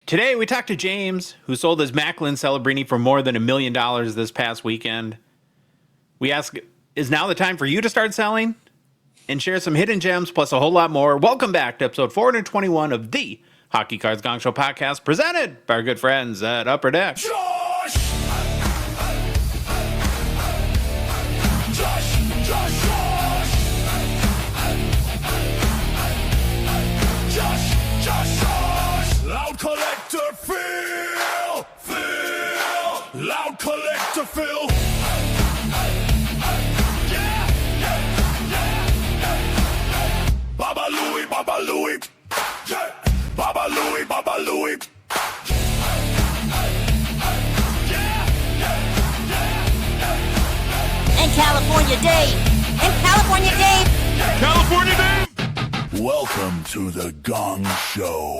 Today, we talked to James, who sold his Macklin Celebrini for more than $1 million this past weekend. We ask, is now the time for you to start selling? And share some hidden gems plus a whole lot more. Welcome back to episode 421 of the Hockey Cards Gongshow podcast, presented by our good friends at Upper Deck. Josh! Loud collector, feel. Loud collector, feel. Baba Louie, Baba Louie. Yeah. Baba Louie, Baba Louie. And California Dave. And California Dave. California Dave. Welcome to the Gong Show.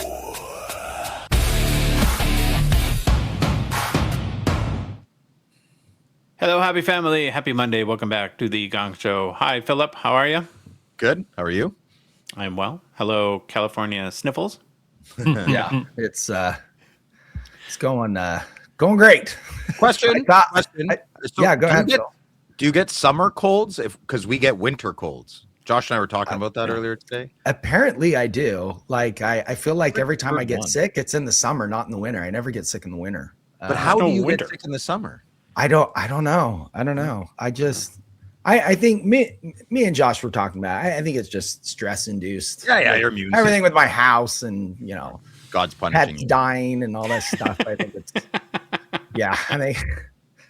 Hello, happy family. Happy Monday. Welcome back to the Gong Show. Hi, Philip. How are you? Good. How are you? I'm well. Hello, California Sniffles. Yeah, it's going great. Question. Go So ahead. Do you get summer colds? Because we get winter colds. Josh and I were talking about that earlier today. Apparently, I do. Like, I feel like every time I get sick, it's in the summer, not in the winter. I never get sick in the winter. But how do you winter. get sick in the summer? I don't know. I think me and Josh were talking about it. I think it's just stress induced. Yeah, your immune system. Everything with my house and God's punishing pets you. dying and all that stuff. I think it's I think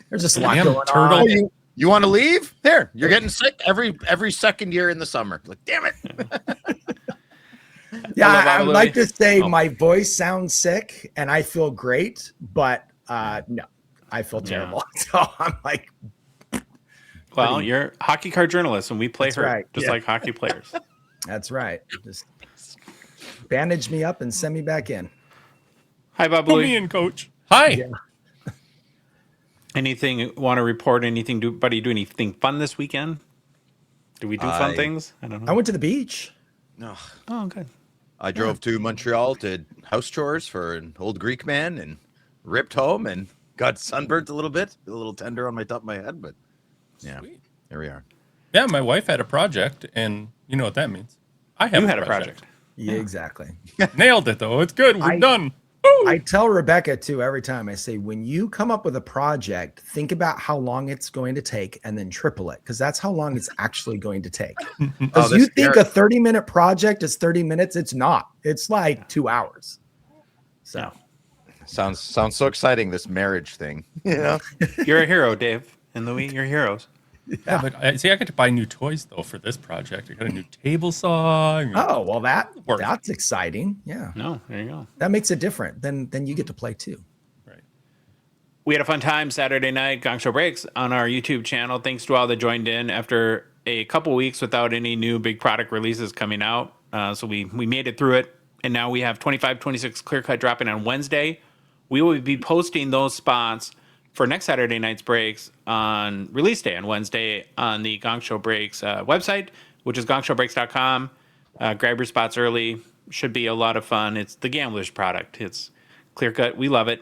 there's just a lot Damn, going turtle. on. You want to leave? There, you're getting sick every second year in the summer. Like, damn it. Yeah, Hello, I would like to say Oh. my voice sounds sick and I feel great, but no, I feel terrible. So I'm like, Well, you're a hockey card journalist, and we play That's hurt, right. just Yeah. like hockey players. that's right. Just bandage me up and send me back in. Hi, Bob Put me Louie. in, coach. Hi. Yeah. Anything want to report? Anything? Buddy, do anything fun this weekend? Do we do fun things? I don't know. I went to the beach. No, Oh, good. I drove to Montreal, did house chores for an old Greek man, and ripped home and got sunburnt a little bit, a little tender on my top of my head, but yeah, Sweet. here we are. Yeah, my wife had a project, and you know what that means. I have You had a project. Yeah, exactly. Nailed it, though. It's good. We're done. I tell Rebecca too every time. I say, when you come up with a project, think about how long it's going to take and then triple it, because that's how long it's actually going to take. Because you think a 30-minute project is 30 minutes. It's not. It's like 2 hours. So Sounds so exciting, this marriage thing. Yeah. You're a hero, Dave and Louie. You're heroes. Yeah, but I get to buy new toys, though, for this project. I got a new table saw. oh well, Work. that's exciting. Yeah, No, there you go. that makes it different. Then you get to play too. Right. We had a fun time Saturday night, Gongshow Breaks, on our YouTube channel. Thanks to all that joined in after a couple weeks without any new big product releases coming out. So we made it through it, and now we have 25, 26 Clear Cut dropping on Wednesday. We will be posting those spots for next Saturday night's breaks on release day on Wednesday on the Gongshow Breaks website, which is gongshowbreaks.com. Grab your spots early. Should be a lot of fun. It's the Gambler's product. It's clear cut. We love it.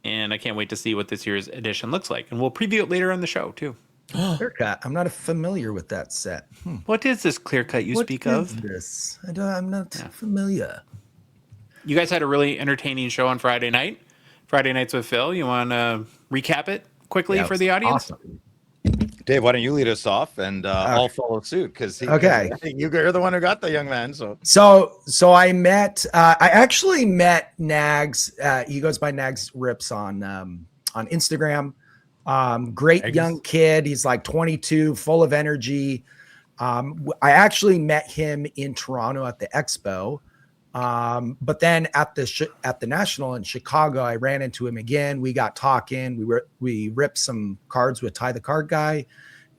And I can't wait to see what this year's edition looks like. And we'll preview it later on the show, too. Clear cut. I'm not familiar with that set. What is this clear cut you What speak is of? this? I'm not familiar. You guys had a really entertaining show on Friday night. Friday Nights with Phil. You want to recap it quickly Yeah, for it the was audience? Awesome. Dave, why don't you lead us off and I'll follow suit, because Okay. you're the one who got the young man. So So I actually met Nags. He goes by Nags Rips on Instagram. Great Nags. young kid. He's like 22, full of energy. I actually met him in Toronto at the Expo. But then at the National in Chicago, I ran into him again. We got talking. We ripped some cards with Ty the Card Guy,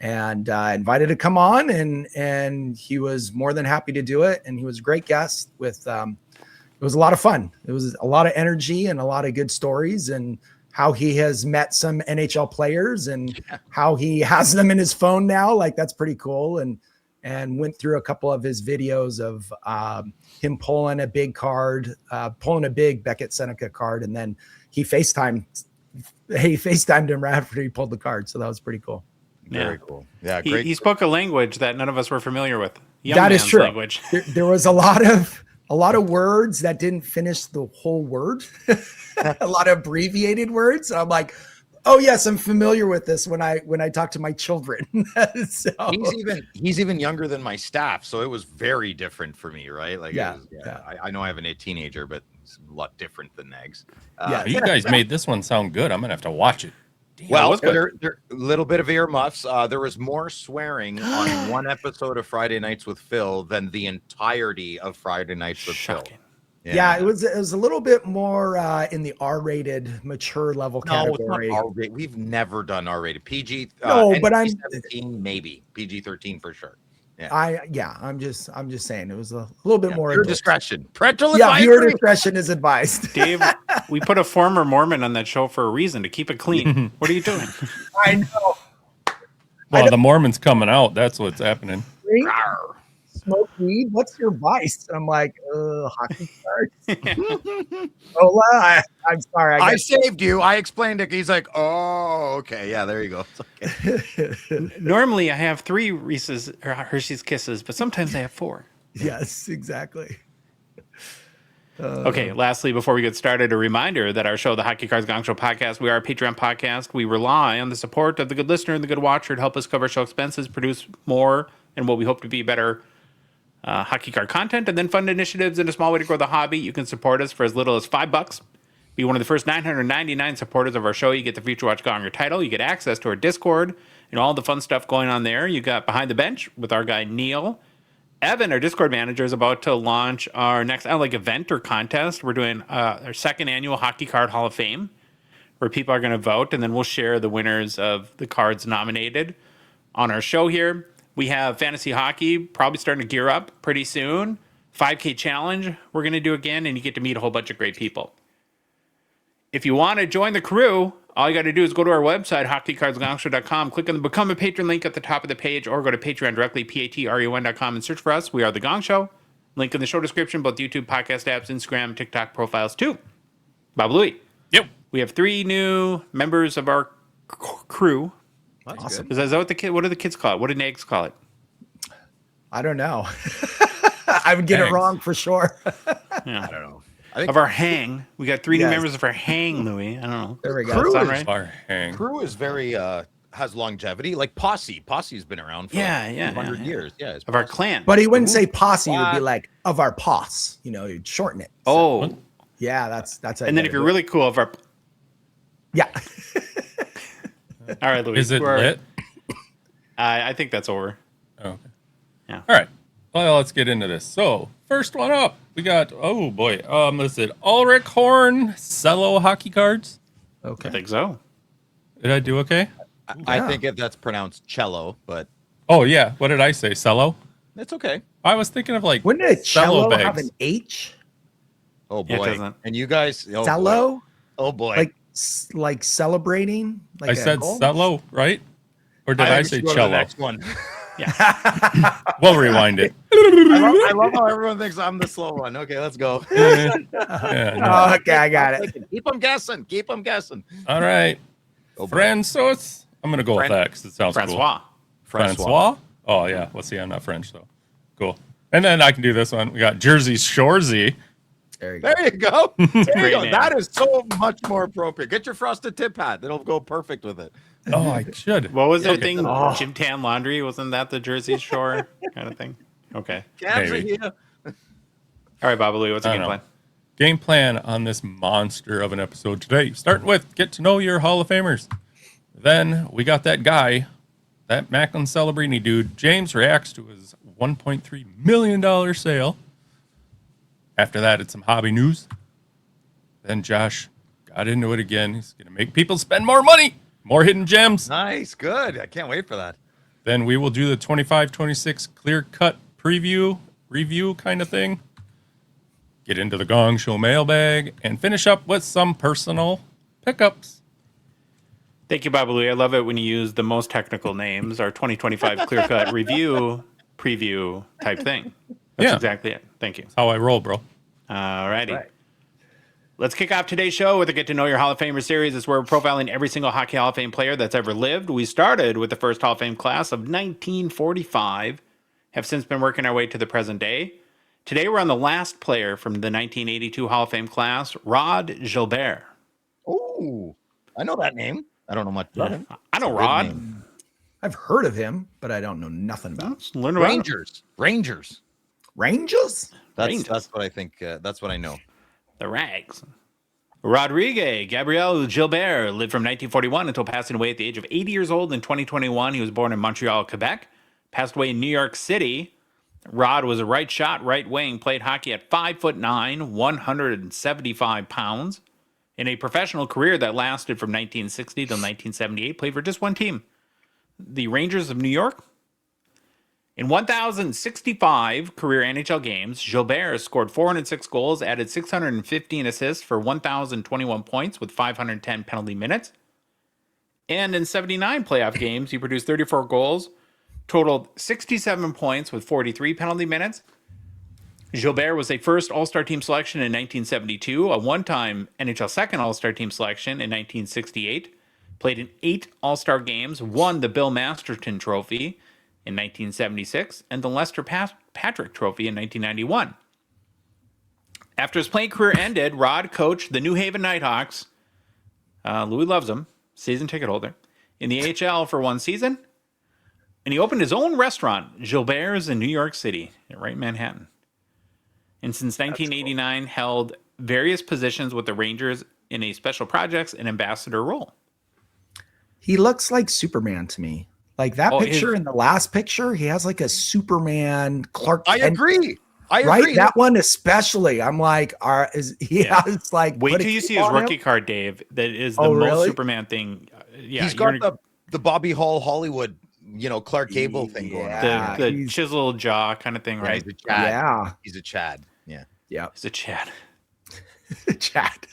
and invited to come on, and he was more than happy to do it. And he was a great guest. It was a lot of fun. It was a lot of energy and a lot of good stories, and how he has met some NHL players and how he has them in his phone now. Like, that's pretty cool. And and went through a couple of his videos of him pulling a big card, pulling a big Beckett Seneca card, and then he FaceTimed him right after he pulled the card. So that was pretty cool. Very cool. Yeah, He, great. he spoke a language that none of us were familiar with. Young That is man's true. Language. There was a lot of words that didn't finish the whole word, a lot of abbreviated words. And I'm like, oh yes, I'm familiar with this when I talk to my children. So, He's even younger than my staff, so it was very different for me, right? Like, Yeah, it was, yeah. I know I have a teenager, but it's a lot different than Negs. Yeah. You guys made this one sound good. I'm gonna have to watch it. Well, was good. there a little bit of earmuffs. There was more swearing on one episode of Friday Nights with Phil than the entirety of Friday Nights with Shocking. Phil. yeah, it was a little bit more in the R-rated mature level No, it's not category. R-rated. We've never done R-rated. PG. No, but I'm- 17 maybe. PG-13 for sure. I'm just saying it was a little bit more Your adult. discretion. Parental Yeah, viewer advisory. discretion is advised. Dave, we put a former Mormon on that show for a reason, to keep it clean. What are you doing? I know. Well, the Mormon's coming out. That's what's happening. Smoke weed. What's your vice? I'm like, hockey cards. Hola, I'm sorry. I saved you. I explained it. He's like, oh, okay. Yeah, there you go. It's okay. Normally, I have 3 Reese's or Hershey's Kisses, but sometimes I have 4. Yes, exactly. Okay, lastly, before we get started, a reminder that our show, the Hockey Cards Gongshow podcast, we are a Patreon podcast. We rely on the support of the good listener and the good watcher to help us cover show expenses, produce more, and what we hope to be better hockey card content, and then fund initiatives in a small way to grow the hobby. You can support us for as little as $5. Be one of the first 999 supporters of our show. You get the Future Watch Gonger title. You get access to our Discord and all the fun stuff going on there. You got Behind the Bench with our guy Neil. Evan, our Discord manager, is about to launch our next event or contest. We're doing our second annual Hockey Card Hall of Fame, where people are going to vote, and then we'll share the winners of the cards nominated on our show here. We have fantasy hockey probably starting to gear up pretty soon. 5K challenge we're going to do again, and you get to meet a whole bunch of great people. If you want to join the crew, all you got to do is go to our website, hockeycardsgongshow.com, click on the Become a Patron link at the top of the page, or go to Patreon directly, patreon.com, and search for us. We are The Gong Show. Link in the show description, both YouTube, podcast apps, Instagram, TikTok profiles, too. Bob Louie. Yep. We have 3 new members of our crew. That's Awesome. good. Is that what do the kids call it? What do Nags call it? I don't know. I would get it Thanks. wrong for sure. I don't know. I think Of our hang. We got 3 new Yes. members of our hang, Louie. I don't know. There we go. Crew Sound is right? Fire hang. Crew is very has longevity. Like Posse. Posse's been around for Yeah, like yeah, 200 yeah. years. Yeah, it's Of our Posse. clan. But he wouldn't say posse. He would be What? like of our posse. You'd shorten it. Oh. Yeah, that's how And then if you're really cool, of our... yeah. All right, Louis. Is it lit? I think that's over. Oh, okay. Yeah. All right. Well, let's get into this. So, first one up, we got, oh boy, let's see, Ulrich Horn Cello Hockey Cards. I Okay. think so. Did I do okay? I Yeah. think that's pronounced cello, but Oh, yeah. What did I say? Cello? it's okay. I was thinking of like Wouldn't a cello bags. have an H? Oh Yeah, it boy. doesn't. And you guys, oh boy. Cello? Oh boy. Like celebrating? Like I a said goal? cello, right? Or did I think we say should go to the cello? next one. We'll rewind it. I love how everyone thinks I'm the slow one. Okay, let's go. Yeah, no. Oh, okay, I got it. Keep them guessing. Keep them guessing. All right. Oh, boy. Francois. I'm going to go with Fran- that because it sounds Francois. Francois? Oh, yeah. Let's see. I'm not French, so cool. And then I can do this one. We got Jersey Shorzy. There you go. There you go. There you Great go. name. That is so much more appropriate. Get your frosted tip hat. It'll go perfect with it. Oh, I should. What was the Okay. thing? Oh. Jim Tan Laundry? Wasn't that the Jersey Shore kind of thing? Okay. Cabs are Maybe. here. All right, Baba Louie, what's the I game don't plan? know. Game plan on this monster of an episode today. Starting with get to know your Hall of Famers. Then we got that guy, that Macklin Celebrini dude. James reacts to his $1.3 million sale. After that, it's some hobby news. Then Josh got into it again. He's going to make people spend more money, more hidden gems. Nice. Good. I can't wait for that. Then we will do the 25-26 clear cut preview, review kind of thing. Get into the Gong Show mailbag and finish up with some personal pickups. Thank you, Baba Louie. I love it when you use the most technical names. Our 2025 Clear Cut review preview type thing. That's Yeah. exactly it. Thank you. That's how I roll, bro. All righty. Right. Let's kick off today's show with a Get to Know Your Hall of Famer series. It's where we're profiling every single Hockey Hall of Fame player that's ever lived. We started with the first Hall of Fame class of 1945, have since been working our way to the present day. Today we're on the last player from the 1982 Hall of Fame class, Rod Gilbert. Oh, I know that name. I don't know much about him. I know It's a good Rod. name. I've heard of him, but I don't know nothing about him. Let's learn about him. Rangers. Rangers? That's what I think. That's what I know. The Rags. Rodrigue Gabriel Gilbert lived from 1941 until passing away at the age of 80 years old in 2021. He was born in Montreal, Quebec, passed away in New York City. Rod was a right shot, right wing, played hockey at 5'9", 175 pounds. In a professional career that lasted from 1960 to 1978, played for just one team, the Rangers of New York. In 1,065 career NHL games, Gilbert scored 406 goals, added 615 assists for 1,021 points with 510 penalty minutes. And in 79 playoff games, he produced 34 goals, totaled 67 points with 43 penalty minutes. Gilbert was a first All-Star team selection in 1972, a one-time NHL second All-Star team selection in 1968, played in 8 All-Star games, won the Bill Masterton Trophy in 1976, and the Lester Patrick Trophy in 1991. After his playing career ended, Rod coached the New Haven Nighthawks. Louis loves him, season ticket holder, in the AHL for one season. And he opened his own restaurant, Gilbert's, in New York City, right in Manhattan. And since 1989, held various positions with the Rangers in a special projects and ambassador role. He looks like Superman to me. Like that picture in the last picture, he has like a Superman Clark Kent. I agree. Right? That one especially. I'm like, has like. Wait till you see his rookie card, Dave. That is the most Superman thing. Yeah, he's got the Bobby Hall Hollywood, Clark Gable thing going on. The chiseled jaw kind of thing, right? He's a Chad. Yeah. He's a Chad. Chad.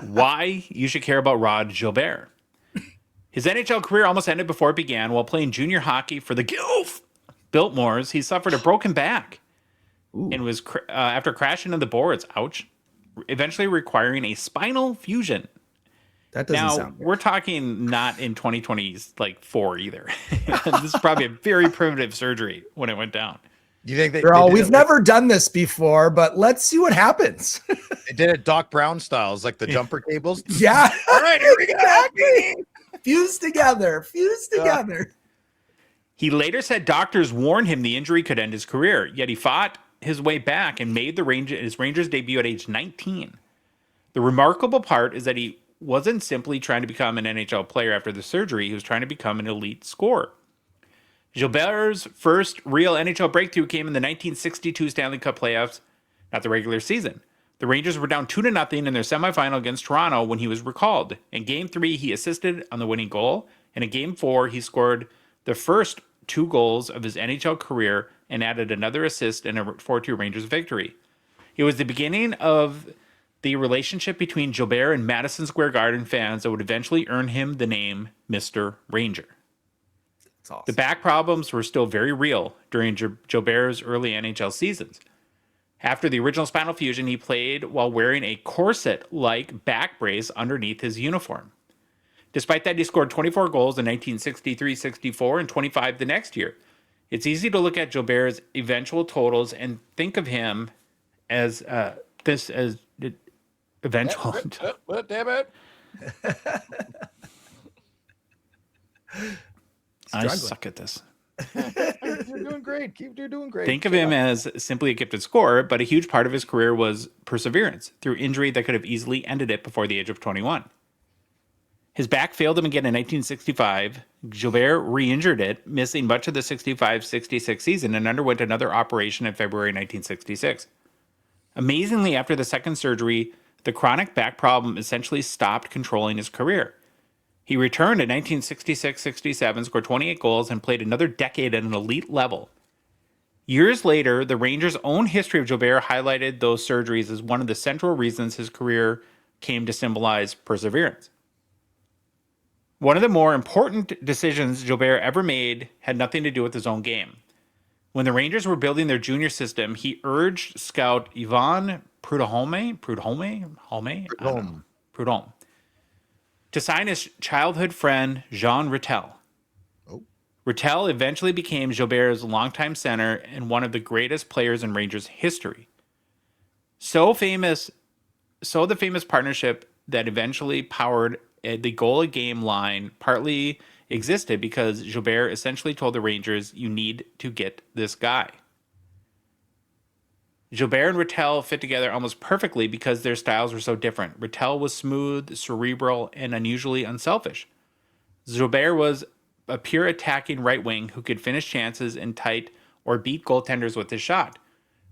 Why you should care about Rod Gilbert. His NHL career almost ended before it began. While playing junior hockey for the Biltmores, he suffered a broken back and was, after crashing into the boards, ouch, eventually requiring a spinal fusion. That doesn't sound good. We're talking not in 2024 either. This is probably a very primitive surgery when it went down. Do you think we've never done this before, but let's see what happens. They did it Doc Brown styles, like the jumper cables. Yeah. All right, here we go. Exactly. Fused together. He later said doctors warned him the injury could end his career, yet he fought his way back and made his Rangers debut at age 19. The remarkable part is that he wasn't simply trying to become an NHL player after the surgery, he was trying to become an elite scorer. Gilbert's first real NHL breakthrough came in the 1962 Stanley Cup playoffs, not the regular season. The Rangers were down 2-0 in their semifinal against Toronto when he was recalled. In Game 3, he assisted on the winning goal, and in Game 4, he scored the first 2 goals of his NHL career and added another assist in a 4-2 Rangers victory. It was the beginning of the relationship between Gilbert and Madison Square Garden fans that would eventually earn him the name Mr. Ranger. Awesome. The back problems were still very real during Gilbert's early NHL seasons. After the original spinal fusion, he played while wearing a corset-like back brace underneath his uniform. Despite that, he scored 24 goals in 1963-64 and 25 the next year. It's easy to look at Gilbert's eventual totals and think of him as eventual. Damn it. I suck at this. You're doing great. You're doing great. Think of him as simply a gifted scorer, but a huge part of his career was perseverance through injury that could have easily ended it before the age of 21. His back failed him again in 1965. Gilbert re-injured it, missing much of the 65-66 season, and underwent another operation in February 1966. Amazingly, after the second surgery, the chronic back problem essentially stopped controlling his career. He returned in 1966-67, scored 28 goals, and played another decade at an elite level. Years later, the Rangers' own history of Gilbert highlighted those surgeries as one of the central reasons his career came to symbolize perseverance. One of the more important decisions Gilbert ever made had nothing to do with his own game. When the Rangers were building their junior system, he urged scout Yvon Prudhomme to sign his childhood friend Jean Rattel. Oh. Rattel eventually became Gilbert's longtime center and one of the greatest players in Rangers history. So the famous partnership that eventually powered the goal a game line partly existed because Gilbert essentially told the Rangers, you need to get this guy. Gilbert and Rattel fit together almost perfectly because their styles were so different. Rattel was smooth, cerebral, and unusually unselfish. Gilbert was a pure attacking right wing who could finish chances in tight or beat goaltenders with his shot.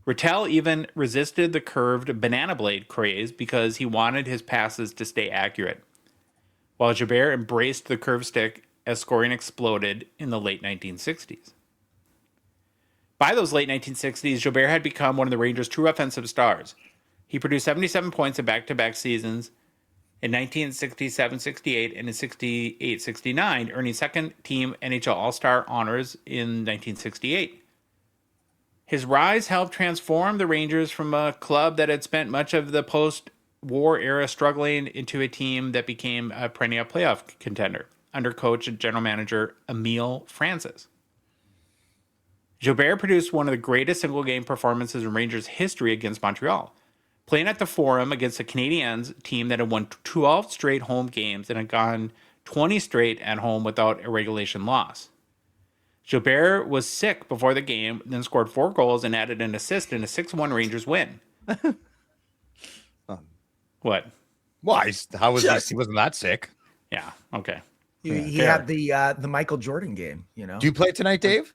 Rattel even resisted the curved banana blade craze because he wanted his passes to stay accurate, while Gilbert embraced the curved stick as scoring exploded in the late 1960s. By those late 1960s, Gilbert had become one of the Rangers' true offensive stars. He produced 77 points in back-to-back seasons in 1967-68 and in 68-69, earning second-team NHL All-Star honors in 1968. His rise helped transform the Rangers from a club that had spent much of the post-war era struggling into a team that became a perennial playoff contender under coach and general manager Emile Francis. Gilbert produced one of the greatest single-game performances in Rangers history against Montreal, playing at the Forum against the Canadiens team that had won 12 straight home games and had gone 20 straight at home without a regulation loss. Gilbert was sick before the game, then scored 4 goals and added an assist in a 6-1 Rangers win. What? Why? How was he? Wasn't that sick? Yeah, okay. He had the Michael Jordan game, you know. Do you play tonight, Dave?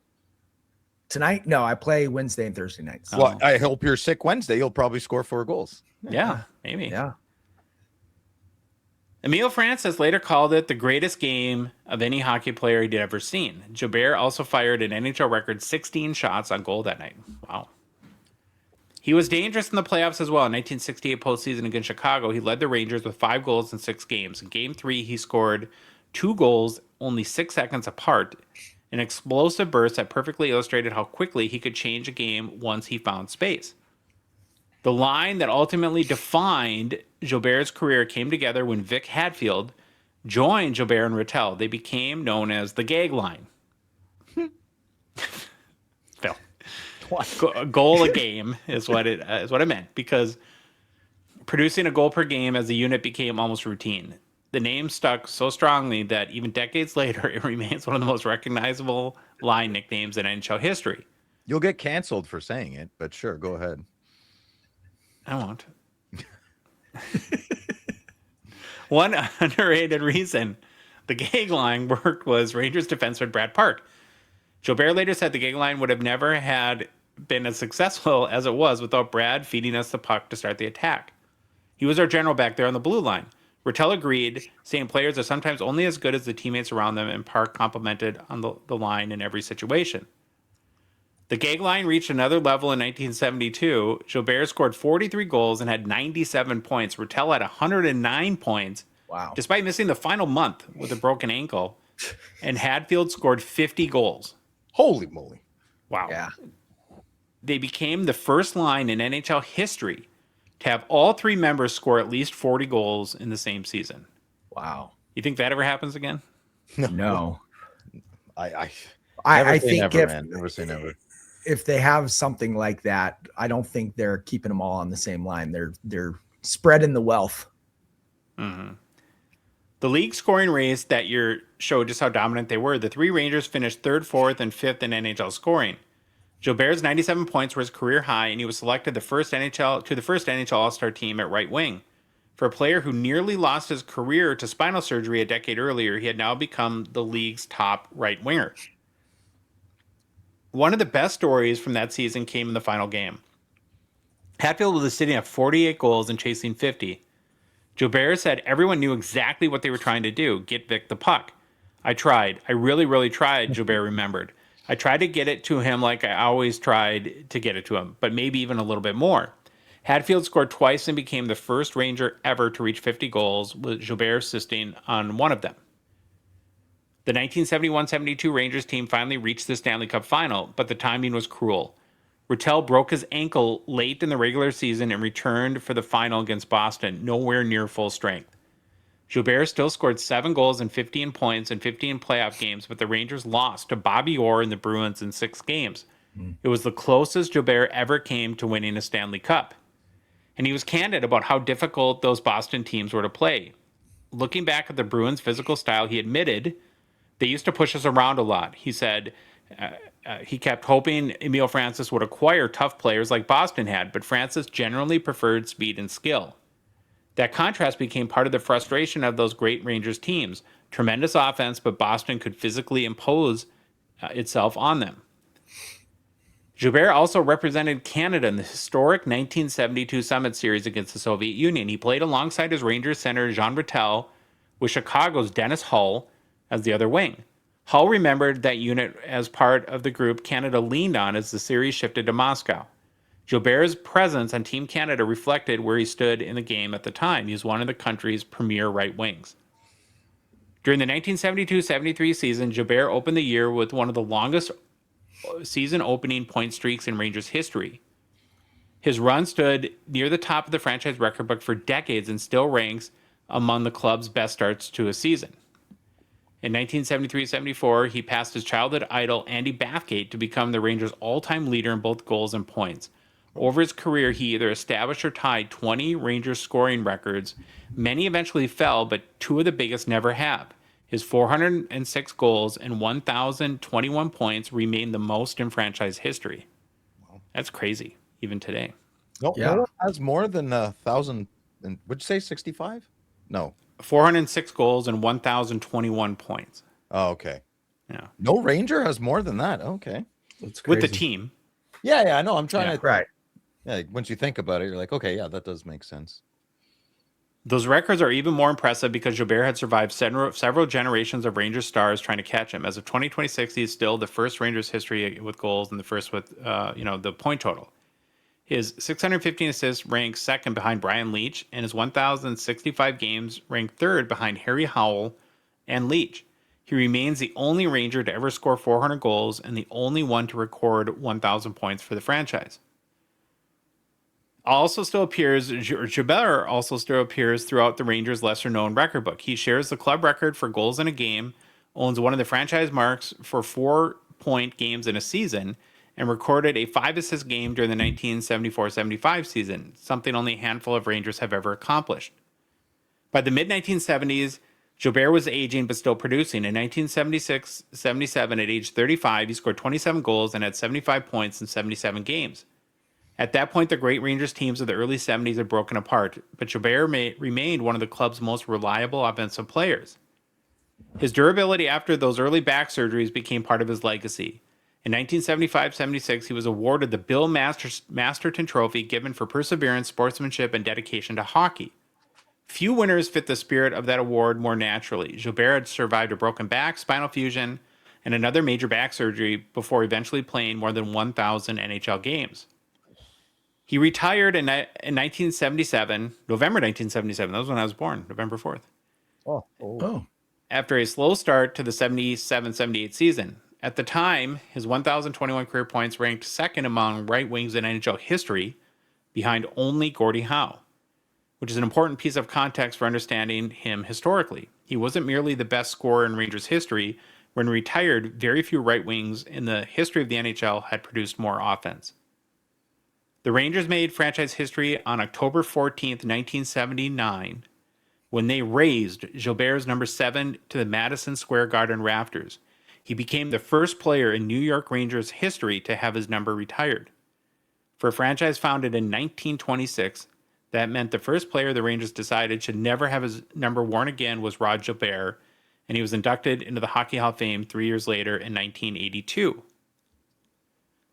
Tonight? No, I play Wednesday and Thursday nights. Well, I hope you're sick Wednesday. You'll probably score 4 goals. Yeah, maybe. Yeah. Emile Francis later called it the greatest game of any hockey player he'd ever seen. Gilbert also fired an NHL record 16 shots on goal that night. Wow. He was dangerous in the playoffs as well. In 1968 postseason against Chicago, he led the Rangers with 5 goals in 6 games. In Game 3, he scored 2 goals only 6 seconds apart, an explosive burst that perfectly illustrated how quickly he could change a game once he found space. The line that ultimately defined Gilbert's career came together when Vic Hadfield joined Gilbert and Rattel. They became known as the gag line. Phil. A goal a game is what it meant, because producing a goal per game as a unit became almost routine. The name stuck so strongly that even decades later, it remains one of the most recognizable line nicknames in NHL history. You'll get canceled for saying it, but sure, go ahead. I won't. One underrated reason the gag line worked was Rangers defenseman Brad Park. Gilbert later said the gag line would have never had been as successful as it was without Brad feeding us the puck to start the attack. He was our general back there on the blue line. Rattel agreed, saying players are sometimes only as good as the teammates around them, and Park complimented on the line in every situation. The gag line reached another level in 1972. Gilbert scored 43 goals and had 97 points. Rattel had 109 points, Wow. despite missing the final month with a broken ankle. And Hadfield scored 50 goals. Holy moly. Wow. Yeah. They became the first line in NHL history to have all 3 members score at least 40 goals in the same season. Wow. You think that ever happens again? No. I I say think never, man. Never say never. if they have something like that, I don't think they're keeping them all on the same line. They're spreading the wealth. Mm-hmm. The league scoring race that year showed just how dominant they were. The 3 Rangers finished 3rd, 4th, and 5th in NHL scoring. Gilbert's 97 points were his career high, and he was selected to the first NHL All-Star team at right wing. For a player who nearly lost his career to spinal surgery a decade earlier, he had now become the league's top right winger. One of the best stories from that season came in the final game. Hatfield was sitting at 48 goals and chasing 50. Gilbert said everyone knew exactly what they were trying to do, get Vic the puck. I tried. I really, really tried, Gilbert remembered. I tried to get it to him like I always tried to get it to him, but maybe even a little bit more. Hadfield scored twice and became the first Ranger ever to reach 50 goals, with Gilbert assisting on one of them. The 1971-72 Rangers team finally reached the Stanley Cup final, but the timing was cruel. Rattel broke his ankle late in the regular season and returned for the final against Boston, nowhere near full strength. Gilbert still scored 7 goals and 15 points in 15 playoff games, but the Rangers lost to Bobby Orr and the Bruins in 6 games. It was the closest Gilbert ever came to winning a Stanley Cup. And he was candid about how difficult those Boston teams were to play. Looking back at the Bruins' physical style, he admitted they used to push us around a lot. He said he kept hoping Emile Francis would acquire tough players like Boston had, but Francis generally preferred speed and skill. That contrast became part of the frustration of those great Rangers teams. Tremendous offense, but Boston could physically impose itself on them. Gilbert also represented Canada in the historic 1972 Summit Series against the Soviet Union. He played alongside his Rangers center Jean Rattel with Chicago's Dennis Hull as the other wing. Hull remembered that unit as part of the group Canada leaned on as the series shifted to Moscow. Gilbert's presence on Team Canada reflected where he stood in the game at the time. He was one of the country's premier right wings. During the 1972-73 season, Gilbert opened the year with one of the longest season opening point streaks in Rangers history. His run stood near the top of the franchise record book for decades and still ranks among the club's best starts to a season. In 1973-74, he passed his childhood idol Andy Bathgate to become the Rangers' all-time leader in both goals and points. Over his career, he either established or tied 20 Rangers scoring records. Many eventually fell, but 2 of the biggest never have. His 406 goals and 1,021 points remain the most in franchise history. That's crazy, even today. No, Yeah. no one has more than 1,000. Would you say 65? No. 406 goals and 1,021 points. Oh, okay. Yeah. No Ranger has more than that. Okay. That's With the crazy. team. Yeah, I know. I'm trying to. Right. Yeah, once you think about it, you're like, okay, yeah, that does make sense. Those records are even more impressive because Gilbert had survived several generations of Rangers stars trying to catch him. As of 2026, he's still the first Rangers history with goals and the first with the point total. His 615 assists ranks second behind Brian Leetch, and his 1,065 games ranked third behind Harry Howell and Leetch. He remains the only Ranger to ever score 400 goals and the only one to record 1,000 points for the franchise. Gilbert also still appears throughout the Rangers' lesser-known record book. He shares the club record for goals in a game, owns one of the franchise marks for 4-point games in a season, and recorded a 5-assist game during the 1974-75 season, something only a handful of Rangers have ever accomplished. By the mid-1970s, Gilbert was aging but still producing. In 1976-77, at age 35, he scored 27 goals and had 75 points in 77 games. At that point, the great Rangers teams of the early 70s had broken apart, but Gilbert remained one of the club's most reliable offensive players. His durability after those early back surgeries became part of his legacy. In 1975-76, he was awarded the Bill Masterton Trophy, given for perseverance, sportsmanship, and dedication to hockey. Few winners fit the spirit of that award more naturally. Gilbert had survived a broken back, spinal fusion, and another major back surgery before eventually playing more than 1,000 NHL games. He retired in 1977, November 1977. That was when I was born, November 4th. Oh. After a slow start to the 77-78 season. At the time, his 1,021 career points ranked second among right wings in NHL history, behind only Gordie Howe, which is an important piece of context for understanding him historically. He wasn't merely the best scorer in Rangers history. When retired, very few right wings in the history of the NHL had produced more offense. The Rangers made franchise history on October 14th, 1979, when they raised Gilbert's number 7 to the Madison Square Garden rafters. He became the first player in New York Rangers history to have his number retired. For a franchise founded in 1926, that meant the first player the Rangers decided should never have his number worn again was Rod Gilbert, and he was inducted into the Hockey Hall of Fame 3 years later in 1982.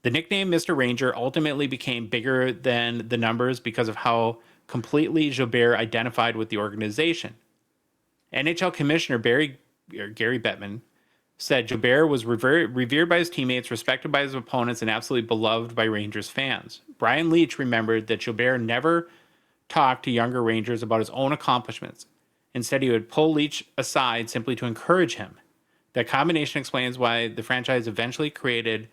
The nickname Mr. Ranger ultimately became bigger than the numbers because of how completely Gilbert identified with the organization. NHL Commissioner Gary Bettman said Gilbert was revered by his teammates, respected by his opponents, and absolutely beloved by Rangers fans. Brian Leetch remembered that Gilbert never talked to younger Rangers about his own accomplishments. Instead, he would pull Leetch aside simply to encourage him. That combination explains why the franchise eventually created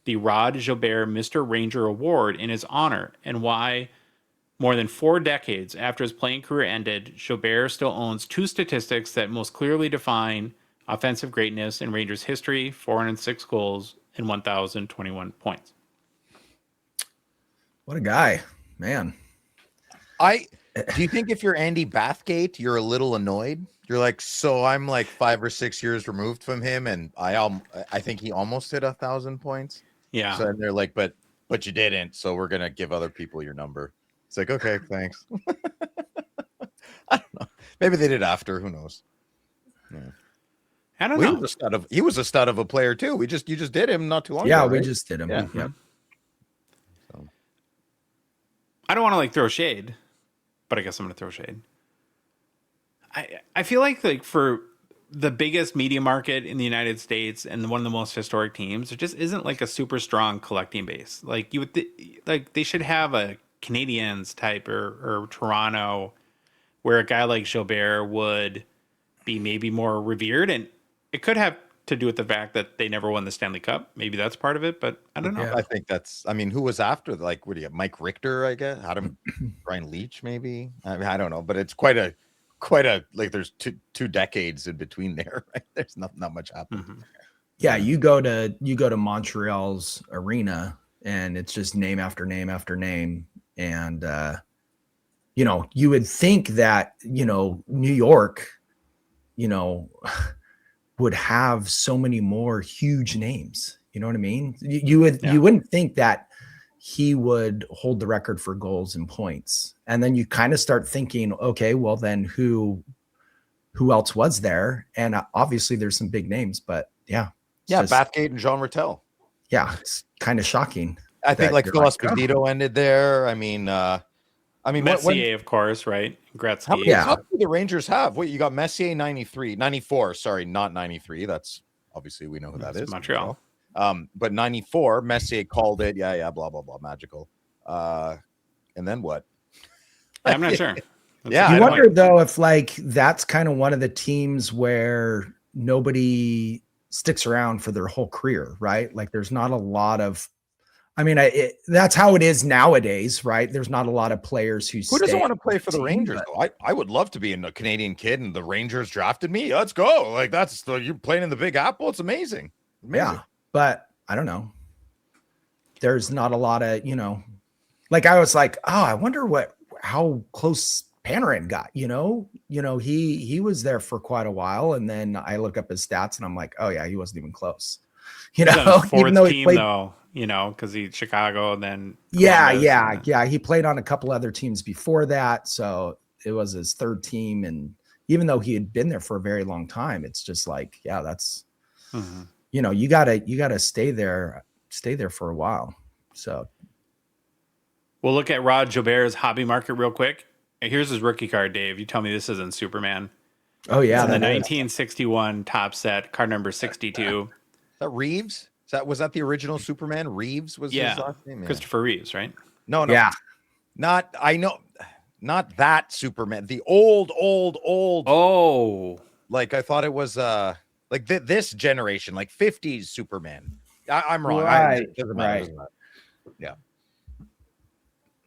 the Rod Gilbert Mr. Ranger Award in his honor, and why more than 4 decades after his playing career ended, Gilbert still owns 2 statistics that most clearly define offensive greatness in Rangers history: 406 goals and 1,021 points. What a guy, man. Do you think if you're Andy Bathgate, you're a little annoyed? You're like, so I'm like 5 or 6 years removed from him, and I think he almost hit 1,000 points. Yeah. So and they're like, but you didn't, so we're gonna give other people your number. It's like, okay, thanks. I don't know. Maybe they did after. Who knows? Yeah. I don't Well, know. he was a stud of a player too. You just did him not too long ago. Yeah, we right? just did him. Yeah. Yep. So, I don't want to like throw shade, but I guess I'm going to throw shade. I feel like for the biggest media market in the United States and one of the most historic teams, there just isn't like a super strong collecting base. Like you would like they should have a Canadiens type or Toronto, where a guy like Gilbert would be maybe more revered, and it could have to do with the fact that they never won the Stanley Cup. Maybe that's part of it, but I don't know. Yeah. I think that's. I mean, who was after? Like, what do you? Mike Richter, I guess. Adam, Brian Leach, maybe. I mean, I don't know, but it's quite a like. There's two decades in between there. Right? There's not much happening. Mm-hmm. Yeah, you go to Montreal's arena, and it's just name after name after name, and you would think that New York, would have so many more huge names. You know what I mean? You wouldn't think that he would hold the record for goals and points. And then you kind of start thinking, okay, well then who else was there? And obviously there's some big names, but yeah. Bathgate and Jean Rattel. Yeah, it's kind of shocking. I think like Phil "Oh." Esposito ended there. I mean, Messier, of course, right? Gretzky. How many do the Rangers have? Wait, you got Messier 94. Sorry, not 93. That's obviously we know who that is. Montreal. But 94, Messier called it. Yeah, blah blah blah, magical. And then what? I'm not sure. Yeah, You wonder though if like that's kind of one of the teams where nobody sticks around for their whole career, right? Like there's not a lot of. I mean, that's how it is nowadays, right? There's not a lot of players who doesn't want to play for the Rangers, though? I would love to be a Canadian kid, and the Rangers drafted me. Let's go! Like you're playing in the Big Apple. It's amazing. Yeah, but I don't know. There's not a lot of like I was like, oh, I wonder how close Panarin got. He was there for quite a while, and then I look up his stats, and I'm like, oh yeah, he wasn't even close. Even though he played. Though. Because he's Chicago and then yeah. He played on a couple other teams before that, so it was his third team. And even though he had been there for a very long time, it's just like, yeah, that's you gotta stay there for a while. So we'll look at Rod Gilbert's hobby market real quick. Here's his rookie card, Dave. You tell me this isn't Superman. Oh yeah, the 1961 top set, card number 62. Is that Reeves? Was that the original Superman? Reeves was his last name? Yeah. Christopher Reeves, right? No. Yeah. Not that Superman. The old. Oh. Like I thought it was like this generation, like 50s Superman. I'm wrong. Right. It doesn't matter. Yeah.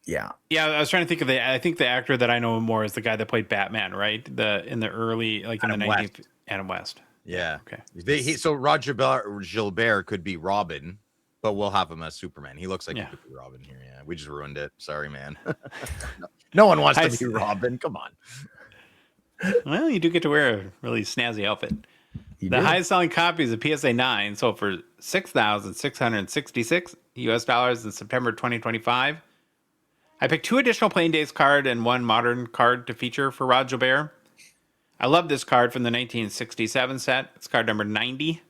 Yeah, I was trying to think of I think the actor that I know more is the guy that played Batman, right? In the early, like in the 19th, Adam West. Yeah. Okay. So Roger Gilbert could be Robin, but we'll have him as Superman. He looks like he could be Robin here. Yeah, we just ruined it. Sorry, man. No one wants to be Robin. Come on. Well, you do get to wear a really snazzy outfit. The highest selling copies of PSA 9 sold for $6,666 US in September 2025. I picked 2 additional Playing Days card and 1 modern card to feature for Rod Gilbert. I love this card from the 1967 set. It's card number 90.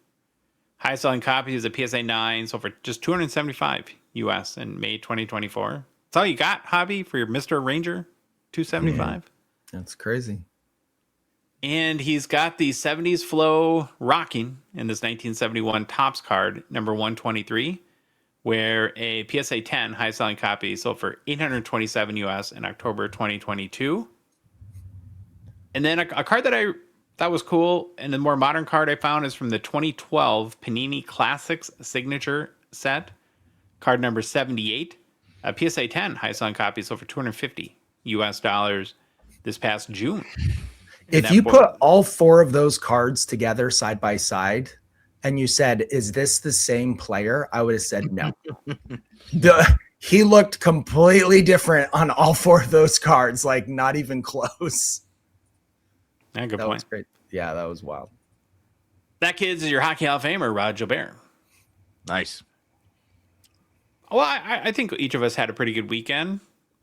Highest selling copies of PSA 9 sold for just $275 US in May 2024. That's all you got, hobby, for your Mr. Ranger? $275. That's crazy. And he's got the 70s flow rocking in this 1971 Topps card, number 123, where a PSA 10 high selling copy sold for $827 US in October 2022. And then a card that I That was cool. And the more modern card I found is from the 2012 Panini Classics Signature Set, card number 78. PSA 10, highest on copy, sold for $250 US this past June. And If you put all 4 of those cards together side by side and you said, is this the same player? I would have said no. He looked completely different on all 4 of those cards, like not even close. Yeah, good That point. was great. Yeah, that was wild. That, kids, is your Hockey Hall of Famer, Rod Gilbert. Nice. Well, I think each of us had a pretty good weekend.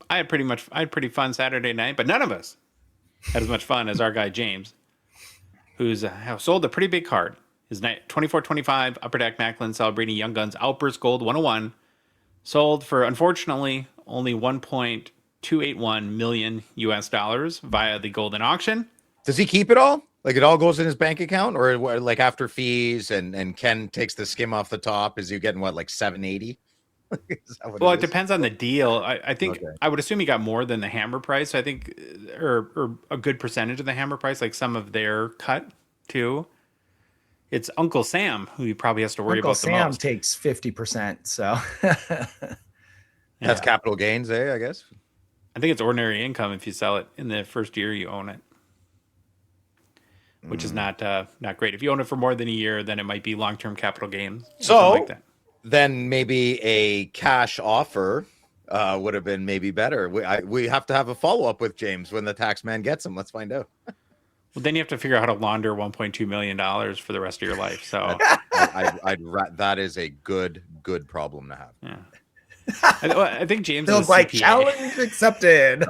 I had pretty fun Saturday night, but none of us had as much fun as our guy James, who's sold a pretty big card. His 24-25 Upper Deck Macklin Celebrini Young Guns Outburst Gold 101 sold for, unfortunately, only $1.281 million US via the Goldin auction. Does he keep it all? Like it all goes in his bank account, or like after fees and Ken takes the skim off the top? Is he getting what, like 780? Well, it depends on the deal. I think I would assume he got more than the hammer price. I think, or a good percentage of the hammer price, like some of their cut too. It's Uncle Sam who he probably has to worry about the most. Uncle Sam takes 50%. So that's capital gains, I guess. I think it's ordinary income if you sell it in the first year you own it, which is not great. If you own it for more than a year, then it might be long-term capital gains. So like that. Then maybe a cash offer would have been maybe better. We have to have a follow-up with James when the tax man gets him. Let's find out. Well, then you have to figure out how to launder $1.2 million for the rest of your life. So that is a good problem to have. Yeah. I think James feels is like CPA. challenge accepted.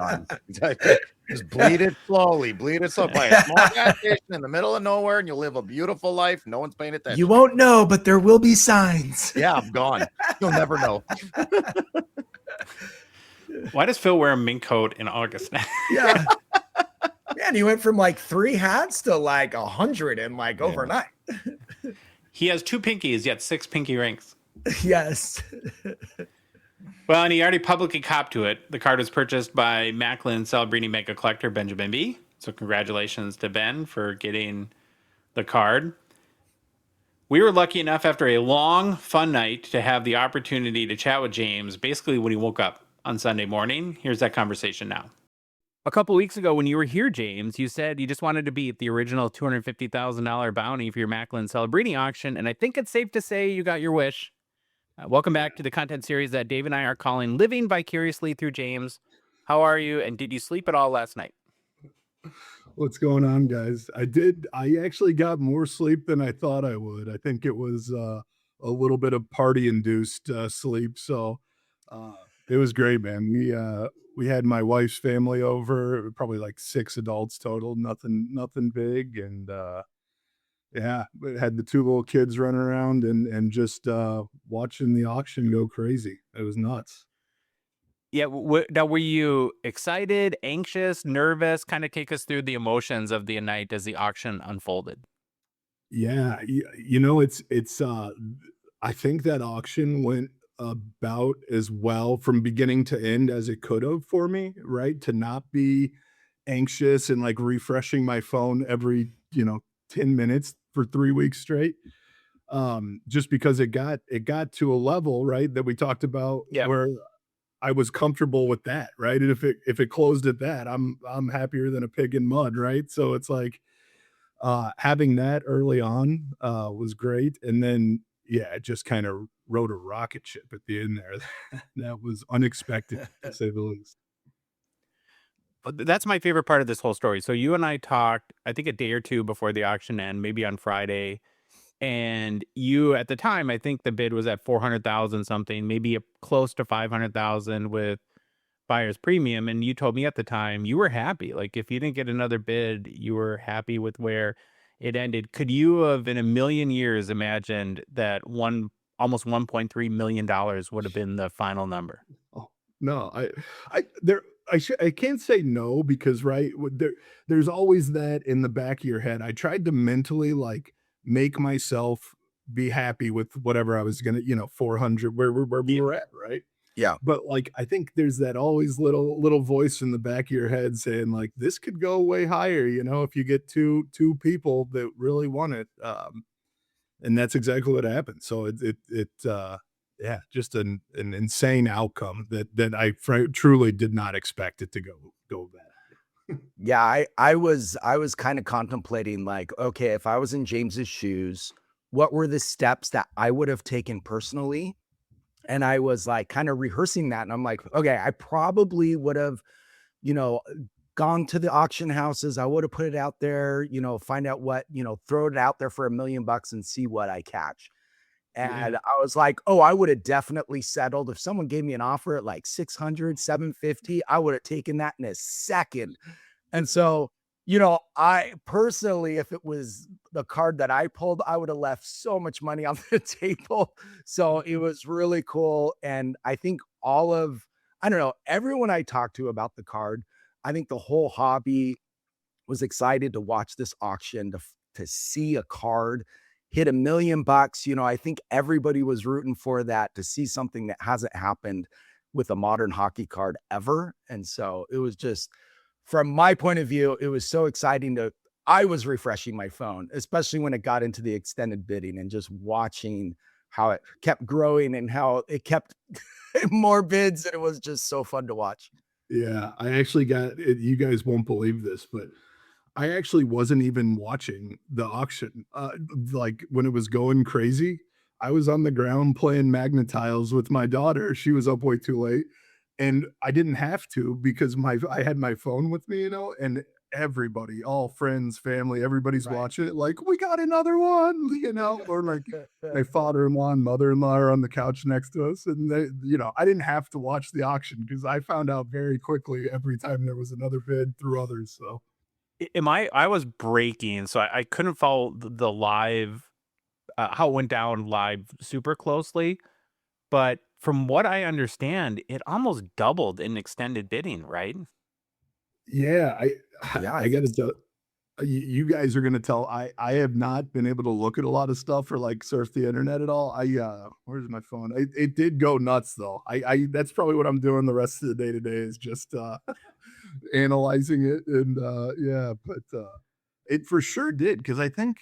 Just bleed it slowly. Buy a small gas station in the middle of nowhere, and you'll live a beautiful life. No one's paying attention. You won't know, but there will be signs. Yeah, I'm gone. You'll never know. Why does Phil wear a mink coat in August? Yeah. Man, he went from like 3 hats to like 100 in like overnight. He has 2 pinkies, yet 6 pinky rings. Yes. Well, and he already publicly copped to it. The card was purchased by Macklin Celebrini Mega Collector Benjamin B. So congratulations to Ben for getting the card. We were lucky enough after a long, fun night to have the opportunity to chat with James basically when he woke up on Sunday morning. Here's that conversation now. A couple weeks ago when you were here, James, you said you just wanted to beat the original $250,000 bounty for your Macklin Celebrini auction, and I think it's safe to say you got your wish. Welcome back to the content series that Dave and I are calling Living Vicariously Through James. How are you, and did you sleep at all last night? What's going on, guys? I actually got more sleep than I thought I would. I think it was a little bit of party-induced sleep, so it was great, man. We had my wife's family over, probably like 6 adults total, nothing big, and yeah, we had the 2 little kids running around and just watching the auction go crazy. It was nuts. Yeah. Now, were you excited, anxious, nervous? Kind of take us through the emotions of the night as the auction unfolded. Yeah, it's I think that auction went about as well from beginning to end as it could have for me, right? To not be anxious and like refreshing my phone every 10 minutes for 3 weeks straight. Just because it got to a level, right, that we talked about, where I was comfortable with that, right? And if it closed at that, I'm happier than a pig in mud, right? So it's like having that early on was great, and then it just kind of rode a rocket ship at the end there. That was unexpected, to say the least. But that's my favorite part of this whole story. So you and I talked, I think, a day or two before the auction end, maybe on Friday. And you, at the time, I think the bid was at 400,000 something, maybe close to 500,000 with buyer's premium. And you told me at the time you were happy. Like if you didn't get another bid, you were happy with where it ended. Could you have in a million years imagined that almost $1.3 million would have been the final number? Oh, no, I can't say no, because right there's always that in the back of your head. I tried to mentally like make myself be happy with whatever I was gonna, 400 where we were at, right? Yeah. But like, I think there's that always little voice in the back of your head saying like, this could go way higher, if you get two people that really want it. And that's exactly what happened. So yeah, just an insane outcome that I truly did not expect it to go bad. Yeah, I was kind of contemplating like, okay, if I was in James's shoes, what were the steps that I would have taken personally? And I was like kind of rehearsing that. And I'm like, okay, I probably would have, gone to the auction houses. I would have put it out there, find out what, throw it out there for $1 million and see what I catch. And Yeah. I was like, oh, I would have definitely settled. If someone gave me an offer at like 600, 750, I would have taken that in a second. And so, I personally, if it was the card that I pulled, I would have left so much money on the table. So it was really cool. And I think I don't know, everyone I talked to about the card, I think the whole hobby was excited to watch this auction, to see a card hit $1 million. I think everybody was rooting for that, to see something that hasn't happened with a modern hockey card ever. And so it was just, from my point of view, it was so exciting I was refreshing my phone, especially when it got into the extended bidding and just watching how it kept growing and how it kept more bids. And it was just so fun to watch. Yeah, I actually got it. You guys won't believe this, but I actually wasn't even watching the auction. Like when it was going crazy, I was on the ground playing Magnetiles with my daughter. She was up way too late, and I didn't have to because I had my phone with me, and everybody, all friends, family, everybody's Right. watching it. Like, we got another one, or like my father-in-law and mother-in-law are on the couch next to us, and I didn't have to watch the auction because I found out very quickly every time there was another bid through others. So. I was breaking, so I couldn't follow the live, how it went down live super closely. But from what I understand, it almost doubled in extended bidding, right? Yeah, Yeah, I gotta tell you guys are gonna tell I have not been able to look at a lot of stuff or like surf the internet at all. Where's my phone? It did go nuts though. I that's probably what I'm doing the rest of the day today is just analyzing it and yeah, but it for sure did because I think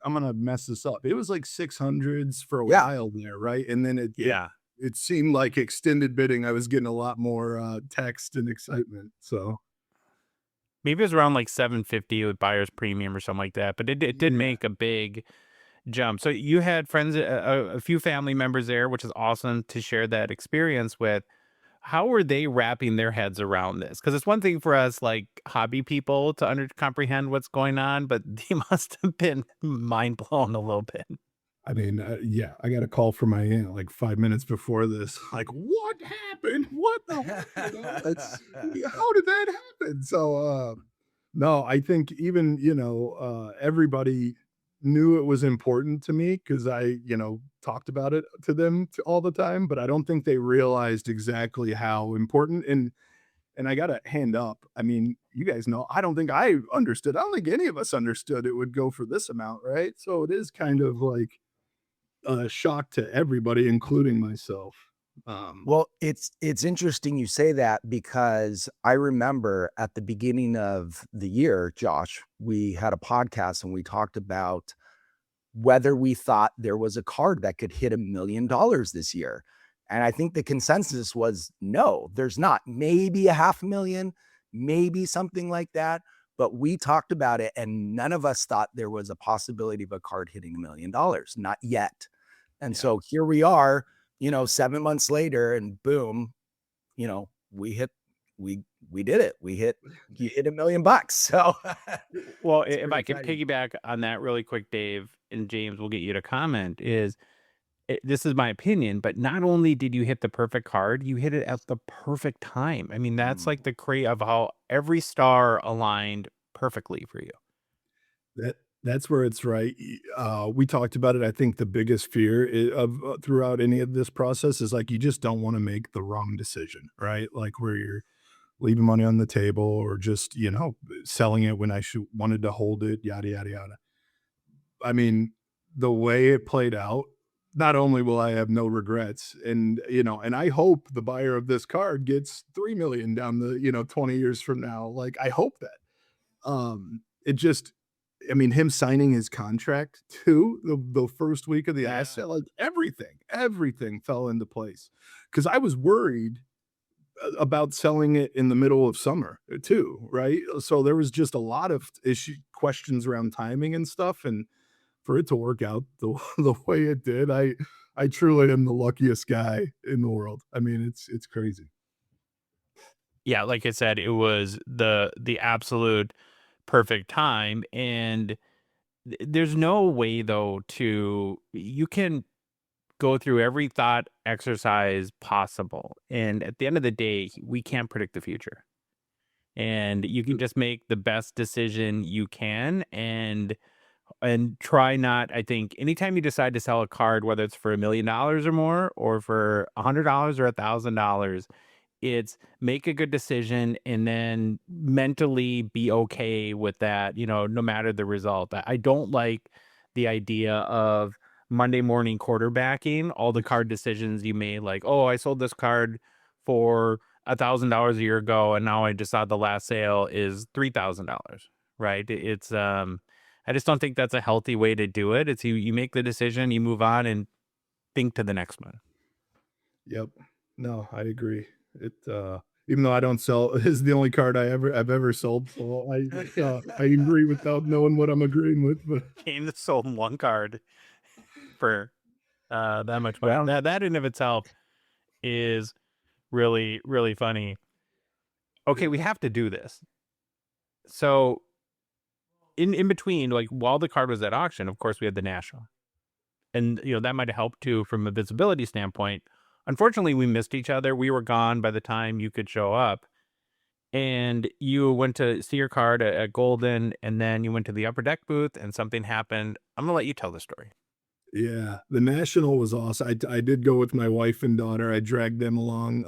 I'm gonna mess this up. It was like 600s for a Yeah. while there, right? And then Yeah. it seemed like extended bidding. I was getting a lot more text and excitement. So Maybe it was around like 750 with buyer's premium or something like that, but it did yeah. make a big jump. So you had friends, a few family members there, which is awesome to share that experience with. How were they wrapping their heads around this? Because it's one thing for us, like hobby people, to comprehend what's going on, but they must have been mind blown a little bit. I mean, yeah, I got a call from my aunt like 5 minutes before this. Like, what happened? What the? How did that happen? So, no, I think even everybody knew it was important to me because I talked about it to them all the time, but I don't think they realized exactly how important. And I got to hand up. I mean, you guys know, I don't think I understood. I don't think any of us understood it would go for this amount, right? So it is kind of like a shock to everybody, including myself. Well, it's interesting you say that because I remember at the beginning of the year, Josh, we had a podcast and we talked about whether we thought there was a card that could hit $1 million this year. And I think the consensus was no, there's not. Maybe $500,000, maybe something like that. But we talked about it and none of us thought there was a possibility of a card hitting $1 million, not yet. And so here we are, 7 months later and boom, we did it. You hit $1 million. So, Well, It's if pretty I can exciting. piggyback on that really quick, Dave, and James, we'll get you to comment, this is my opinion, but not only did you hit the perfect card, you hit it at the perfect time. I mean, that's like the crate of how every star aligned perfectly for you. That's where it's right. We talked about it. I think the biggest fear of throughout any of this process is like you just don't want to make the wrong decision, right? Like where you're leaving money on the table or just selling it when I wanted to hold it, yada yada yada. I mean, the way it played out, not only will I have no regrets, and and I hope the buyer of this card gets 3 million down the 20 years from now. Like, I hope that. It just, I mean, him signing his contract too, the first week of the asset, like everything fell into place. Because I was worried about selling it in the middle of summer too, right? So there was just a lot of questions around timing and stuff, and for it to work out the the way it did, I truly am the luckiest guy in the world. I mean, it's crazy. Yeah, like I said, it was the absolute perfect time, and there's no way though to you can go through every thought exercise possible, and at the end of the day, we can't predict the future, and you can just make the best decision you can, and try not. I think anytime you decide to sell a card, whether it's for $1 million or more, or for $100 or $1,000, it's make a good decision and then mentally be okay with that, no matter the result. I don't like the idea of Monday morning quarterbacking all the card decisions you made, like, oh, I sold this card for $1,000 a year ago, and now I just saw the last sale is $3,000. Right? It's I just don't think that's a healthy way to do it. It's you make the decision, you move on, and think to the next one. Yep. No, I agree. It even though I don't sell, is the only card I've ever sold. So I agree without knowing what I'm agreeing with. But Game that sold one card for that much money. That in of itself is really, really funny. Okay, we have to do this. So in between, like while the card was at auction, of course we had the national. And that might have helped too from a visibility standpoint. Unfortunately, we missed each other. We were gone by the time you could show up. And you went to see your card at Goldin, and then you went to the upper deck booth, and something happened. I'm going to let you tell the story. yeah, the national was awesome. I did go with my wife and daughter. I dragged them along.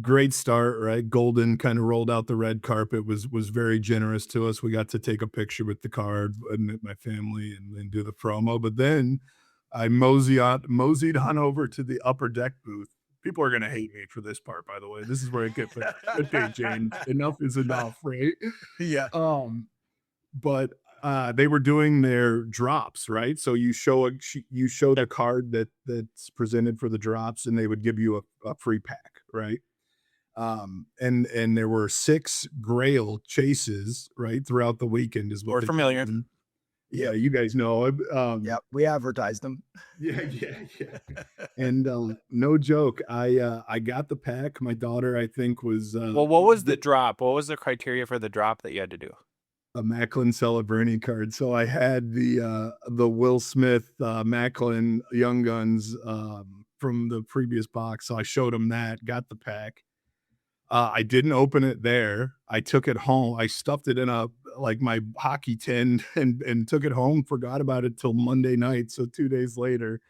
Great start, right? Goldin kind of rolled out the red carpet, was very generous to us. We got to take a picture with the card and my family and do the promo. But then I moseyed on over to the upper deck booth. People are gonna hate me for this part, by the way. This is where it gets okay, James. Enough is enough, right? Yeah. But they were doing their drops, right? So you show the card that's presented for the drops, and they would give you a free pack, right? And there were 6 Grail chases right throughout the weekend is what We're familiar. Yeah, you guys know. Yep, we advertised them. Yeah. And no joke, I got the pack. My daughter, I think, was Well, what was the drop? What was the criteria for the drop that you had to do? a Macklin Celebrini card. So I had the Will Smith Macklin Young Guns from the previous box. So I showed him that, got the pack. I didn't open it there. I took it home. I stuffed it in my hockey tin and took it home. Forgot about it till Monday night. So 2 days later,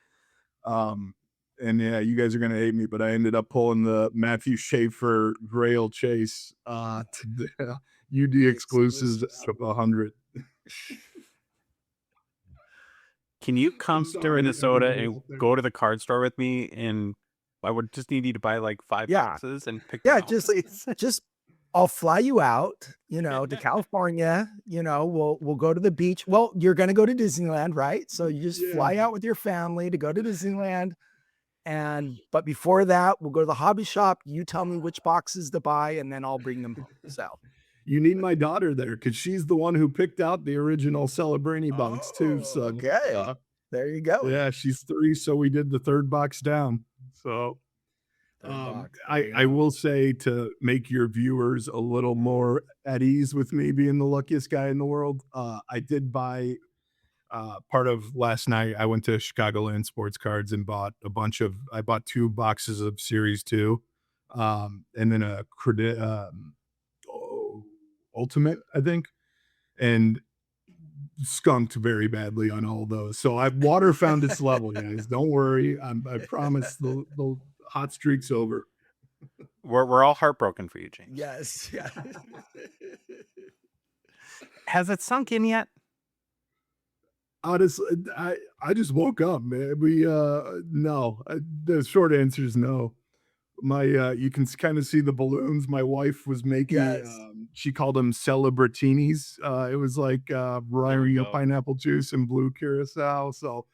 and yeah, you guys are gonna hate me, but I ended up pulling the Matthew Schaefer Grail Chase to the UD exclusives of 100. Can you come to Minnesota and go to the card store with me? And I would just need you to buy like 5 boxes and pick them out. just I'll fly you out, to California. We'll go to the beach. Well, you're gonna go to Disneyland, right? So you just fly out with your family to go to Disneyland. But before that, we'll go to the hobby shop. You tell me which boxes to buy, and then I'll bring them south. You need my daughter there because she's the one who picked out the original Celebrini box too. So Okay, there you go. yeah, she's 3, so we did the 3rd box down. So I will say, to make your viewers a little more at ease with me being the luckiest guy in the world, I did buy part of last night. I went to Chicagoland Sports Cards and bought I bought 2 boxes of Series 2, and then a credit Ultimate, I think, and skunked very badly on all those. So water found its level, guys. Don't worry. I promise the hot streak's over. We're all heartbroken for you, James. Yes. Yeah. Has it sunk in yet? Honestly, I just woke up, man. No. The short answer is no. My you can kind of see the balloons. My wife was making Yes. she called them celebratinis. It was like There we Rio go. pineapple juice and blue curacao. So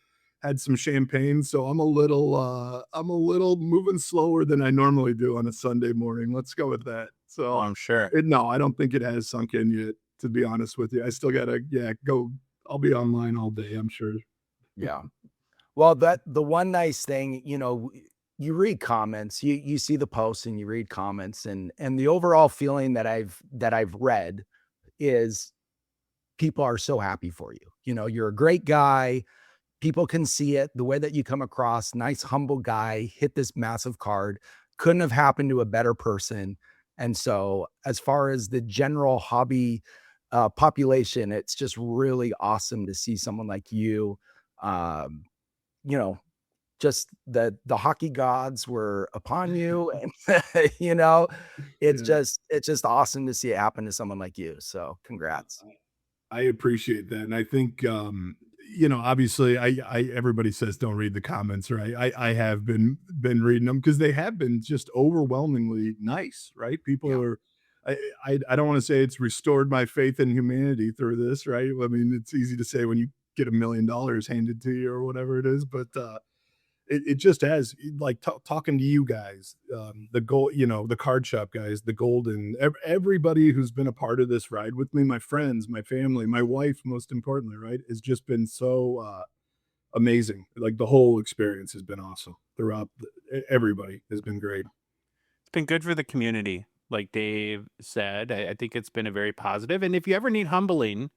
had some champagne. So I'm a little moving slower than I normally do on a Sunday morning. Let's go with that. Well, So I'm sure. no, I don't think it has sunk in yet, to be honest with you. I still gotta go. I'll be online all day, I'm sure. Yeah. Well, the one nice thing, you read comments, you see the posts and you read comments, and the overall feeling that I've read is people are so happy for you. You're a great guy. People can see it, the way that you come across, nice, humble guy, hit this massive card. Couldn't have happened to a better person. And so, as far as the general hobby population, it's just really awesome to see someone like you. Um, you know, just the hockey gods were upon you, and it's Yeah. just awesome to see it happen to someone like you. So, congrats. I appreciate that, and I think, obviously, I everybody says don't read the comments, right? I have been reading them because they have been just overwhelmingly nice, right? People Yeah. are. I don't want to say it's restored my faith in humanity through this, right? I mean, it's easy to say when you get $1 million handed to you or whatever it is, but it just has like talking to you guys, the gold, the card shop guys, the Goldin, everybody who's been a part of this ride with me, my friends, my family, my wife, most importantly, right, has just been so amazing. Like the whole experience has been awesome throughout. Everybody has been great. It's been good for the community, like Dave said. I think it's been a very positive. And if you ever need humbling,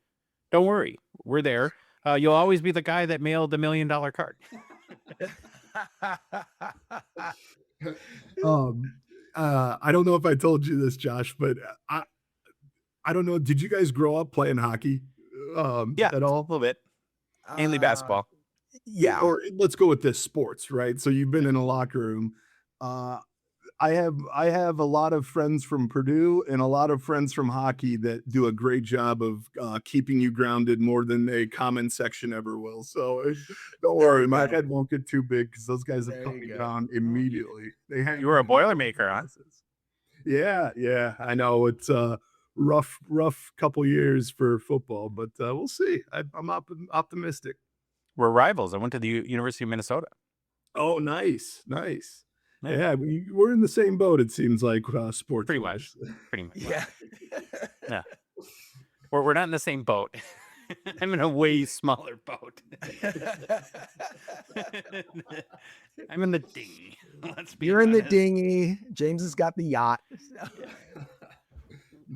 don't worry, we're there. You'll always be the guy that mailed the $1 million card. um, I don't know if I told you this, Josh, but I don't know. Did you guys grow up playing hockey Yeah, at a all? little bit. Mainly basketball. Yeah. Or let's go with this sports, right? So you've been in a locker room. Uh, I have a lot of friends from Purdue and a lot of friends from hockey that do a great job of keeping you grounded more than a comment section ever will. So don't worry, my head won't get too big because those guys have There put you me go. down immediately. They have You were a Boilermaker, huh? yeah. I know it's a rough couple years for football, but we'll see. I'm optimistic. We're rivals. I went to the University of Minnesota. Oh, nice. Yeah. Yeah, we're in the same boat, it seems like, sports Pretty wise. much. Pretty much. Yeah. Yeah. We're not in the same boat. I'm in a way smaller boat. I'm in the dinghy. Let's be You're in the honest. dinghy. James has got the yacht.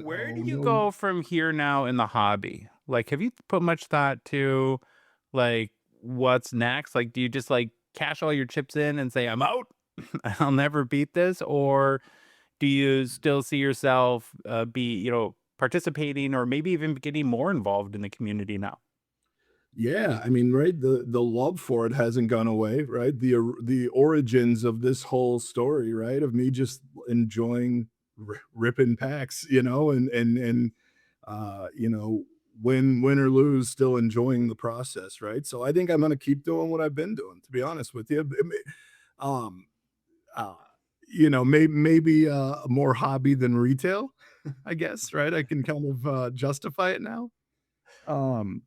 Where do you go from here now in the hobby? Like, have you put much thought to, like, what's next? Like, do you just like cash all your chips in and say, I'm out? I'll never beat this? Or do you still see yourself participating or maybe even getting more involved in the community now? Yeah, I mean, right, the love for it hasn't gone away, right? The origins of this whole story, right, of me just enjoying ripping packs, and win or lose, still enjoying the process, right? So I think I'm gonna keep doing what I've been doing, to be honest with you. Um, uh, maybe more hobby than retail, I guess, right? I can kind of justify it now. Um,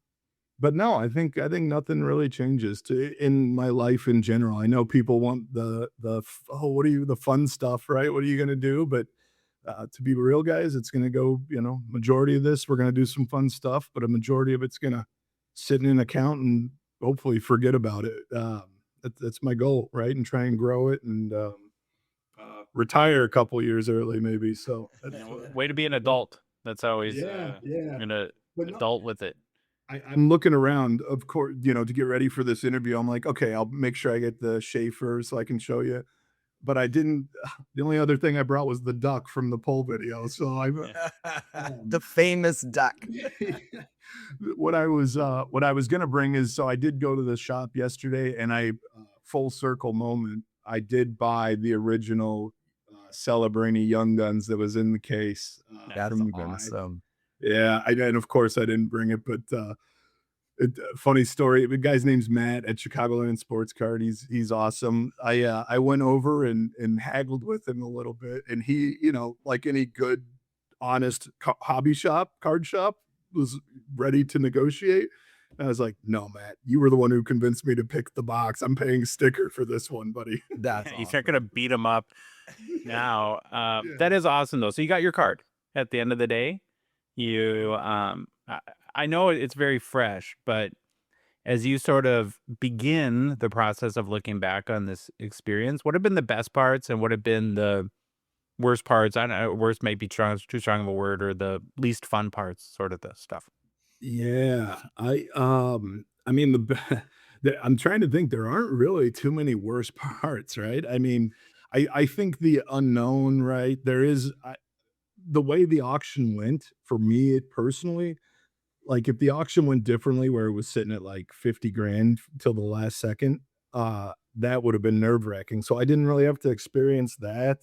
but no, I think nothing really changes in my life in general. I know people want the fun stuff, right? What are you gonna do? But to be real, guys, it's gonna go. Majority of this we're gonna do some fun stuff, but a majority of it's gonna sit in an account and hopefully forget about it. That's my goal, right? And try and grow it and retire a couple years early, maybe. So Way to be an adult. That's always yeah. an But no, adult with it. I'm looking around, of course, to get ready for this interview. I'm like, okay, I'll make sure I get the Schaefer so I can show you. But I didn't. The only other thing I brought was the duck from the poll video. So The famous duck. what I was gonna bring is, so I did go to the shop yesterday, and full circle moment. I did buy the original Celebrini Young Guns that was in the case. That's from you guys. awesome. Yeah, and of course I didn't bring it, but Funny story. The guy's name's Matt at Chicagoland Sports Card. He's awesome. I went over and haggled with him a little bit, and he, like any good, honest hobby shop, card shop, was ready to negotiate. And I was like, "No, Matt, you were the one who convinced me to pick the box. I'm paying a sticker for this one, buddy." That's If you're gonna beat him up now, that is awesome though. So you got your card at the end of the day. You, I know it's very fresh, but as you sort of begin the process of looking back on this experience, what have been the best parts and what have been the worst parts? I don't know, worst may be too strong of a word, or the least fun parts, sort of the stuff. Yeah, I mean I'm trying to think. There aren't really too many worse parts, right? I mean, I think the unknown, right? There is the way the auction went for me personally. Like if the auction went differently, where it was sitting at like 50 grand till the last second, that would have been nerve wracking. So I didn't really have to experience that.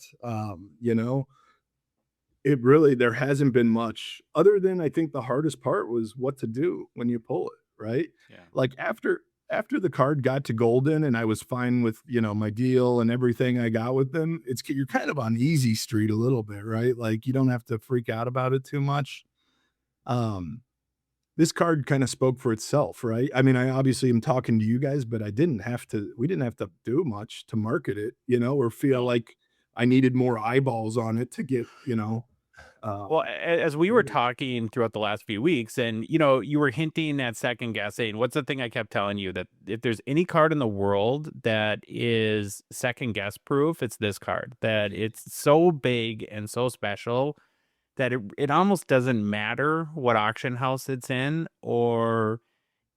It really, there hasn't been much other than, I think the hardest part was what to do when you pull it, right? Yeah. Like after the card got to Goldin and I was fine with, my deal and everything I got with them, you're kind of on easy street a little bit, right? Like you don't have to freak out about it too much. This card kind of spoke for itself, right? I mean, I obviously am talking to you guys, but we didn't have to do much to market it, or feel like I needed more eyeballs on it to get, Well, as we were talking throughout the last few weeks, and you were hinting at second guessing. What's the thing I kept telling you, that if there's any card in the world that is second guess proof, it's this card. That it's so big and so special that it almost doesn't matter what auction house it's in, or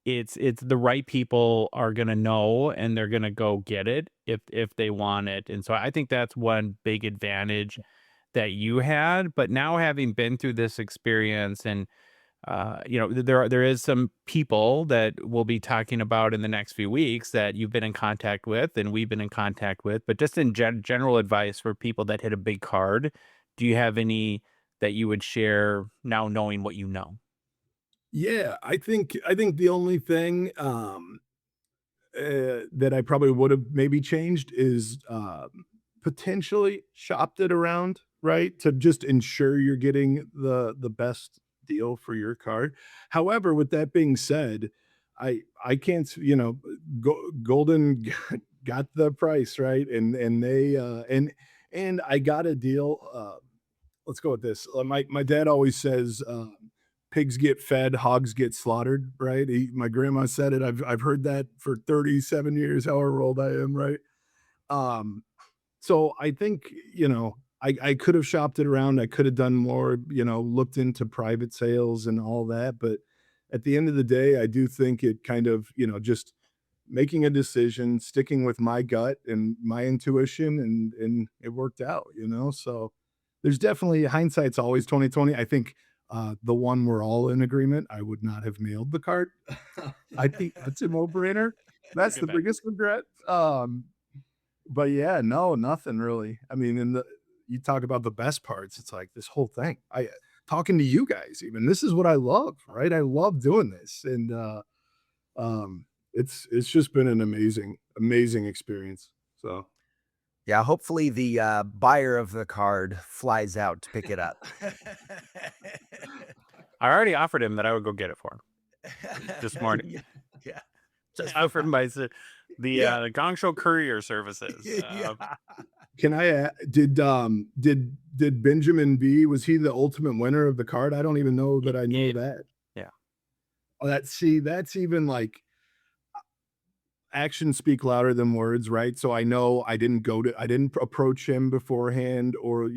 it's the right people are gonna know and they're gonna go get it if they want it. And so I think that's one big advantage that you had. But now, having been through this experience, and there is some people that we'll be talking about in the next few weeks that you've been in contact with and we've been in contact with, but just in general advice for people that hit a big card, do you have any that you would share now, knowing what you know? Yeah, I think the only thing that I probably would have maybe changed is potentially shopped it around, right? To just ensure you're getting the best deal for your card. However, with that being said, I can't, Golden got the price, right? And they and I got a deal. Let's go with this. My dad always says pigs get fed, hogs get slaughtered, right? My grandma said it. I've heard that for 37 years, however old I am, right? So I think, I could have shopped it around. I could have done more, looked into private sales and all that. But at the end of the day, I do think it kind of, just making a decision, sticking with my gut and my intuition, and it worked out, So there's definitely, hindsight's always 2020. I think the one we're all in agreement, I would not have mailed the card. I think that's a no-brainer. That's the biggest regret. But yeah, no, nothing really. I mean, you talk about the best parts. It's like this whole thing. Talking to you guys, even, this is what I love, right? I love doing this, and it's just been an amazing experience. So Yeah, hopefully the buyer of the card flies out to pick it up. I already offered him that I would go get it for him this morning. Yeah. Just offered the Gongshow courier services. can I did Benjamin B, was he the ultimate winner of the card? I don't even know that I knew that. Yeah. Oh, that's even like actions speak louder than words, right? So I know I didn't approach him beforehand, or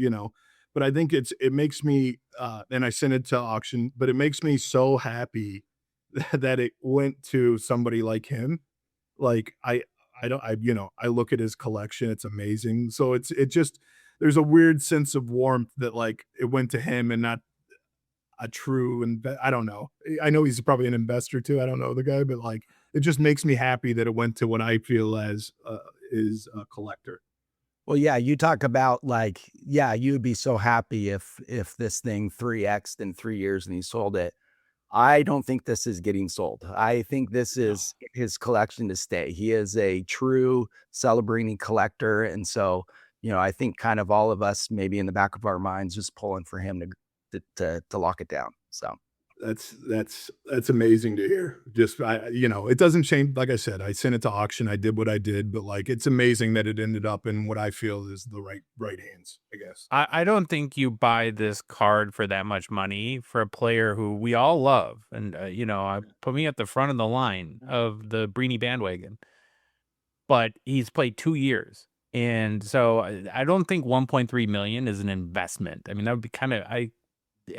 but I think it makes me and I sent it to auction, but it makes me so happy that it went to somebody like him. Like I look at his collection, it's amazing. So it just, there's a weird sense of warmth that like it went to him and not a true, and I don't know. I know he's probably an investor too. I don't know the guy, but like it just makes me happy that it went to what I feel as is a collector. Well, yeah, you talk about like, yeah, you'd be so happy if this thing 3x'd in 3 years and he sold it. I don't think this is getting sold. I think this is his collection to stay. He is a true Celebrini collector. And so, I think kind of all of us maybe in the back of our minds just pulling for him to lock it down. So That's amazing to hear. Just it doesn't change. Like I said, I sent it to auction. I did what I did, but like it's amazing that it ended up in what I feel is the right hands, I guess. I don't think you buy this card for that much money for a player who we all love. And, I put me at the front of the line of the Brini bandwagon, but he's played 2 years. And so I don't think 1.3 million is an investment. I mean, that would be kind of, I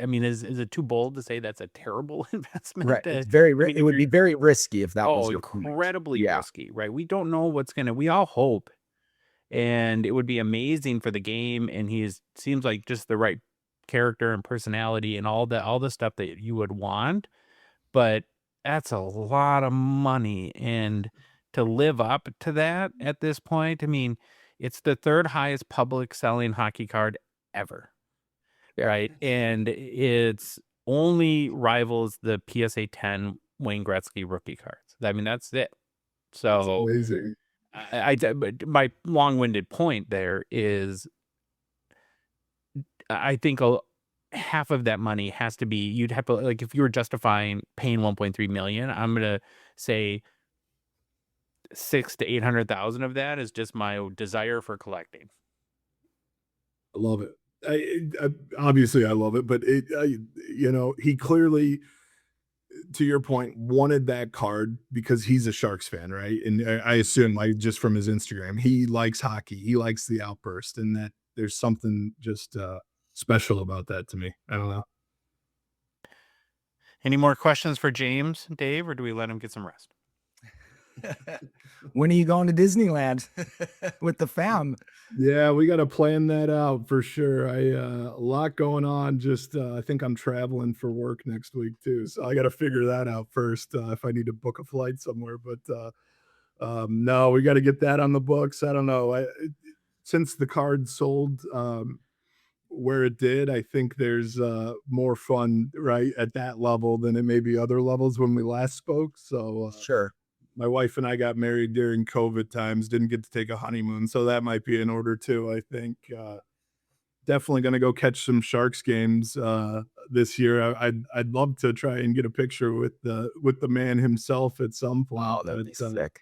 mean, is it too bold to say that's a terrible investment? right. It's very, I mean, it would be very risky if that was your point. incredibly Yeah. risky, right? We don't know we all hope, and it would be amazing for the game. And seems like just the right character and personality and all the stuff that you would want, but that's a lot of money. And to live up to that at this point, I mean, it's the third highest public selling hockey card ever. Right. And it's only rivals the PSA 10 Wayne Gretzky rookie cards. I mean, that's it. So Amazing. but my long-winded point there is I think half of that money has to be, you'd have to, like, if you were justifying paying 1.3 million, I'm going to say 600,000 to 800,000 of that is just my desire for collecting. I love it. I obviously I love it, but he clearly, to your point, wanted that card because he's a Sharks fan, right? And I assume, like, just from his Instagram, he likes hockey, he likes the Outburst, and that there's something just special about that to me. I don't know. Any more questions for James, Dave, or do we let him get some rest? When are you going to Disneyland with the fam? Yeah, we got to plan that out for sure. A lot going on. Just I think I'm traveling for work next week too, so I got to figure that out first if I need to book a flight somewhere. But no, we got to get that on the books. I don't know. Since the card sold where it did, I think there's more fun right at that level than it may be other levels when we last spoke. So Sure. my wife and I got married during COVID times, didn't get to take a honeymoon. So that might be in order too. I think definitely going to go catch some Sharks games this year. I'd love to try and get a picture with the man himself at some point. Wow, that'd be sick.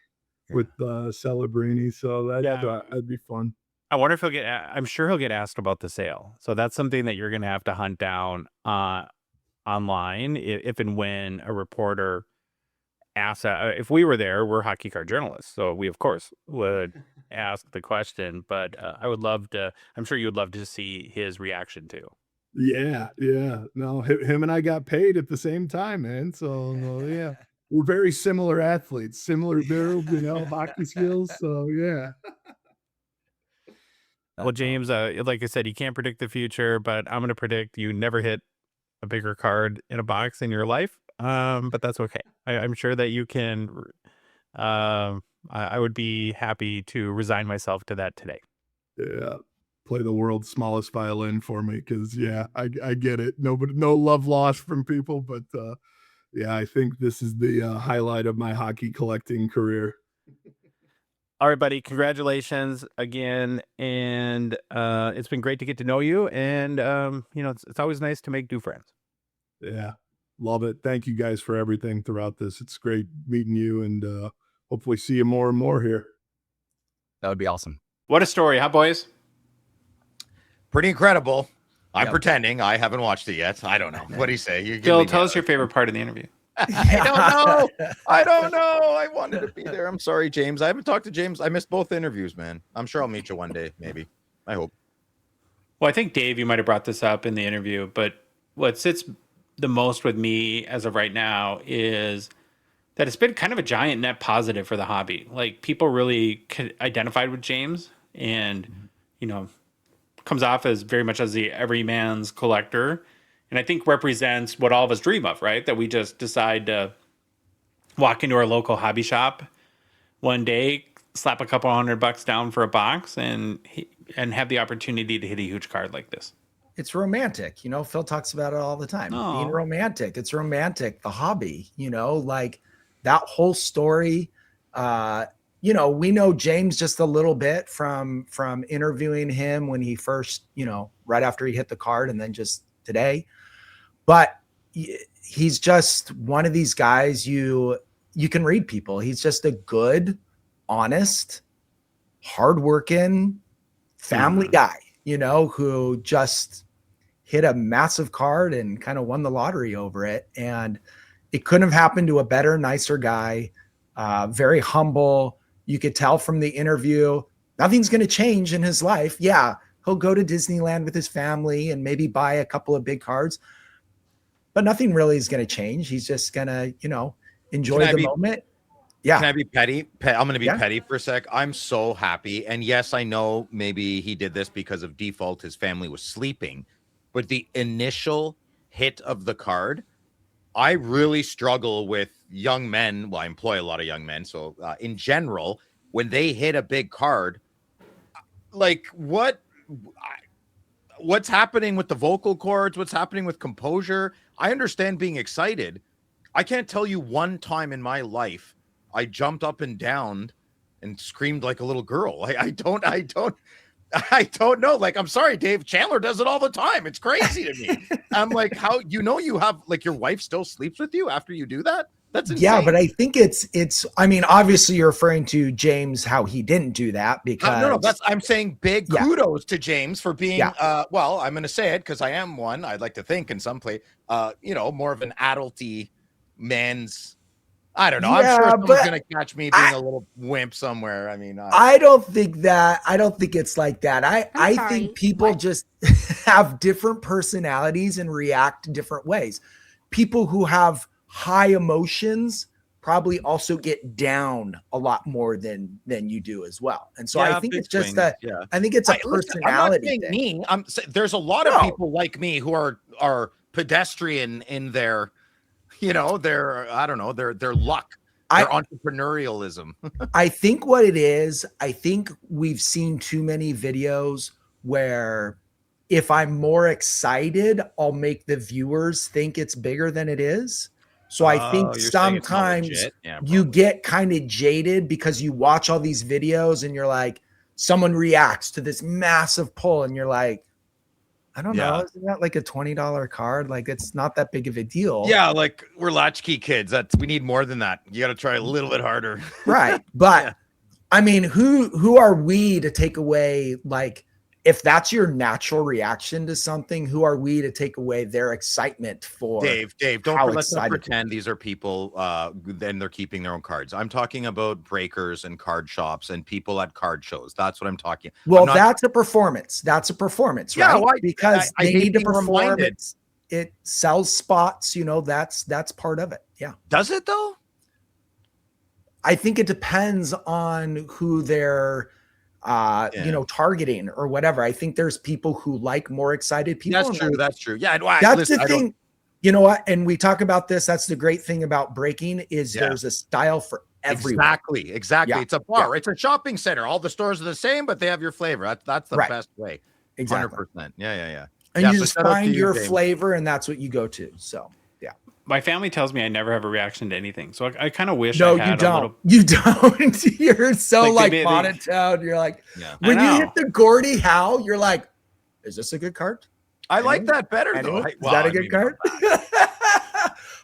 With Celebrini. So that'd be fun. I wonder if I'm sure he'll get asked about the sale. So that's something that you're going to have to hunt down online if and when a reporter asks. If we were there, we're hockey card journalists, so we of course would ask the question. But I would love to. I'm sure you would love to see his reaction too. Yeah. No, him and I got paid at the same time, man. So yeah, we're very similar athletes, similar build, hockey skills. So yeah. Well, James, like I said, you can't predict the future, but I'm going to predict you never hit a bigger card in a box in your life. But that's okay. I'm sure that you can. I would be happy to resign myself to that today. Yeah, play the world's smallest violin for me, because I get it. No love lost from people, but I think this is the highlight of my hockey collecting career. All right, buddy. Congratulations again, and it's been great to get to know you. And it's always nice to make new friends. Yeah, love it. Thank you guys for everything throughout this. It's great meeting you, and hopefully see you more and more here. That would be awesome. What a story, huh, boys? Pretty incredible. I'm Yep. pretending I haven't watched it yet. I don't know. What do you say? You Phil, tell us your favorite part of the interview. I don't know. I wanted to be there. I'm sorry, James. I haven't talked to James. I missed both interviews, man. I'm sure I'll meet you one day, maybe. I hope. Well, I think, Dave, you might have brought this up in the interview, but what sits the most with me as of right now is that it's been kind of a giant net positive for the hobby. Like, people really identified with James, and, comes off as very much as the everyman's collector. And I think represents what all of us dream of, right? That we just decide to walk into our local hobby shop one day, slap a couple $100 down for a box, and have the opportunity to hit a huge card like this. it's romantic. You know, Phil talks about it all the time. Being Aw. romantic. It's romantic. The hobby, you know, like that whole story. You know, we know James just a little bit from interviewing him when he first, you know, right after he hit the card and then just today. But he's just one of these guys you can read people. He's just a good, honest, hardworking family guy, you know, who just hit a massive card and kind of won the lottery over it. And it couldn't have happened to a better, nicer guy. Very humble. You could tell from the interview, nothing's going to change in his life. Yeah, he'll go to Disneyland with his family and maybe buy a couple of big cards, but nothing really is going to change. He's just going to, you know, enjoy the moment. Yeah. Can I be petty? I'm going to be petty for a sec. I'm so happy. And yes, I know maybe he did this because of default. His family was sleeping, but the initial hit of the card, I really struggle with young men. Well, I employ a lot of young men. So in general, when they hit a big card, like what's happening with the vocal cords? What's happening with composure? I understand being excited. I can't tell you one time in my life I jumped up and down and screamed like a little girl. I don't know. Like, I'm sorry, Dave. Chandler does it all the time. It's crazy to me. I'm like, how, you know, you have like your wife still sleeps with you after you do that? That's insane. Yeah, but I think it's, I mean, obviously you're referring to James, how he didn't do that because no, I'm saying big kudos to James for being, well, I'm going to say it because I am one. I'd like to think in some play, you know, more of an adulty man's, I don't know. I'm sure someone's going to catch me being a little wimp somewhere. I mean, I don't think it's like that. I think people just have different personalities and react different ways. People who have high emotions probably also get down a lot more than you do as well. And so I think it's just I think it's a personality thing. There's a lot of people like me who are pedestrian in their, you know, their, I don't know, their luck, their entrepreneurialism. I think what it is, I think we've seen too many videos where if I'm more excited, I'll make the viewers think it's bigger than it is. So I think sometimes you get kind of jaded because you watch all these videos and you're like, someone reacts to this massive pull and you're like, I don't know. Isn't that like a $20 card? Like, it's not that big of a deal. Yeah, like we're latchkey kids. We need more than that. You got to try a little bit harder. Right. But I mean, who are we to take away, like, if that's your natural reaction to something, who are we to take away their excitement for? Dave, let's not pretend these are people, then they're keeping their own cards. I'm talking about breakers and card shops and people at card shows. That's what I'm talking. Well, that's a performance. That's a performance, right? Because they need to perform. It sells spots. You know, that's part of it. Yeah. Does it though? I think it depends on who they're you know, targeting or whatever. I think there's people who like more excited people. That's true. Yeah. That's the thing. You know what? And we talk about this. That's the great thing about breaking is there's a style for everyone. Exactly. Yeah. It's a bar. It's a shopping center. All the stores are the same, but they have your flavor. That's the best way. Exactly. 100%. Yeah. And you just find your flavor and that's what you go to. So my family tells me I never have a reaction to anything. So I kind of wish I had you don't. You're so like monotone. You're like, when you hit the Gordie Howe, you're like, is this a good card? I like that better though. Is that a good card?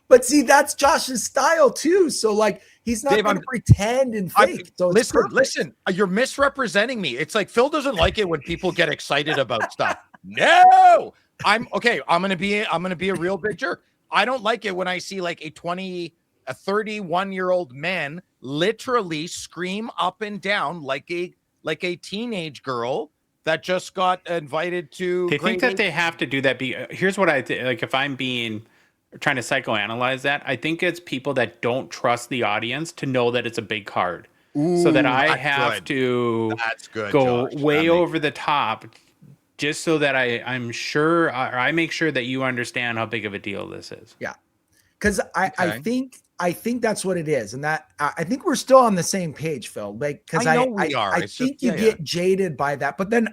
But see, that's Josh's style too. So like, he's not going to pretend and fake. So listen, you're misrepresenting me. It's like Phil doesn't like it when people get excited about stuff. No, I'm going to be a real big jerk. I don't like it when I see like a 31-year-old man literally scream up and down like a teenage girl that just got invited to. They think that they have to do that. Here's what I like. If I'm trying to psychoanalyze that, I think it's people that don't trust the audience to know that it's a big card. Ooh, so that I have to go way over the top just so that I'm sure, or I make sure that you understand how big of a deal this is. Yeah. Because I think that's what it is. And that I think we're still on the same page, Phil. Like, because I think you get jaded by that. But then,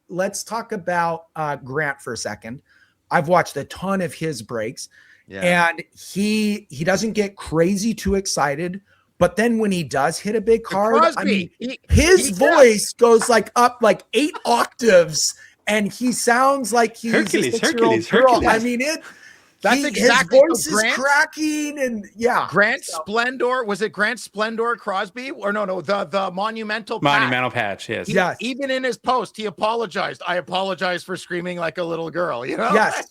let's talk about Grant for a second. I've watched a ton of his breaks, and he doesn't get crazy too excited. But then when he does hit a big card, I mean, his voice goes like up like 8 octaves, and he sounds like he's Hercules, a 6-year-old girl. I mean, That's exactly his voice is cracking, and Grant Splendor, was it Grant Splendor Crosby or no the monumental patch? Yes. Yes. Even in his post, he apologized. I apologize for screaming like a little girl. You know. Yes.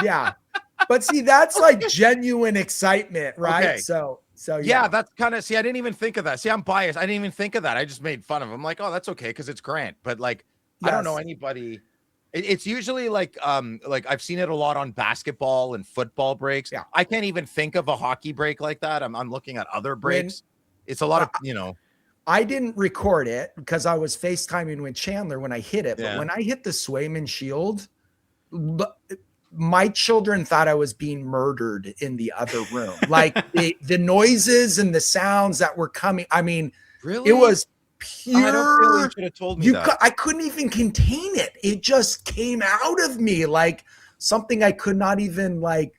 Yeah. But see, that's like genuine excitement, right? Okay. So yeah, that's kind of, see, I didn't even think of that. See, I'm biased. I didn't even think of that. I just made fun of him. I'm like, oh, that's okay because it's Grant. But like, I don't know anybody. It's usually like I've seen it a lot on basketball and football breaks. Yeah. I can't even think of a hockey break like that. I'm looking at other breaks. It's a lot of, you know. I didn't record it because I was FaceTiming with Chandler when I hit it. But when I hit the Swayman Shield, my children thought I was being murdered in the other room. Like the noises and the sounds that were coming. I mean, really, it was pure. I don't feel you should have told me that. I couldn't even contain it. It just came out of me like something I could not even like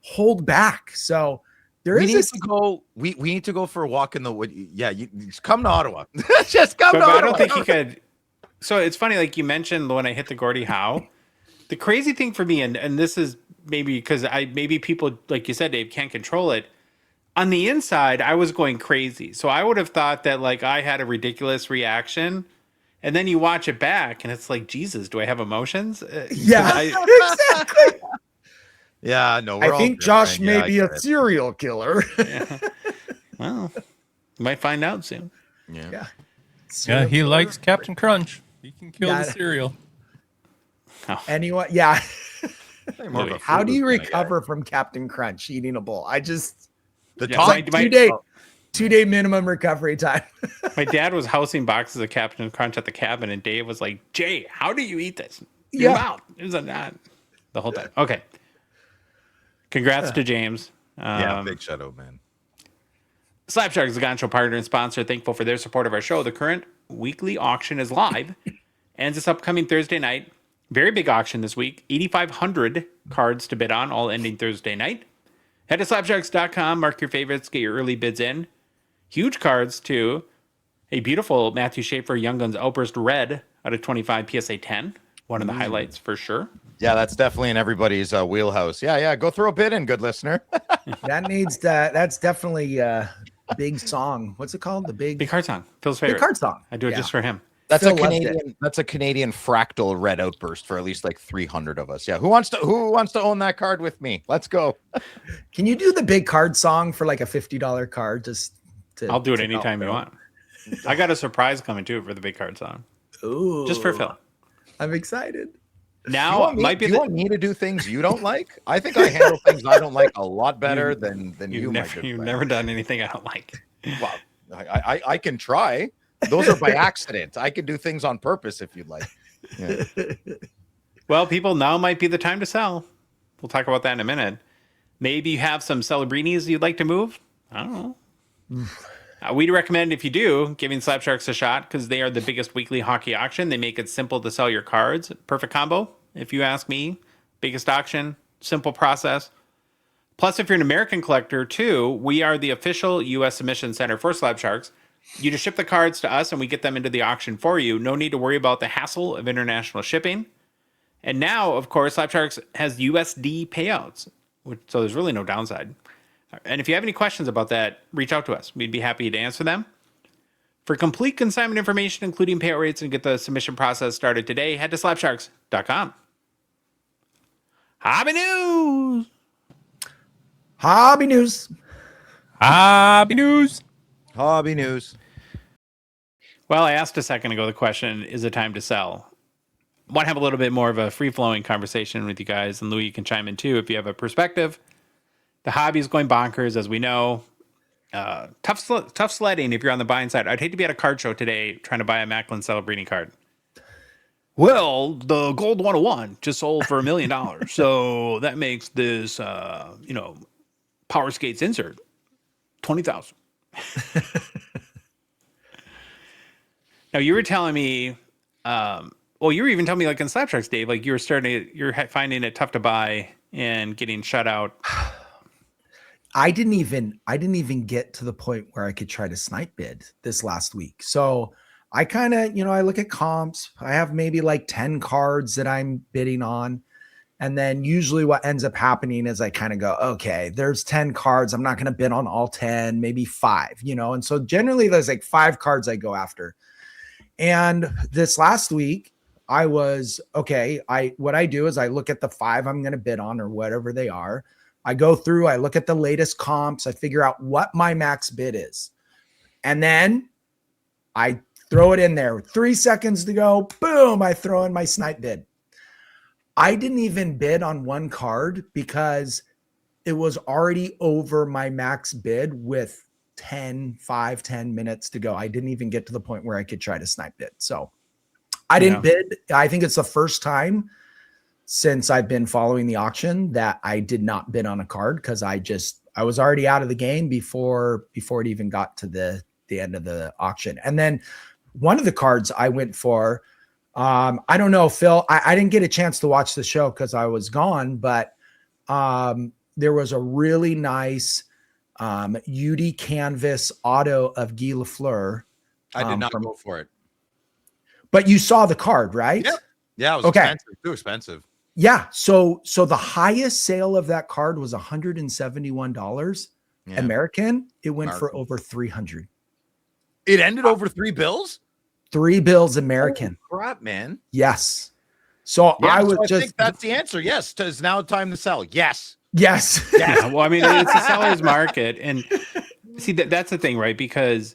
hold back. So we need to go for a walk in the wood. Yeah, you just come to Ottawa. Just come to Ottawa. I don't think he could. So it's funny, like you mentioned when I hit the Gordie Howe. The crazy thing for me, and this is maybe because maybe people, like you said, Dave, can't control it. On the inside, I was going crazy. So I would have thought that like I had a ridiculous reaction. And then you watch it back and it's like, Jesus, do I have emotions? Yeah, exactly. Yeah, no, I think Josh may be a serial killer. Yeah. Well, you might find out soon. Yeah, he likes Captain Crunch. He can kill the cereal. Oh. Anyone? Yeah. How do you recover from Captain Crunch eating a bowl? I just two-day minimum recovery time. My dad was housing boxes of Captain Crunch at the cabin, and Dave was like, "Jay, how do you eat this? Your mouth." It was not the whole time. Okay. Congrats to James. Big shout out, man. Slapshark is a Gongshow partner and sponsor. Thankful for their support of our show. The current weekly auction is live. Ends this upcoming Thursday night. Very big auction this week. 8,500 cards to bid on, all ending Thursday night. Head to slapsharks.com, mark your favorites, get your early bids in. Huge cards, too. A beautiful Matthew Schaefer Young Guns Outburst Red out of 25 PSA 10. One of the highlights for sure. Yeah, that's definitely in everybody's wheelhouse. Yeah. Go throw a bid in, good listener. That's definitely a big song. What's it called? The big card song. Phil's favorite. Big card song. I do it just for him. That's a Canadian fractal red outburst for at least like 300 of us. Yeah. Who wants to own that card with me? Let's go. Can you do the big card song for like a $50 card? I'll do it anytime you want. I got a surprise coming too for the big card song. Ooh. Just for Phil. I'm excited. Now might be you want me to do things you don't like? I think I handle things I don't like a lot better than you. You've never done anything I don't like. Well, I can try. Those are by accident. I can do things on purpose if you'd like. Yeah. Well, people, now might be the time to sell. We'll talk about that in a minute. Maybe you have some Celebrinis you'd like to move. I don't know. We'd recommend, if you do, giving Slapsharks a shot because they are the biggest weekly hockey auction. They make it simple to sell your cards. Perfect combo, if you ask me. Biggest auction, simple process. Plus, if you're an American collector, too, we are the official U.S. submission center for Slapsharks. You just ship the cards to us and we get them into the auction for you. No need to worry about the hassle of international shipping. And now, of course, Slapsharks has USD payouts, so there's really no downside. And if you have any questions about that, reach out to us. We'd be happy to answer them. For complete consignment information, including payout rates, and get the submission process started today, head to slapsharks.com. Hobby news! Hobby news. Hobby news. Hobby news. Well, I asked a second ago the question, is it time to sell? I want to have a little bit more of a free-flowing conversation with you guys, and Louis, you can chime in too if you have a perspective. The hobby is going bonkers, as we know. Tough sledding if you're on the buying side. I'd hate to be at a card show today trying to buy a Macklin Celebrini card. Well, the Gold 101 just sold for $1 million. So that makes this, Power Skates insert $20,000. Now, you were telling me Well, you were even telling me like in Slapsharks, Dave, like you're finding it tough to buy and getting shut out. I didn't even get to the point where I could try to snipe bid this last week. So I kind of, I look at comps. I have maybe like 10 cards that I'm bidding on. And then usually what ends up happening is I kind of go, okay, there's 10 cards. I'm not going to bid on all 10, maybe 5, And so generally there's like 5 cards I go after. And this last week I was, okay, what I do is I look at the 5 I'm going to bid on or whatever they are. I go through, I look at the latest comps, I figure out what my max bid is. And then I throw it in there. 3 seconds to go, boom, I throw in my snipe bid. I didn't even bid on one card because it was already over my max bid with 10 minutes to go. I didn't even get to the point where I could try to snipe it. So I didn't bid. I think it's the first time since I've been following the auction that I did not bid on a card because I was already out of the game before it even got to the end of the auction. And then one of the cards I went for, I don't know, Phil, I didn't get a chance to watch the show because I was gone, but there was a really nice UD canvas auto of Guy Lafleur. I did not go for it. But you saw the card, right? Yeah, it was expensive, too expensive. Yeah. So the highest sale of that card was $171 American. It went for over 300. It ended over 3 bills? 3 bills American. Holy crap, man. Yes. So I think that's the answer. Yes. It's now time to sell. Yes. Yes. Yeah. Well, I mean, it's a seller's market. And see, that's the thing, right? Because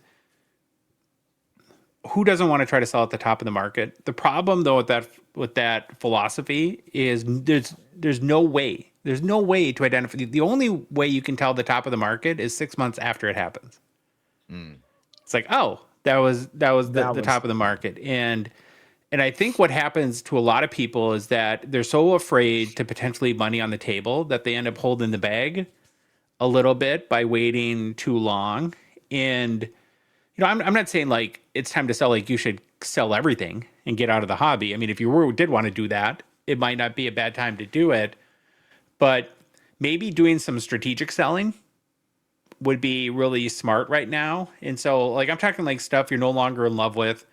who doesn't want to try to sell at the top of the market? The problem, though, with that philosophy is there's no way to identify. The only way you can tell the top of the market is 6 months after it happens. It's like, oh, that was the top of the market. And I think what happens to a lot of people is that they're so afraid to potentially leave money on the table that they end up holding the bag a little bit by waiting too long. And I'm not saying like it's time to sell, like you should sell everything and get out of the hobby. I mean, if you did want to do that, it might not be a bad time to do it, but maybe doing some strategic selling would be really smart right now. And so like, I'm talking like stuff you're no longer in love with,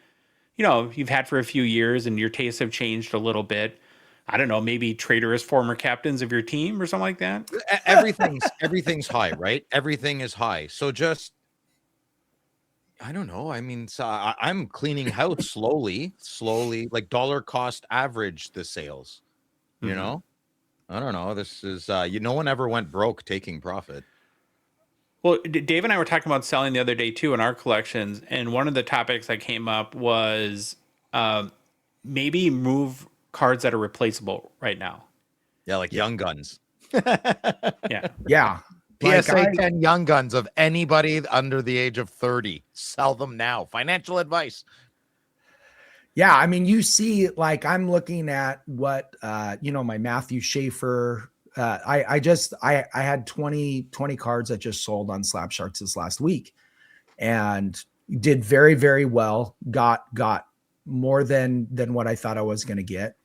you've had for a few years and your tastes have changed a little bit. I don't know, maybe traitorous former captains of your team or something like that. Everything's high, right? Everything is high. So just, I don't know. I mean, so I'm cleaning house slowly, like dollar cost average the sales, I don't know. This is, no one ever went broke taking profit. Well, Dave and I were talking about selling the other day too in our collections. And one of the topics that came up was maybe move cards that are replaceable right now. Yeah. Like young guns. Yeah. Yeah. PSA 10 young guns of anybody under the age of 30. Sell them now. Financial advice. Yeah. I mean, you see, like I'm looking at what, my Matthew Schaefer, I had 20 cards that just sold on Slapsharks this last week and did very, very well. Got more than what I thought I was going to get.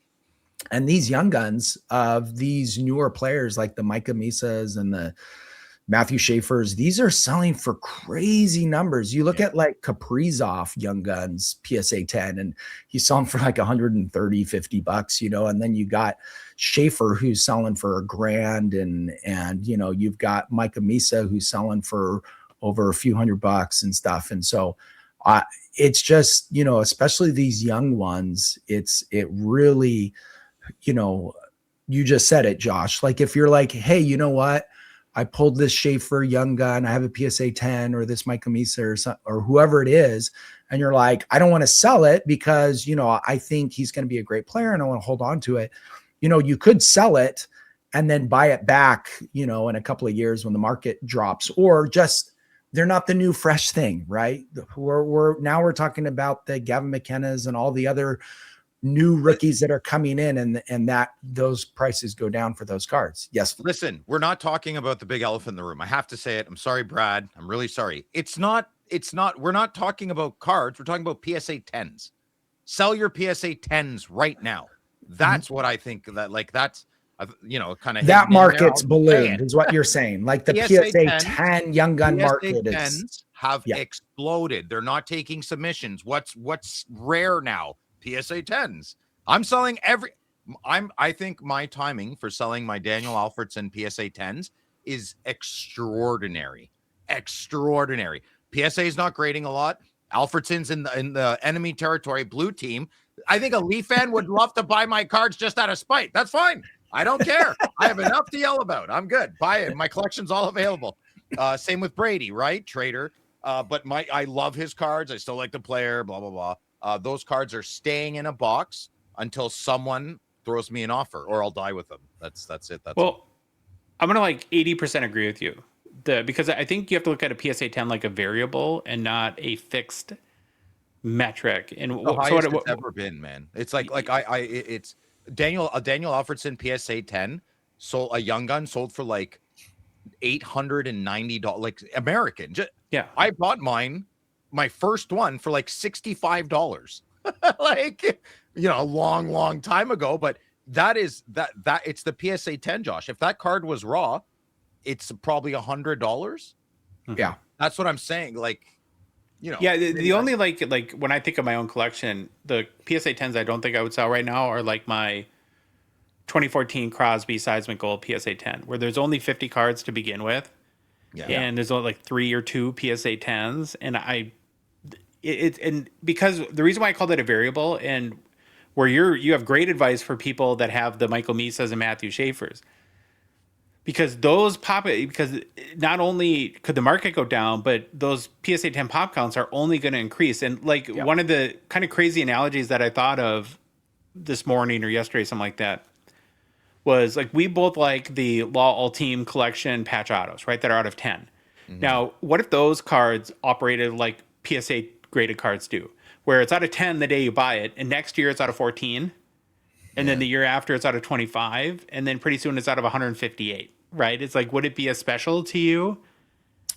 And these young guns of these newer players like the Micah Misas and the Matthew Schaefer's, these are selling for crazy numbers. You look at like Kaprizov young guns, PSA 10, and he's selling for like $130-$50, and then you got Schaefer who's selling for $1,000 and you've got Micah Misa who's selling for over a few $100 and stuff. And so it's just, especially these young ones, it really, you just said it, Josh. Like if you're like, hey, you know what? I pulled this Schaefer young gun. I have a PSA 10 or this Micah Misa or whoever it is. And you're like, I don't want to sell it because, I think he's going to be a great player and I want to hold on to it. You could sell it and then buy it back, in a couple of years when the market drops, or just, they're not the new fresh thing, right? We're talking about the Gavin McKenna's and all the other new rookies that are coming in and that those prices go down for those cards. Yes. Listen, we're not talking about the big elephant in the room. I have to say it. I'm sorry, Brad. I'm really sorry. We're not talking about cards. We're talking about PSA 10s. Sell your PSA 10s right now. That's what I think that like that's kind of that market's ballooned is what you're saying. Like the PSA 10 young gun market is 10s have exploded. They're not taking submissions. What's rare now? PSA 10s. I'm selling I think my timing for selling my Daniel Alfredson PSA 10s is extraordinary. Extraordinary. PSA is not grading a lot. Alfredson's in the enemy territory, blue team. I think a Leaf fan would love to buy my cards just out of spite. That's fine. I don't care. I have enough to yell about. I'm good. Buy it. My collection's all available. Same with Brady, right? Trader. But I love his cards. I still like the player, blah, blah, blah. Those cards are staying in a box until someone throws me an offer, or I'll die with them. That's it. That's all. I'm going to like 80% agree with you. Because I think you have to look at a PSA 10 like a variable and not a fixed metric. And the highest it's ever been, man. It's it's Daniel Alfredson PSA 10 sold, a young gun sold for like $890, like American. I bought my first one for like $65. Like, a long time ago, but that it's the PSA 10, Josh. If that card was raw, it's probably $100. Yeah, that's what I'm saying. Like, the only like when I think of my own collection, the PSA 10s I don't think I would sell right now are like my 2014 Crosby Seismic Gold PSA 10, where there's only 50 cards to begin with, and there's only like 3 or 2 PSA 10s, and and because the reason why I called it a variable, and where you have great advice for people that have the Michael Misas and Matthew Schaefers. Because those because not only could the market go down, but those PSA 10 pop counts are only going to increase. And one of the kind of crazy analogies that I thought of this morning or yesterday, something like that, was like we both like the Law All Team collection patch autos, right? That are out of 10. Mm-hmm. Now, what if those cards operated like PSA graded cards do, where it's out of 10 the day you buy it, and next year it's out of 14. And then the year after it's out of 25, and then pretty soon it's out of 158, right? It's like, would it be as special to you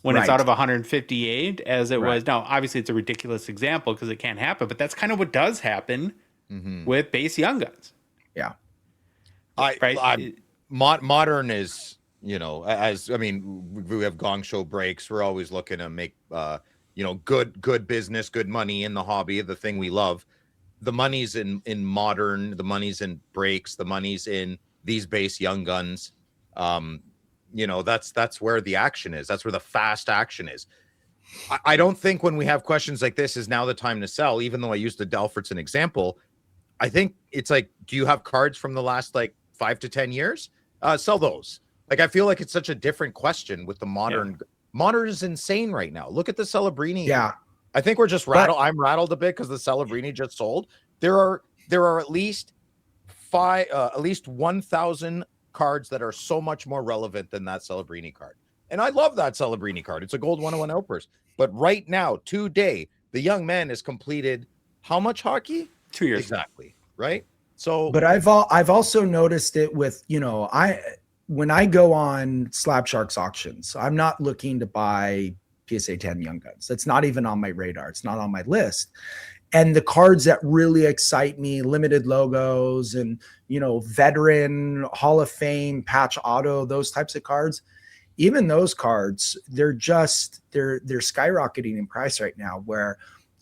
when it's out of 158 as it was? Now, obviously it's a ridiculous example because it can't happen, but that's kind of what does happen with base young guns. Yeah. Modern is, we have Gongshow breaks. We're always looking to make, good business, good money in the hobby, the thing we love. The money's in modern, the money's in breaks, the money's in these base young guns. That's where the action is. That's where the fast action is. I don't think when we have questions like this is now the time to sell, even though I used the Alfredson example. I think it's like, do you have cards from the last like 5 to 10 years? Sell those. Like, I feel like it's such a different question with the modern. Yeah. Modern is insane right now. Look at the Celebrini. Yeah. I think we're just rattled. I'm rattled a bit because the Celebrini just sold. There are at least 1,000 cards that are so much more relevant than that Celebrini card. And I love that Celebrini card. It's a gold 101 Outburst. But right now, today, the young man has completed how much hockey? 2 years. Exactly. Right. So, but I've also noticed it with, when I go on Slab Sharks auctions, I'm not looking to buy PSA 10 young guns. That's not even on my radar. It's not on my list. And the cards that really excite me, limited logos and, veteran, Hall of Fame, patch auto, those types of cards, even those cards, they're skyrocketing in price right now, where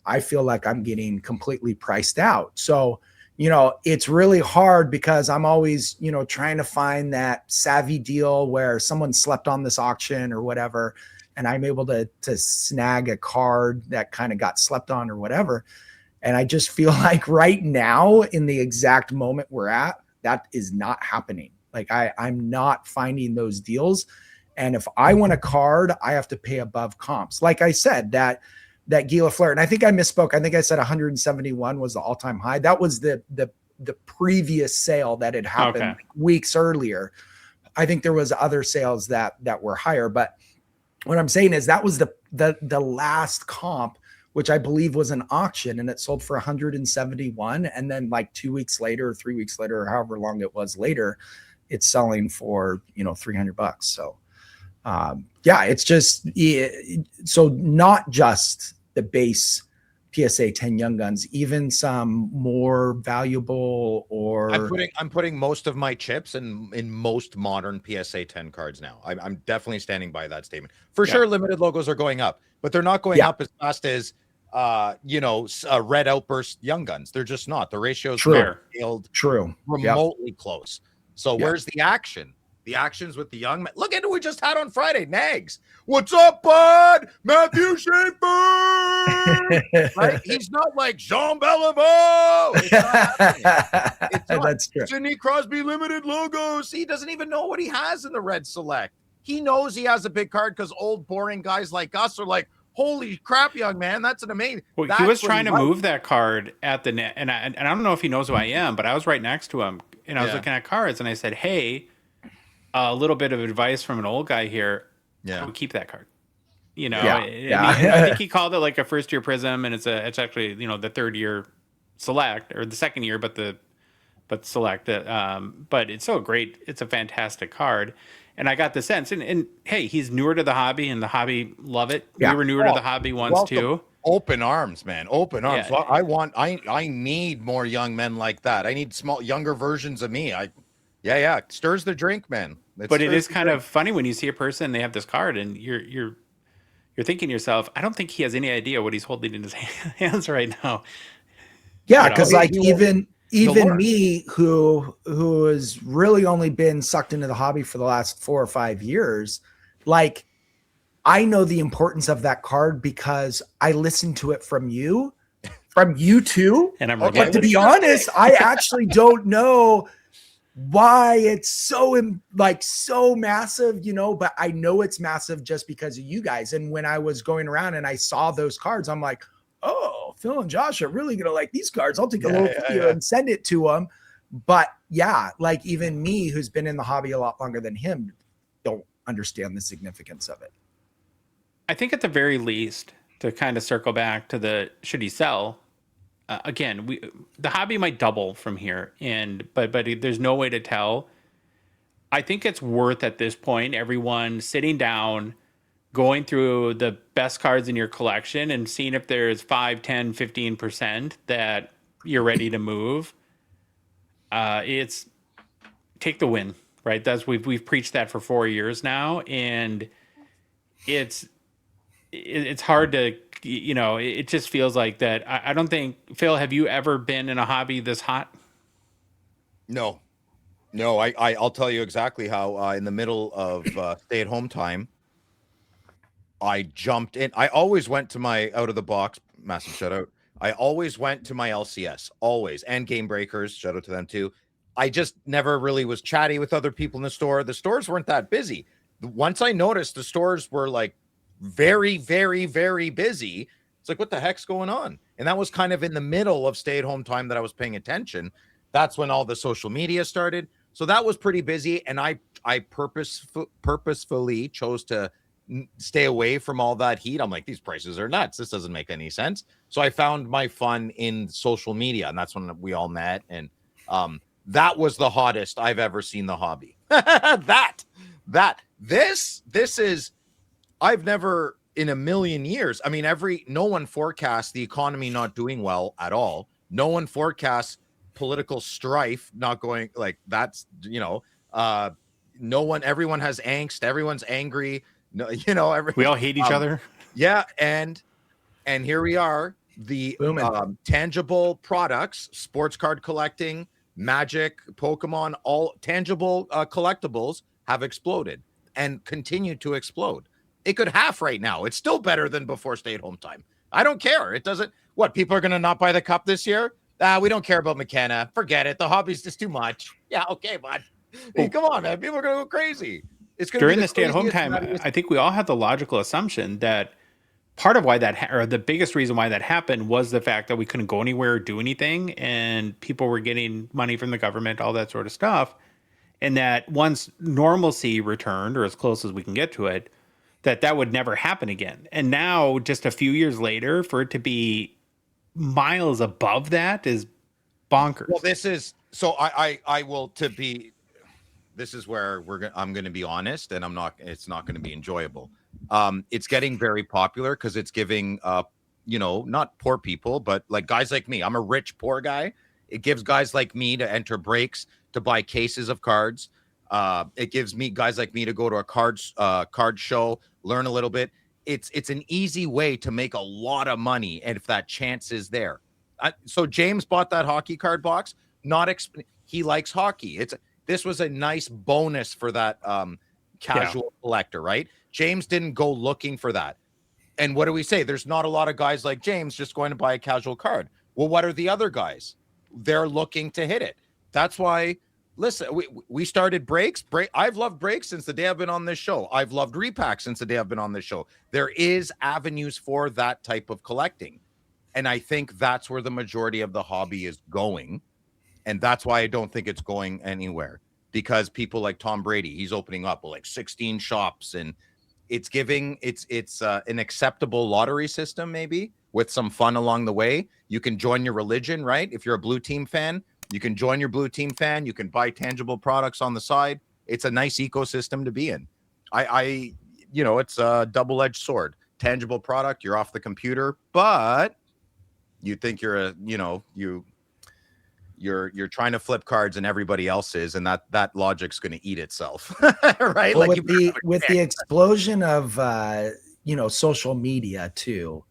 I feel like I'm getting completely priced out. So, it's really hard because I'm always, trying to find that savvy deal where someone slept on this auction or whatever, and I'm able to snag a card that kind of got slept on or whatever. And I just feel like right now, in the exact moment we're at, that is not happening. Like I'm not finding those deals. And if I want a card, I have to pay above comps. Like I said, that Guy Lafleur, and I think I misspoke. I think I said 171 was the all-time high. That was the previous sale that had happened weeks earlier. I think there was other sales that were higher, but what I'm saying is that was the last comp, which I believe was an auction, and it sold for 171. And then like 2 weeks later, or 3 weeks later, or however long it was later, it's selling for, $300. So, it's just, so not just the base PSA 10 Young Guns, even some more valuable or I'm putting most of my chips in most modern PSA 10 cards now. I'm definitely standing by that statement. For sure, limited logos are going up, but they're not going up as fast as red Outburst Young Guns. They're just not. The ratios True. scaled True. remotely close. So where's the action? The actions with the young men. Look at what we just had on Friday. Nags. What's up, bud? Matthew Schaefer. Right? He's not like Jean Beliveau. It's not happening. It's not. That's true. Sidney Crosby limited logos. He doesn't even know what he has in the red select. He knows he has a big card because old boring guys like us are like, holy crap, young man, that's an amazing. Well, he was trying to move that card at the net, and I don't know if he knows who I am, but I was right next to him, and I was looking at cards, and I said, "Hey, a little bit of advice from an old guy here. I would keep that card." You know, I mean, I think he called it like a first year Prism, and it's actually the third year Select or the second year, but Select. But it's so great. It's a fantastic card. And I got the sense, and hey, he's newer to the hobby, and the hobby love it. We were newer to the hobby once too. Open arms, man. Open arms. Well, I need more young men like that. I need younger versions of me. Stirs the drink, man. But it is kind of funny when you see a person, they have this card, and you're thinking to yourself, I don't think he has any idea what he's holding in his hands right now. Yeah, because like even me, who has really only been sucked into the hobby for the last 4 or 5 years, like I know the importance of that card because I listened to it from you too. And I'm but to be honest, I actually don't know why it's so massive, but I know it's massive just because of you guys. And when I was going around and I saw those cards, I'm like, oh, Phil and Josh are really going to like these cards. I'll take a little video and send it to them. But like even me, who's been in the hobby a lot longer than him, don't understand the significance of it. I think at the very least, to kind of circle back to the should he sell, again, the hobby might double from here, but there's no way to tell. I think it's worth at this point everyone sitting down, going through the best cards in your collection and seeing if there's 5, 10, 15% that you're ready to move. It's take the win, right? That's we've preached that for 4 years now, and it's hard to, it just feels like that. I don't think, Phil, have you ever been in a hobby this hot? No, I'll tell you exactly how in the middle of stay-at-home time, I jumped in. I always went to my out of the box, massive shout out. I always went to my LCS, always, and Game Breakers, shout out to them too. I just never really was chatty with other people in the store. The stores weren't that busy. Once I noticed the stores were like very, very, very busy, it's like, what the heck's going on? And that was kind of in the middle of stay-at-home time that I was paying attention. That's when all the social media started. So that was pretty busy, and I purposefully chose to stay away from all that heat. I'm like, these prices are nuts. This doesn't make any sense. So I found my fun in social media, and that's when we all met. And that was the hottest I've ever seen the hobby. This is, I've never in a million years. I mean, no one forecasts the economy not doing well at all. No one forecasts political strife not going like that's, no one, everyone has angst. Everyone's angry. No, we all hate each other. Yeah. And here we are, the tangible products, sports card collecting, Magic, Pokemon, all tangible collectibles have exploded and continue to explode. It could half right now. It's still better than before stay-at-home time. I don't care. It doesn't. What, people are going to not buy the cup this year? We don't care about McKenna. Forget it. The hobby's just too much. Yeah, okay, bud. Hey, come on, man. People are going to go crazy. It's going during the stay-at-home time. I think we all had the logical assumption that part of why or the biggest reason why that happened was the fact that we couldn't go anywhere or do anything, and people were getting money from the government, all that sort of stuff. And that once normalcy returned, or as close as we can get to it, that would never happen again. And now, just a few years later, for it to be miles above that is bonkers. Well, this is so. I will to be. This is where I'm going to be honest, and it's not going to be enjoyable. It's getting very popular because it's giving not poor people, but like guys like me. I'm a rich poor guy. It gives guys like me to enter breaks, to buy cases of cards. It gives me guys like me to go to a card show, learn a little bit. It's an easy way to make a lot of money, and if that chance is there. So James bought that hockey card box. He likes hockey. This was a nice bonus for that casual collector, right? James didn't go looking for that. And what do we say? There's not a lot of guys like James just going to buy a casual card. Well, what are the other guys? They're looking to hit it. That's why, listen, we started breaks. I've loved breaks since the day I've been on this show. I've loved repacks since the day I've been on this show. There is avenues for that type of collecting. And I think that's where the majority of the hobby is going. And that's why I don't think it's going anywhere. Because people like Tom Brady, he's opening up like 16 shops, and it's an acceptable lottery system, maybe with some fun along the way. You can join your religion, right? If you're a blue team fan, you can join your blue team fan. You can buy tangible products on the side. It's a nice ecosystem to be in. It's a double-edged sword. Tangible product, you're off the computer, but you think you're you're trying to flip cards and everybody else is, and that logic's going to eat itself. Right? Well, like with the explosion of social media too,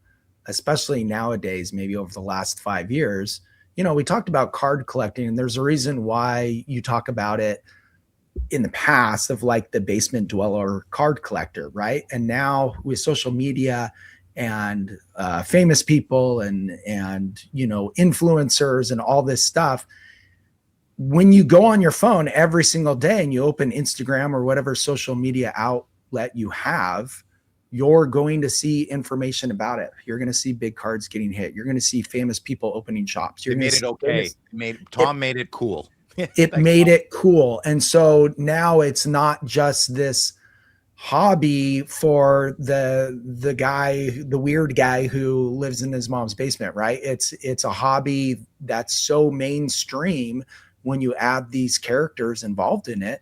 especially nowadays, maybe over the last 5 years, we talked about card collecting, and there's a reason why you talk about it in the past of like the basement dweller card collector, right? And now with social media and famous people and influencers and all this stuff, when you go on your phone every single day and you open Instagram or whatever social media outlet you have, you're going to see information about it. You're going to see big cards getting hit. You're going to see famous people opening shops. It made it okay. Tom made it cool. It made it cool. And so now it's not just this hobby for the guy, the weird guy who lives in his mom's basement, right? It's a hobby that's so mainstream when you add these characters involved in it,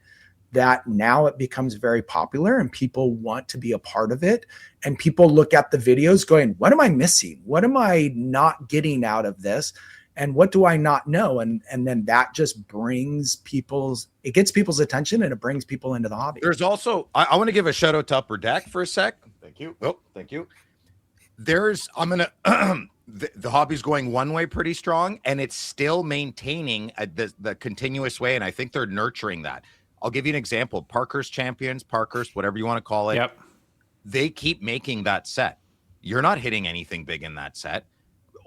that now it becomes very popular and people want to be a part of it. And people look at the videos going, what am I missing? What am I not getting out of this? And what do I not know? And then that just it gets people's attention, and it brings people into the hobby. There's also, I want to give a shout out to Upper Deck for a sec. Thank you. Oh, thank you. The hobby's going one way pretty strong, and it's still maintaining the continuous way. And I think they're nurturing that. I'll give you an example. Parkhurst Champions, Parkhurst, whatever you want to call it. Yep. They keep making that set. You're not hitting anything big in that set.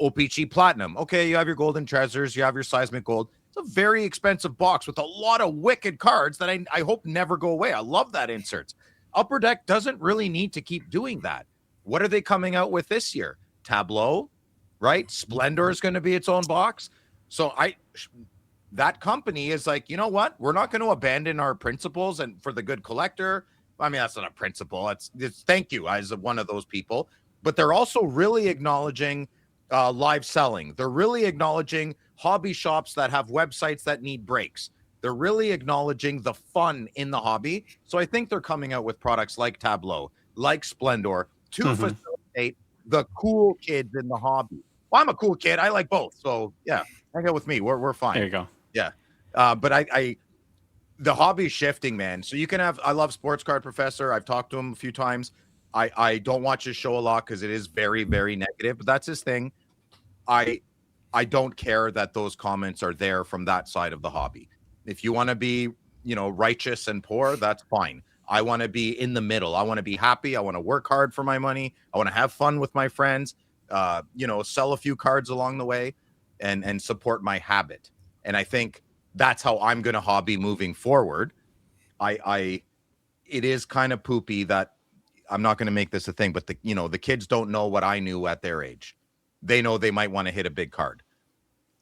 O-Pee-Chee Platinum. Okay, you have your golden treasures, you have your seismic gold. It's a very expensive box with a lot of wicked cards that I hope never go away. I love that inserts. Upper Deck doesn't really need to keep doing that. What are they coming out with this year? Tableau, right? Splendor is going to be its own box. So that company is like, you know what? We're not going to abandon our principles and for the good collector. I mean, that's not a principle. It's thank you as one of those people. But they're also really acknowledging live selling. They're really acknowledging hobby shops that have websites that need breaks. They're really acknowledging the fun in the hobby. So I think they're coming out with products like Tableau, like Splendor, to facilitate the cool kids in the hobby. Well, I'm a cool kid. I like both. So yeah, hang out with me. We're fine. There you go. Yeah. But the hobby is shifting, man. So I love Sports Card Professor. I've talked to him a few times. I don't watch his show a lot because it is very, very negative, but that's his thing. I don't care that those comments are there from that side of the hobby. If you want to be, righteous and poor, that's fine. I want to be in the middle. I want to be happy. I want to work hard for my money. I want to have fun with my friends, sell a few cards along the way and support my habit. And I think that's how I'm going to hobby moving forward. It is kind of poopy that I'm not going to make this a thing, but the kids don't know what I knew at their age. They know they might want to hit a big card.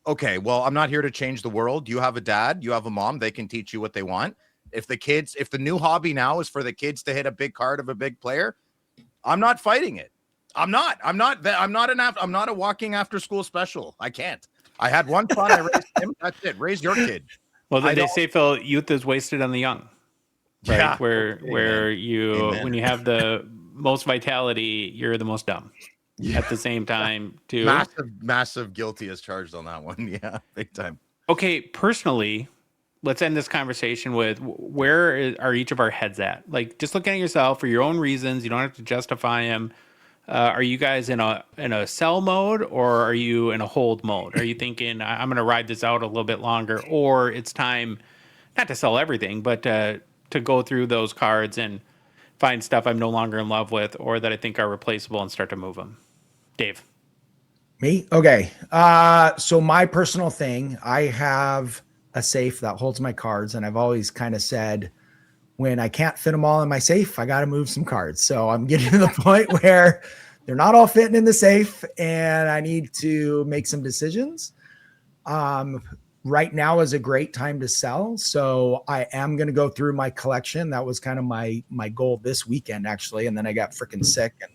Okay, well, I'm not here to change the world. You have a dad, you have a mom, they can teach you what they want. If the new hobby now is for the kids to hit a big card of a big player, I'm not fighting it. I'm not a walking after school special. I can't. I had one son, I raised him. That's it. Raise your kid. Well, they say, Phil, youth is wasted on the young. Right? Yeah. Where you Amen. when you have the most vitality, you're the most dumb. at the same time too. Massive guilty as charged on that one. Yeah, big time. Okay, personally, let's end this conversation with are each of our heads at? Like, just looking at yourself for your own reasons. You don't have to justify them. Are you guys in a sell mode, or are you in a hold mode? Are you thinking I'm going to ride this out a little bit longer, or it's time not to sell everything, but to go through those cards and find stuff I'm no longer in love with or that I think are replaceable and start to move them? Dave. Me? Okay. So my personal thing, I have a safe that holds my cards, and I've always kind of said, when I can't fit them all in my safe, I got to move some cards. So I'm getting to the point where they're not all fitting in the safe and I need to make some decisions. Right now is a great time to sell. So I am going to go through my collection. That was kind of my goal this weekend, actually. And then I got freaking sick. And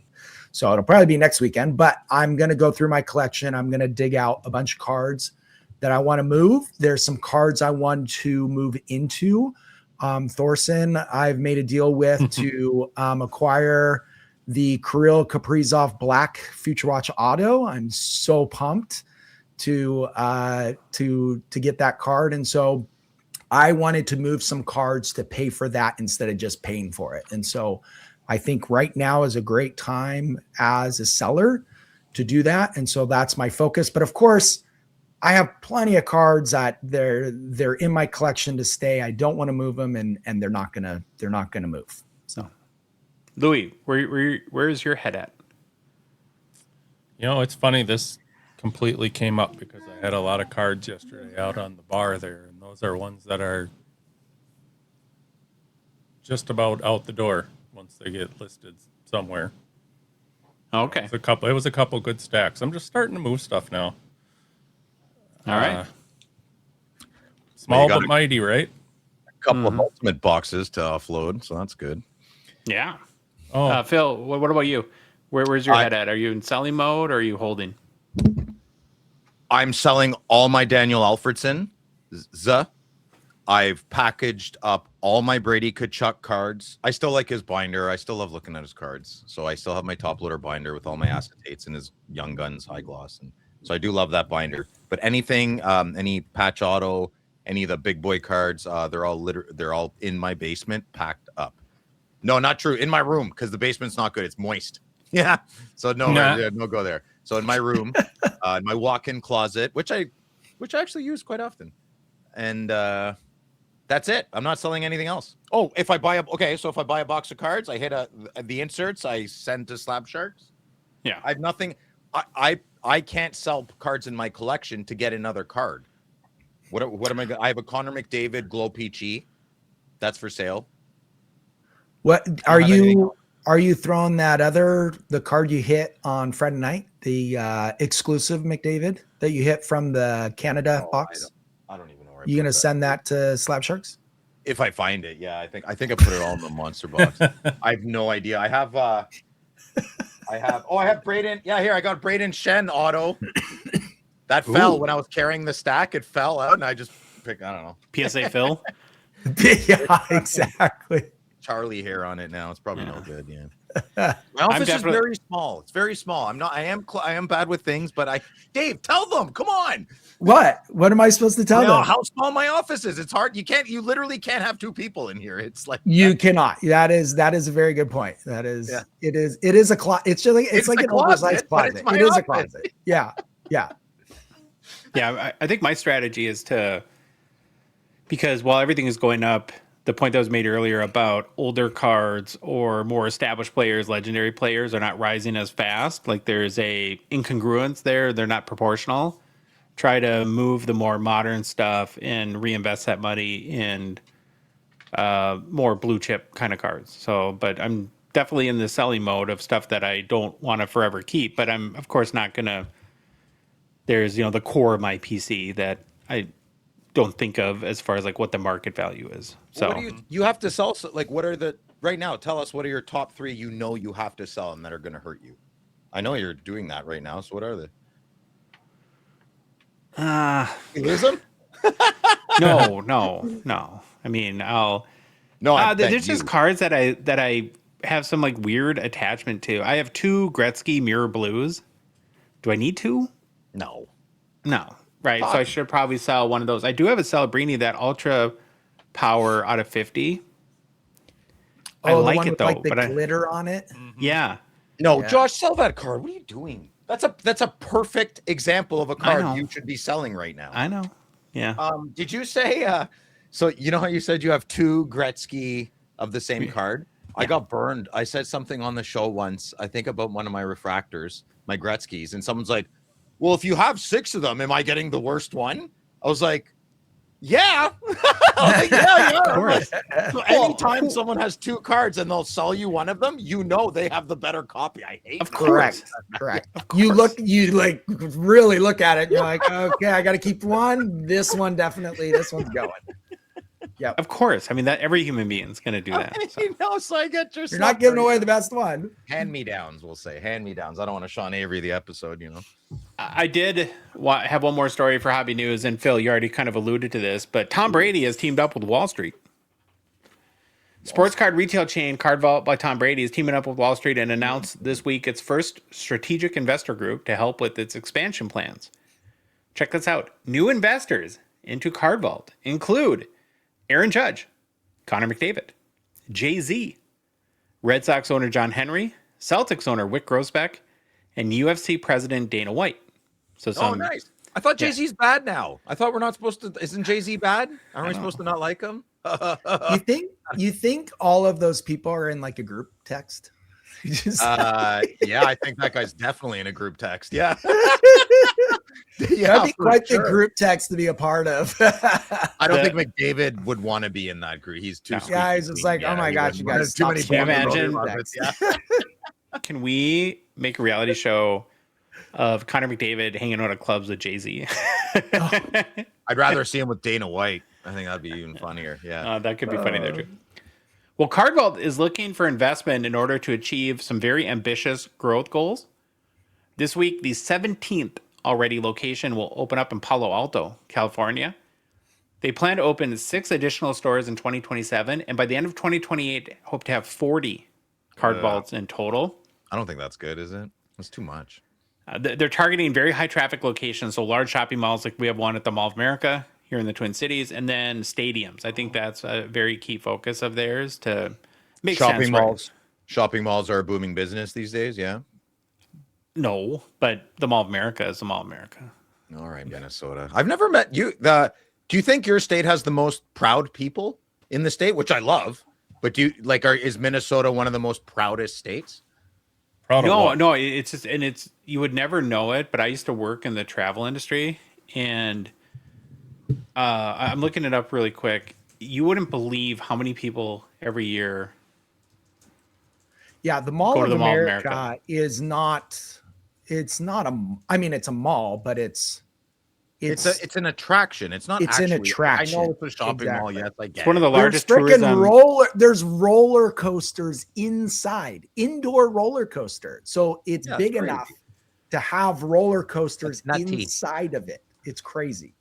so it'll probably be next weekend, but I'm going to go through my collection. I'm going to dig out a bunch of cards that I want to move. There's some cards I want to move into. Thorson, I've made a deal with to acquire the Kirill Kaprizov Black Future Watch Auto. I'm so pumped to get that card, and so I wanted to move some cards to pay for that instead of just paying for it. And so I think right now is a great time as a seller to do that, and so that's my focus. But of course, I have plenty of cards that they're in my collection to stay. I don't want to move them, and they're not gonna move. So, Louis, where is your head at? You know, it's funny. This completely came up because I had a lot of cards yesterday out on the bar there, and those are ones that are just about out the door once they get listed somewhere. Okay. It was a couple good stacks. I'm just starting to move stuff now. All right. Small but mighty, right? A couple of ultimate boxes to offload, so that's good. Yeah. Oh, Phil, what about you? Where's your head at? Are you in selling mode or are you holding? I'm selling all my Daniel Alfredson. I've packaged up all my Brady Tkachuk cards. I still like his binder. I still love looking at his cards. So I still have my top loader binder with all my acetates and his Young Guns high gloss. And so I do love that binder. But anything, any patch auto, any of the big boy cards, they're all in my basement packed up. No, not true. In my room, because the basement's not good. It's moist. Yeah. So no go there. So in my room, in my walk-in closet, which I actually use quite often. And that's it. I'm not selling anything else. Oh, if I buy a box of cards, I hit the inserts, I send to Slab Sharks. Yeah. I have nothing. I can't sell cards in my collection to get another card. What am I? I have a Connor McDavid O-Pee-Chee. That's for sale. What are you throwing the card you hit on Friday night, the exclusive McDavid that you hit from the Canada box? I don't even know where you gonna send that to Slab Sharks? If I find it, yeah. I think I put it all in the monster box. I have no idea. I have Braden. Yeah, here I got Braden Shen auto. That fell when I was carrying the stack. It fell out, and I just picked. I don't know. PSA Phil. Yeah, exactly. Charlie hair on it now. It's probably no good. Yeah. My office is very small. It's very small. I am bad with things, but Dave, tell them. Come on. What am I supposed to tell them? How small my office is. It's hard. You literally can't have two people in here. It's like you cannot. That is a very good point. That is, yeah. It is a closet. It's just like, it's like an oversized closet. It is a closet. Yeah. Yeah. Yeah. I think my strategy is because while everything is going up, the point that was made earlier about older cards or more established players, legendary players are not rising as fast. Like there's a incongruence there. They're not proportional. Try to move the more modern stuff and reinvest that money in more blue chip kind of cards. So, but I'm definitely in the selling mode of stuff that I don't want to forever keep, but I'm of course not going to, there's, the core of my PC that I don't think of as far as like what the market value is. So what do you have to sell? Like, what are right now? Tell us, what are your top three you have to sell and that are going to hurt you? I know you're doing that right now. So what are they? You lose them? No. I mean, there's just cards that I have some like weird attachment to. I have 2 Gretzky Mirror Blues. Do I need 2? No. No. Right. So I should probably sell one of those. I do have a Celebrini, that Ultra Power out of 50. I Oh, the like one it with though, like the but glitter on it. yeah. No, Yeah. Josh, sell that card. What are you doing? That's a perfect example of a know. card you should be selling right now. I know. Yeah. Did you say so you know how you said you have 2 Gretzky of the same card? I got burned. I said something on the show once, I think about one of my refractors, my Gretzky's, and someone's like, well, if you have 6 of them, am I getting the worst one? I was like, yeah. Like, yeah, you are. Of course. So anytime someone has 2 cards and they'll sell you one of them, you know they have the better copy. I hate Of that. course. Correct. You like really look at it. You're like, okay, I got to keep one. This one definitely. This one's going. Of course. I mean, that every human being is going to do that. So. You know, so I get your You're not giving away the best one. hand-me-downs, we'll say. Hand-me-downs. I don't want to Sean Avery the episode, you know. I did have one more story for Hobby News, and Phil, you already kind of alluded to this, but Tom Brady has teamed up with Wall Street. Sports card retail chain Card Vault by Tom Brady is teaming up with Wall Street and announced this week its first strategic investor group to help with its expansion plans. Check this out. New investors into Card Vault include Aaron Judge, Connor McDavid, Jay-Z, Red Sox owner John Henry, Celtics owner Wick Grosbeck, and UFC president Dana White. So nice. I thought Jay-Z's bad now. I thought we're not supposed to. Isn't Jay-Z bad? Aren't we supposed to not like him? You think all of those people are in like a group text? Yeah, I think that guy's definitely in a group text. Yeah. That'd be quite the group text to be a part of. I don't think McDavid would want to be in that group. He's too sweet. Yeah, he's just like, oh my gosh, you guys, too many stop Imagine. Yeah. can we make a reality show of Connor McDavid hanging out at clubs with Jay-Z? I'd rather see him with Dana White. I think that'd be even funnier. Yeah. That could be funny there too. Well, Card Vault is looking for investment in order to achieve some very ambitious growth goals. This week, the 17th already location will open up in Palo Alto, California. They plan to open 6 additional stores in 2027, and by the end of 2028, hope to have 40 Card Vaults in total. I don't think that's good, is it? That's too much. They're targeting very high traffic locations, so large shopping malls, like we have one at the Mall of America here in the Twin Cities, and then stadiums. I think that's a very key focus of theirs to make Shopping sense. malls. Shopping malls are a booming business these days. Yeah. No, but the Mall of America is the Mall of America. All right, Minnesota. I've never met you. Do you think your state has the most proud people in the state, which I love? But do you is Minnesota one of the most proudest states? No, it's just, and it's, you would never know it, but I used to work in the travel industry, and I'm looking it up really quick. You wouldn't believe how many people every year. Yeah, the Mall of America is not. It's not a. I mean, it's a mall, but it's an attraction. It's not. It's actually, an attraction. I know it's a shopping mall. Exactly. Yes, I get It's one of the largest There's tourism. There's roller coasters inside, indoor roller coaster. So it's big crazy. enough to have roller coasters That's nutty. inside of it. It's crazy.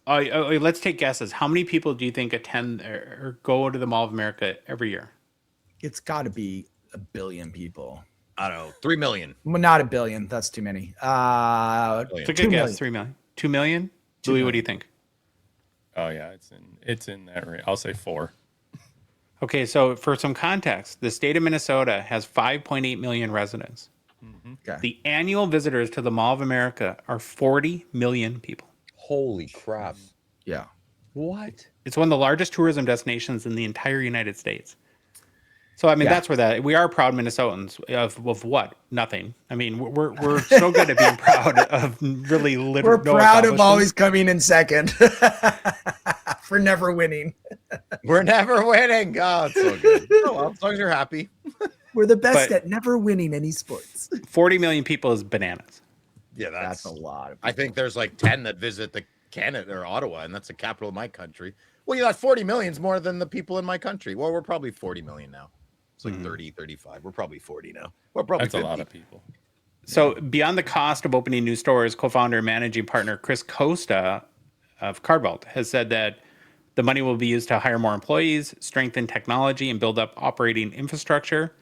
Let's take guesses. How many people do you think attend or go to the Mall of America every year? It's got to be 1 billion people. I don't know, 3 million. Well, not 1 billion. That's too many. It's a good 2 guess. million. 3 million. 2 million. Louis, what do you think? Oh yeah, it's in that range. I'll say 4. Okay, so for some context, the state of Minnesota has 5.8 million residents. Okay. The annual visitors to the Mall of America are 40 million people. Holy crap! Yeah. What? It's one of the largest tourism destinations in the entire United States. So I mean, that's where we are proud Minnesotans of what? Nothing. I mean, we're so good at being proud of really We're proud of always coming in second for never winning. We're never winning. Oh, it's so good. Oh, well, as long as you're happy. We're the best at never winning any sports. 40 million people is bananas. Yeah, That's a lot of I think there's like 10 that visit the Canada or Ottawa, and that's the capital of my country. Well, you got 40 million more than the people in my country. Well, we're probably 40 million now. It's like 30, 35. We're probably 40 now. We're probably That's 50. a lot of people. So beyond the cost of opening new stores, co-founder and managing partner Chris Costa of Card Vault has said that the money will be used to hire more employees, strengthen technology, and build up operating infrastructure.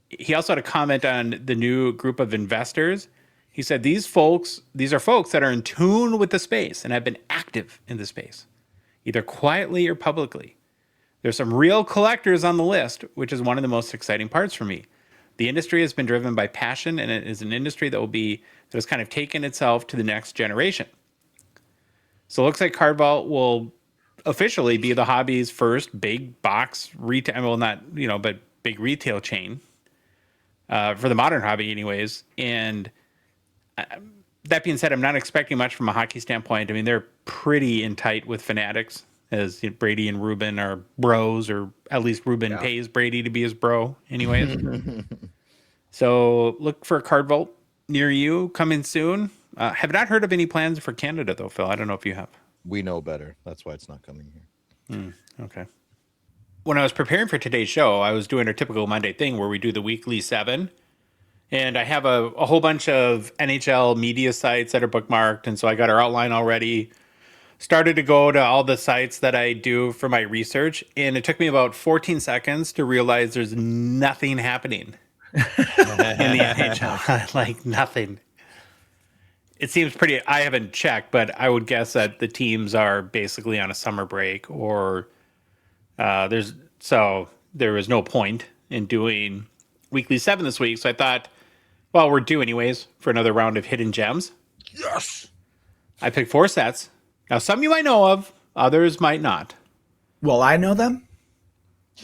he also had a comment on the new group of investors. He said, these are folks that are in tune with the space and have been active in the space, either quietly or publicly. There's some real collectors on the list, which is one of the most exciting parts for me. The industry has been driven by passion, and it is an industry that has kind of taken itself to the next generation. So it looks like Card Vault will officially be the hobby's first big box retail, well, not, but big retail chain for the modern hobby anyways. And that being said, I'm not expecting much from a hockey standpoint. I mean, they're pretty in tight with Fanatics, as Brady and Ruben are bros, or at least Ruben pays Brady to be his bro anyways. So look for a Card Vault near you coming soon. Have not heard of any plans for Canada though, Phil. I don't know if you have. We know better. That's why it's not coming here. Okay. When I was preparing for today's show, I was doing our typical Monday thing where we do the weekly 7. And I have a whole bunch of NHL media sites that are bookmarked. And so I got our outline already. Started to go to all the sites that I do for my research. And it took me about 14 seconds to realize there's nothing happening in the NHL. Like nothing. It seems pretty, I haven't checked, but I would guess that the teams are basically on a summer break, or there was no point in doing weekly 7 this week. So I thought, well, we're due anyways for another round of hidden gems. Yes. I picked 4 sets. Now, some you might know of, others might not. Will I know them?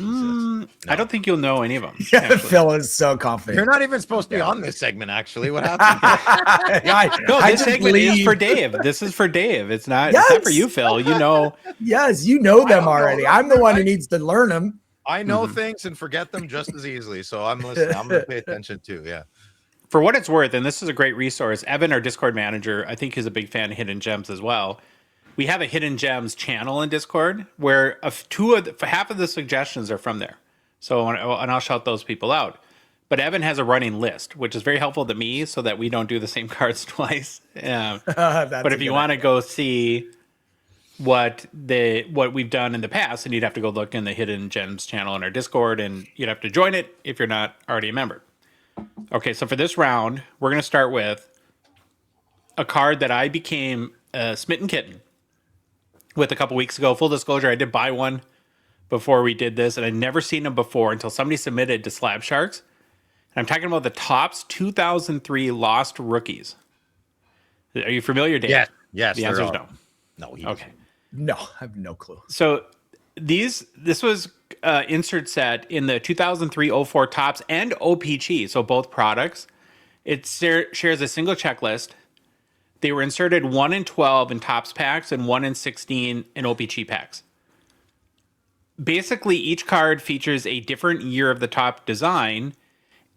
I don't think you'll know any of them. Phil is so confident. You're not even supposed to be on this segment, actually. What happened? No, this segment is for Dave. This is for Dave. It's not for you, Phil. You know. Yes, you know them already. I'm the one who needs to learn them. I know things and forget them just as easily. So I'm listening. I'm going to pay attention too. Yeah. For what it's worth, and this is a great resource, Evan, our Discord manager, I think he's a big fan of Hidden Gems as well. We have a Hidden Gems channel in Discord where half of the suggestions are from there. So, and I'll shout those people out. But Evan has a running list, which is very helpful to me so that we don't do the same cards twice. But if you want to go see what we've done in the past, then you'd have to go look in the Hidden Gems channel in our Discord, and you'd have to join it if you're not already a member. Okay, so for this round, we're going to start with a card that I became a smitten kitten with a couple weeks ago. Full disclosure, I did buy one before we did this, and I'd never seen them before until somebody submitted to Slab Sharks. And I'm talking about the Topps 2003 Lost Rookies. Are you familiar, Dave? Yes. The answer is no. No. Okay. No, I have no clue. So this was insert set in the 2003-04 Topps and O-Pee-Chee, so both products. It shares a single checklist. They were inserted 1 in 12 in Topps packs and 1 in 16 in O-Pee-Chee packs. Basically, each card features a different year of the top design,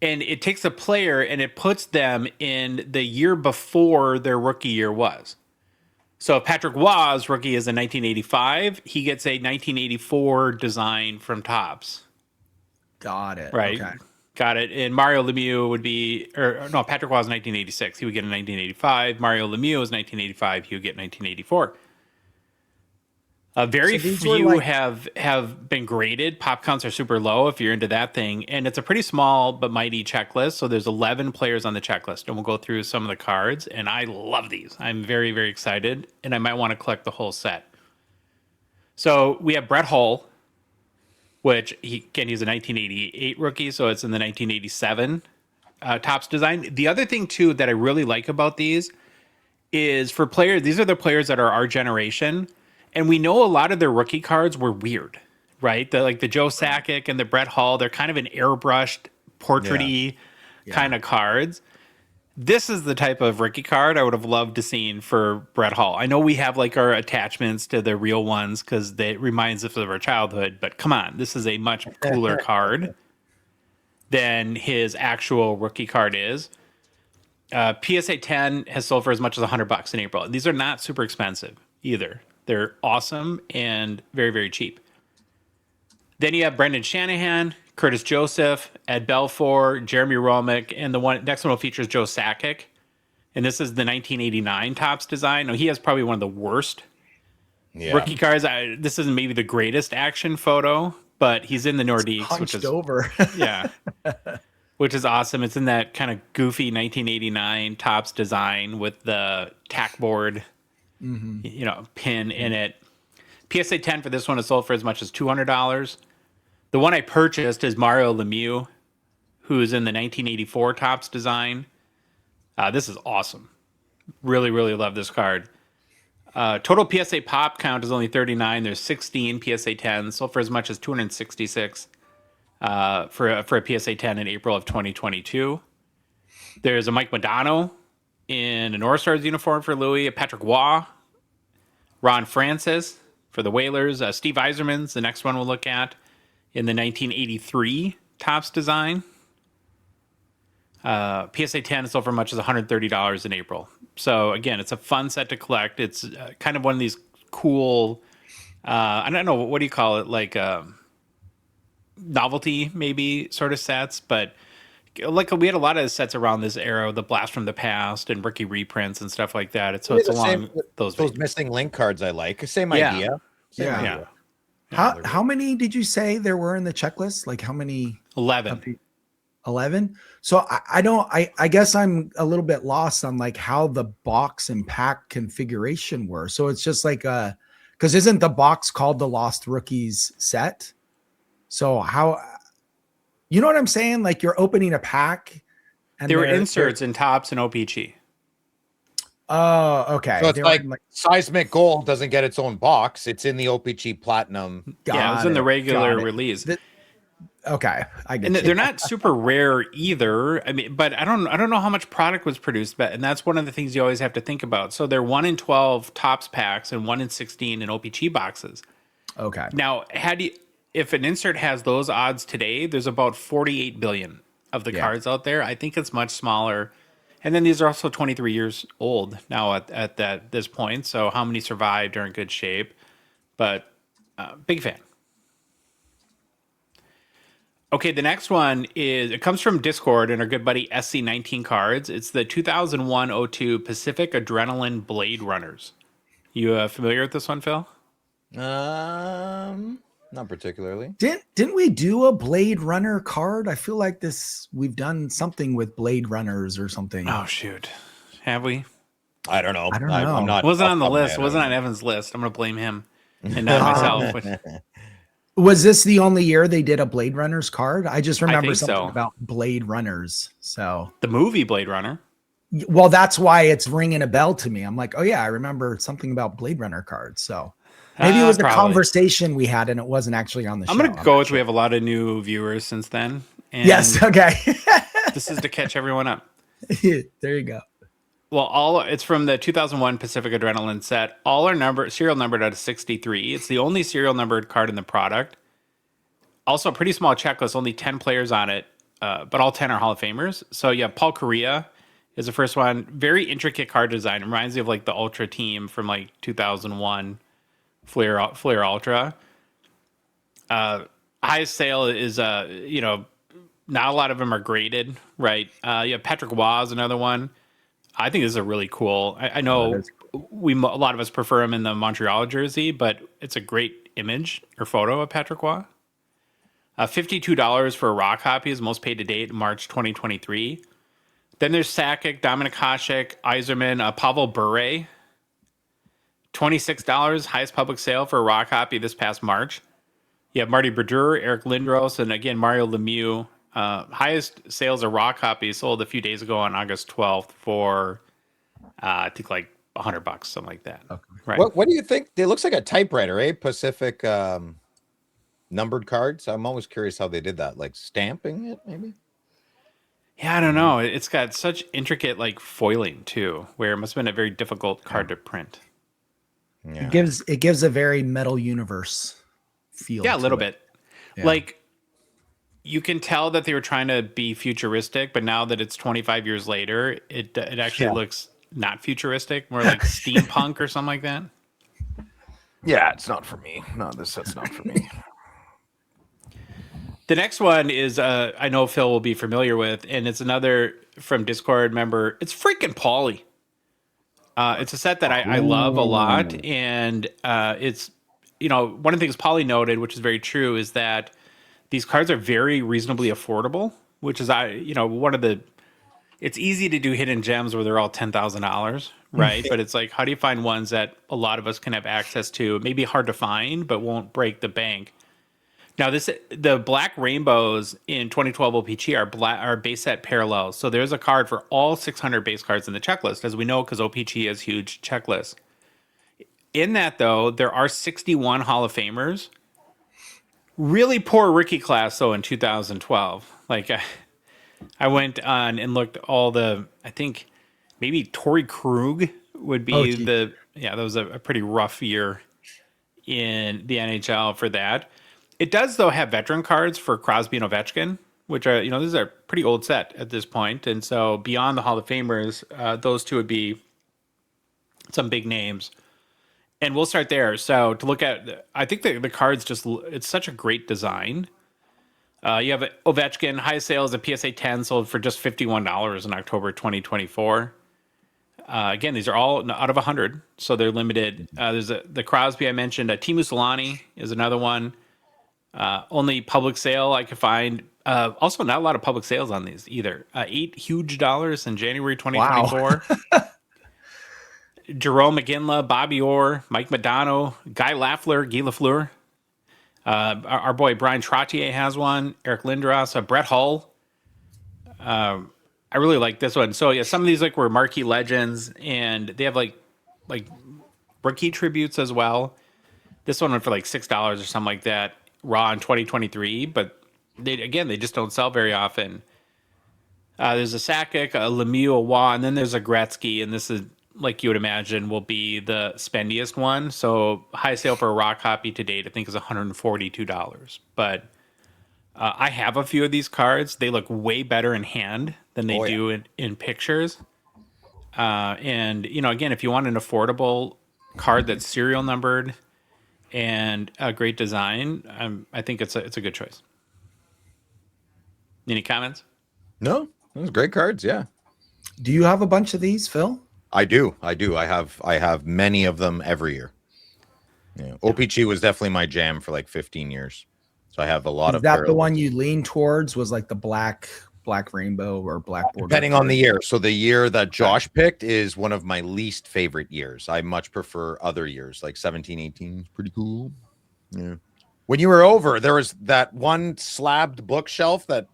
and it takes a player and it puts them in the year before their rookie year was. So if Patrick Waugh's rookie is in 1985, he gets a 1984 design from Topps. Got it. Right. Okay. Got it. And Mario Lemieux would be, Patrick Waugh is 1986. He would get a 1985. Mario Lemieux is 1985. He would get 1984. Very few have been graded. Pop counts are super low if you're into that thing. And it's a pretty small but mighty checklist. So there's 11 players on the checklist. And we'll go through some of the cards. And I love these. I'm very, very excited. And I might want to collect the whole set. So we have Brett Hull, which he's a 1988 rookie. So it's in the 1987 Topps design. The other thing, too, that I really like about these is for players, these are the players that are our generation. And we know a lot of their rookie cards were weird, right? The Joe Sakic and the Brett Hull, they're kind of an airbrushed, portrait-y kind of cards. This is the type of rookie card I would have loved to seen for Brett Hull. I know we have our attachments to the real ones because it reminds us of our childhood, but come on, this is a much cooler card than his actual rookie card is. PSA 10 has sold for as much as $100 in April. These are not super expensive either. They're awesome and very, very cheap. Then you have Brendan Shanahan, Curtis Joseph, Ed Belfour, Jeremy Romick, and the next one will feature Joe Sakic. And this is the 1989 Topps design. Now, he has probably one of the worst rookie cards. This isn't maybe the greatest action photo, but he's in the Nordiques, which is over. Yeah. which is awesome. It's in that kind of goofy 1989 Topps design with the tack board, pin in it. PSA 10 for this one is sold for as much as $200. The one I purchased is Mario Lemieux, who is in the 1984 Topps design. This is awesome. Really, really love this card. Total PSA pop count is only 39. There's 16 PSA 10s, sold for as much as 266 for a PSA 10 in April of 2022. There's a Mike Modano in an All-Stars uniform for Louis, a Patrick Waugh, Ron Francis for the Whalers, Steve Yzerman's the next one we'll look at in the 1983 Topps design. PSA 10 is sold for as much as $130 in April. So again, it's a fun set to collect. It's kind of one of these cool, I don't know, what do you call it? Like novelty maybe sort of sets, but like we had a lot of sets around this era, the Blast from the Past and rookie reprints and stuff like that. It's along those missing link cards I like. Same Yeah. idea. Same idea. How many did you say there were in the checklist? Like how many? 11. 11. So I guess I'm a little bit lost on like how the box and pack configuration were. So it's just like because isn't the box called the Lost Rookies set? So how, you know what I'm saying? Like you're opening a pack and There were inserts in Topps and O-Pee-Chee. Oh, okay. So it's like Seismic Gold doesn't get its own box. It's in the O-Pee-Chee Platinum. Yeah, it was in the regular release. Okay, I get and you. they're not super rare either. I mean, but I don't know how much product was produced, but and that's one of the things you always have to think about. So they're 1 in 12 Topps packs and 1 in 16 in O-Pee-Chee boxes. Okay. Now, if an insert has those odds today, there's about 48 billion of the cards out there. I think it's much smaller. And then these are also 23 years old now at this point. So how many survived are in good shape? But big fan. Okay, the next one it comes from Discord and our good buddy SC19 Cards. It's the 2001-02 Pacific Adrenaline Blade Runners. You familiar with this one, Phil? Not particularly. Didn't we do a Blade Runner card? I feel like we've done something with Blade Runners or something. Oh shoot, have we? I don't know. I don't know. I'm not. It wasn't on the list. It wasn't on Evan's list. I'm gonna blame him and not myself. Was this the only year they did a Blade Runners card? I just remember think something so. about Blade Runners. So The movie Blade Runner. well, that's why it's ringing a bell to me. I'm like, oh yeah, I remember something about Blade Runner cards. So maybe it was a Probably. converation we had and it wasn't actually on the show. I'm gonna go with we have a lot of new viewers since then. And Yes. Okay. this is to catch everyone up. There you go. Well, it's from the 2001 Pacific Adrenaline set. All are serial numbered out of 63. It's the only serial numbered card in the product. Also, a pretty small checklist, only 10 players on it, but all 10 are Hall of Famers. So you have Paul Correa is the first one. Very intricate card design. It reminds me of like the Ultra team from like 2001 Flair Ultra. Highest sale is, not a lot of them are graded, right? You have Patrick Waugh is another one. I think this is a really cool. I know a lot of us prefer him in the Montreal jersey, but it's a great image or photo of Patrick Waugh. $52 for a raw copy is most paid to date in March 2023. Then there's Sakic, Dominik Hasek, Yzerman, Pavel Bure. $26, highest public sale for a raw copy this past March. You have Marty Brodeur, Eric Lindros, and again, Mario Lemieux. Highest sales of raw copies sold a few days ago on August 12th for, I think like $100, something like that. Okay. Right. What do you think? It looks like a typewriter, eh? Pacific numbered cards. I'm always curious how they did that, like stamping it, maybe. Yeah, I don't know. It's got such intricate like foiling too, where it must have been a very difficult card to print. Yeah. It gives a very Metal Universe feel. Yeah, a little to it. bit. Like you can tell that they were trying to be futuristic, but now that it's 25 years later, it actually looks not futuristic, more like steampunk or something like that. Yeah, it's not for me. No, this set's not for me. The next one is I know Phil will be familiar with, and it's another from Discord member. It's freaking Pauly. It's a set that I love a lot, and it's one of the things Pauly noted, which is very true, is that these cards are very reasonably affordable which is one of the. It's easy to do hidden gems where they're all $10,000, right? But it's like, how do you find ones that a lot of us can have access to? Maybe hard to find, but won't break the bank. Now, the black rainbows in 2012 O-Pee-Chee are base set parallels. So there's a card for all 600 base cards in the checklist, as we know, because O-Pee-Chee has huge checklists. In that, though, there are 61 Hall of Famers. Really poor rookie class, though, in 2012. Like, I went on and looked I think maybe Torrey Krug would be that was a pretty rough year in the NHL for that. It does, though, have veteran cards for Crosby and Ovechkin, which are, this is a pretty old set at this point. And so beyond the Hall of Famers, those two would be some big names. And we'll start there. So to look at, I think the cards it's such a great design. You have Ovechkin, highest sales of PSA 10 sold for just $51 in October 2024. Again, these are all out of 100, so they're limited. There's the Crosby I mentioned. Teemu Selanne is another one. Only public sale I could find. Also, not a lot of public sales on these either. $8 huge in January 2024. Wow. Jerome McGinley, Bobby Orr, Mike Modano, Guy Lafleur, our boy Brian Trottier has one. Eric Lindros, Brett Hull. I really like this one. So yeah, some of these were marquee legends, and they have like rookie tributes as well. This one went for $6 or something like that, raw in 2023. But they just don't sell very often. There's a Sakic, a Lemieux, a Waugh, and then there's a Gretzky, and this is, like you would imagine, will be the spendiest one. So high sale for a raw copy to date, I think, is $142. But I have a few of these cards. They look way better in hand than they do in pictures. And again, if you want an affordable card that's serial numbered and a great design, I think it's a good choice. Any comments? No, those great cards. Yeah. Do you have a bunch of these, Phil? I do. I have many of them every year. Yeah. O-Pee-Chee was definitely my jam for 15 years. So I have a lot of. Is that the one you lean towards? Was the black rainbow or black border? Depending on the year. So the year that Josh picked is one of my least favorite years. I much prefer other years, 17, 18 is pretty cool. Yeah. When you were over, there was that one slabbed bookshelf that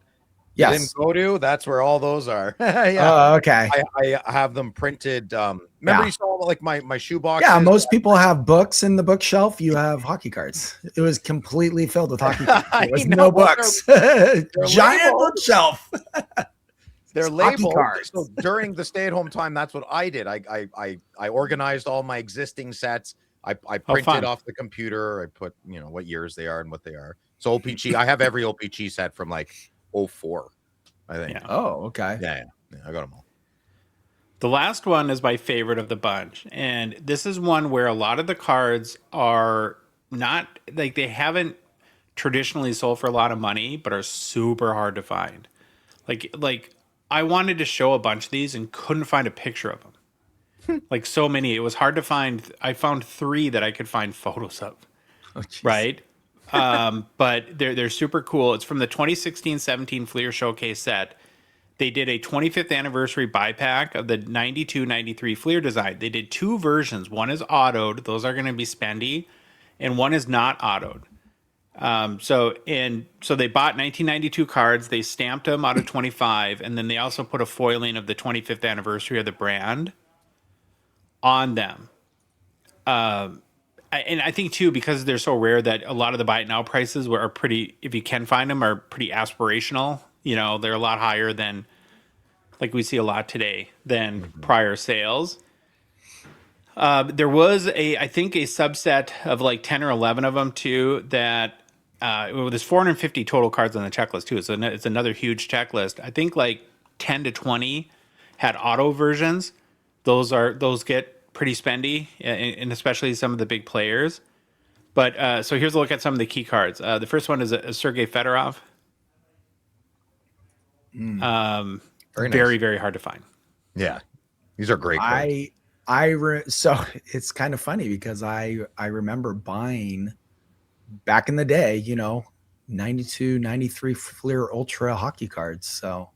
you didn't go to. That's where all those are. Yeah. Oh, okay. I have them printed. Remember you saw my shoebox? Yeah, most people have books in the bookshelf. You have hockey cards. It was completely filled with hockey cards. There was no books. They're giant bookshelf. They're labeled. So during the stay-at-home time, that's what I did. I organized all my existing sets. I printed off the computer. I put what years they are and what they are. So O-Pee-Chee, I have every O-Pee-Chee set from 04, I think. Yeah. Oh, okay. Yeah, I got them all. The last one is my favorite of the bunch, and this is one where a lot of the cards are not they haven't traditionally sold for a lot of money, but are super hard to find. Like I wanted to show a bunch of these and couldn't find a picture of them. So many, it was hard to find. I found 3 that I could find photos of. Oh, right. But they're super cool. It's from the 2016-17 Fleer Showcase set. They did a 25th anniversary buy pack of the 92-93 Fleer design. They did 2 versions. One is autoed. Those are going to be spendy. And one is not autoed. So they bought 1992 cards. They stamped them out of 25. And then they also put a foiling of the 25th anniversary of the brand on them. And I think, too, because they're so rare that a lot of the buy it now prices are pretty, if you can find them, are pretty aspirational. They're a lot higher than, we see a lot today, than prior sales. There was I think a subset of 10 or 11 of them, too, that there's 450 total cards on the checklist, too. So it's another huge checklist. I think 10 to 20 had auto versions. Those get pretty spendy, and especially some of the big players. But so here's a look at some of the key cards. The first one is a Sergei Fedorov. Very, very hard to find. Yeah, these are great cards. So it's kind of funny because I remember buying back in the day, 92, 93 Fleer Ultra hockey cards. So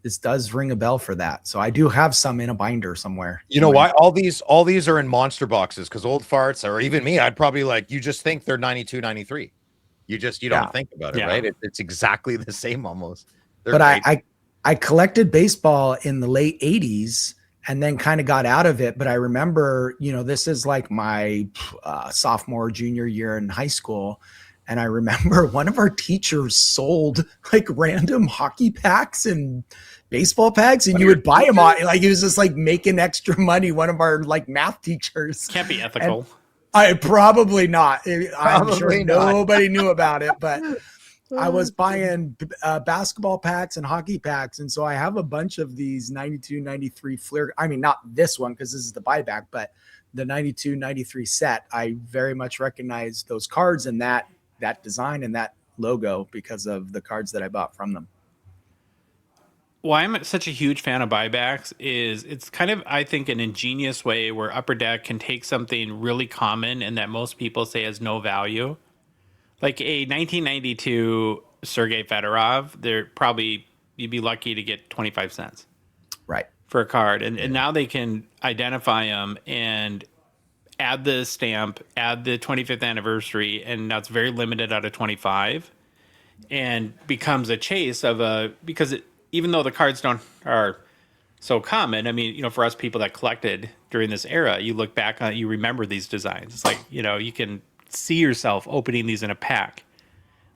this does ring a bell for that. So I do have some in a binder somewhere. You know why? All these are in monster boxes because old farts, or even me, I'd probably like, you just think they're 92, 93. You don't think about it, right? It's exactly the same almost. But I collected baseball in the late 80s and then kind of got out of it. But I remember, this is like my sophomore, junior year in high school. And I remember one of our teachers sold like random hockey packs and baseball packs, and you would buy them all. Like he was just like making extra money. One of our like math teachers. Can't be ethical. And I probably not. I'm sure nobody knew about it, but I was buying basketball packs and hockey packs. And so I have a bunch of these 92, 93 Fleer. I mean, not this one because this is the buyback, but the 92, 93 set. I very much recognize those cards and that design and that logo because of the cards that I bought from them. Why I'm such a huge fan of buybacks is it's kind of, I think, an ingenious way where Upper Deck can take something really common and that most people say has no value. Like a 1992 Sergei Fedorov, you'd be lucky to get 25 cents. Right. For a card. And now they can identify them and add the stamp, add the 25th anniversary, and now it's very limited out of 25 and becomes a chase even though the cards are so common. I mean, for us people that collected during this era, you look back on it, you remember these designs. It's like, you can see yourself opening these in a pack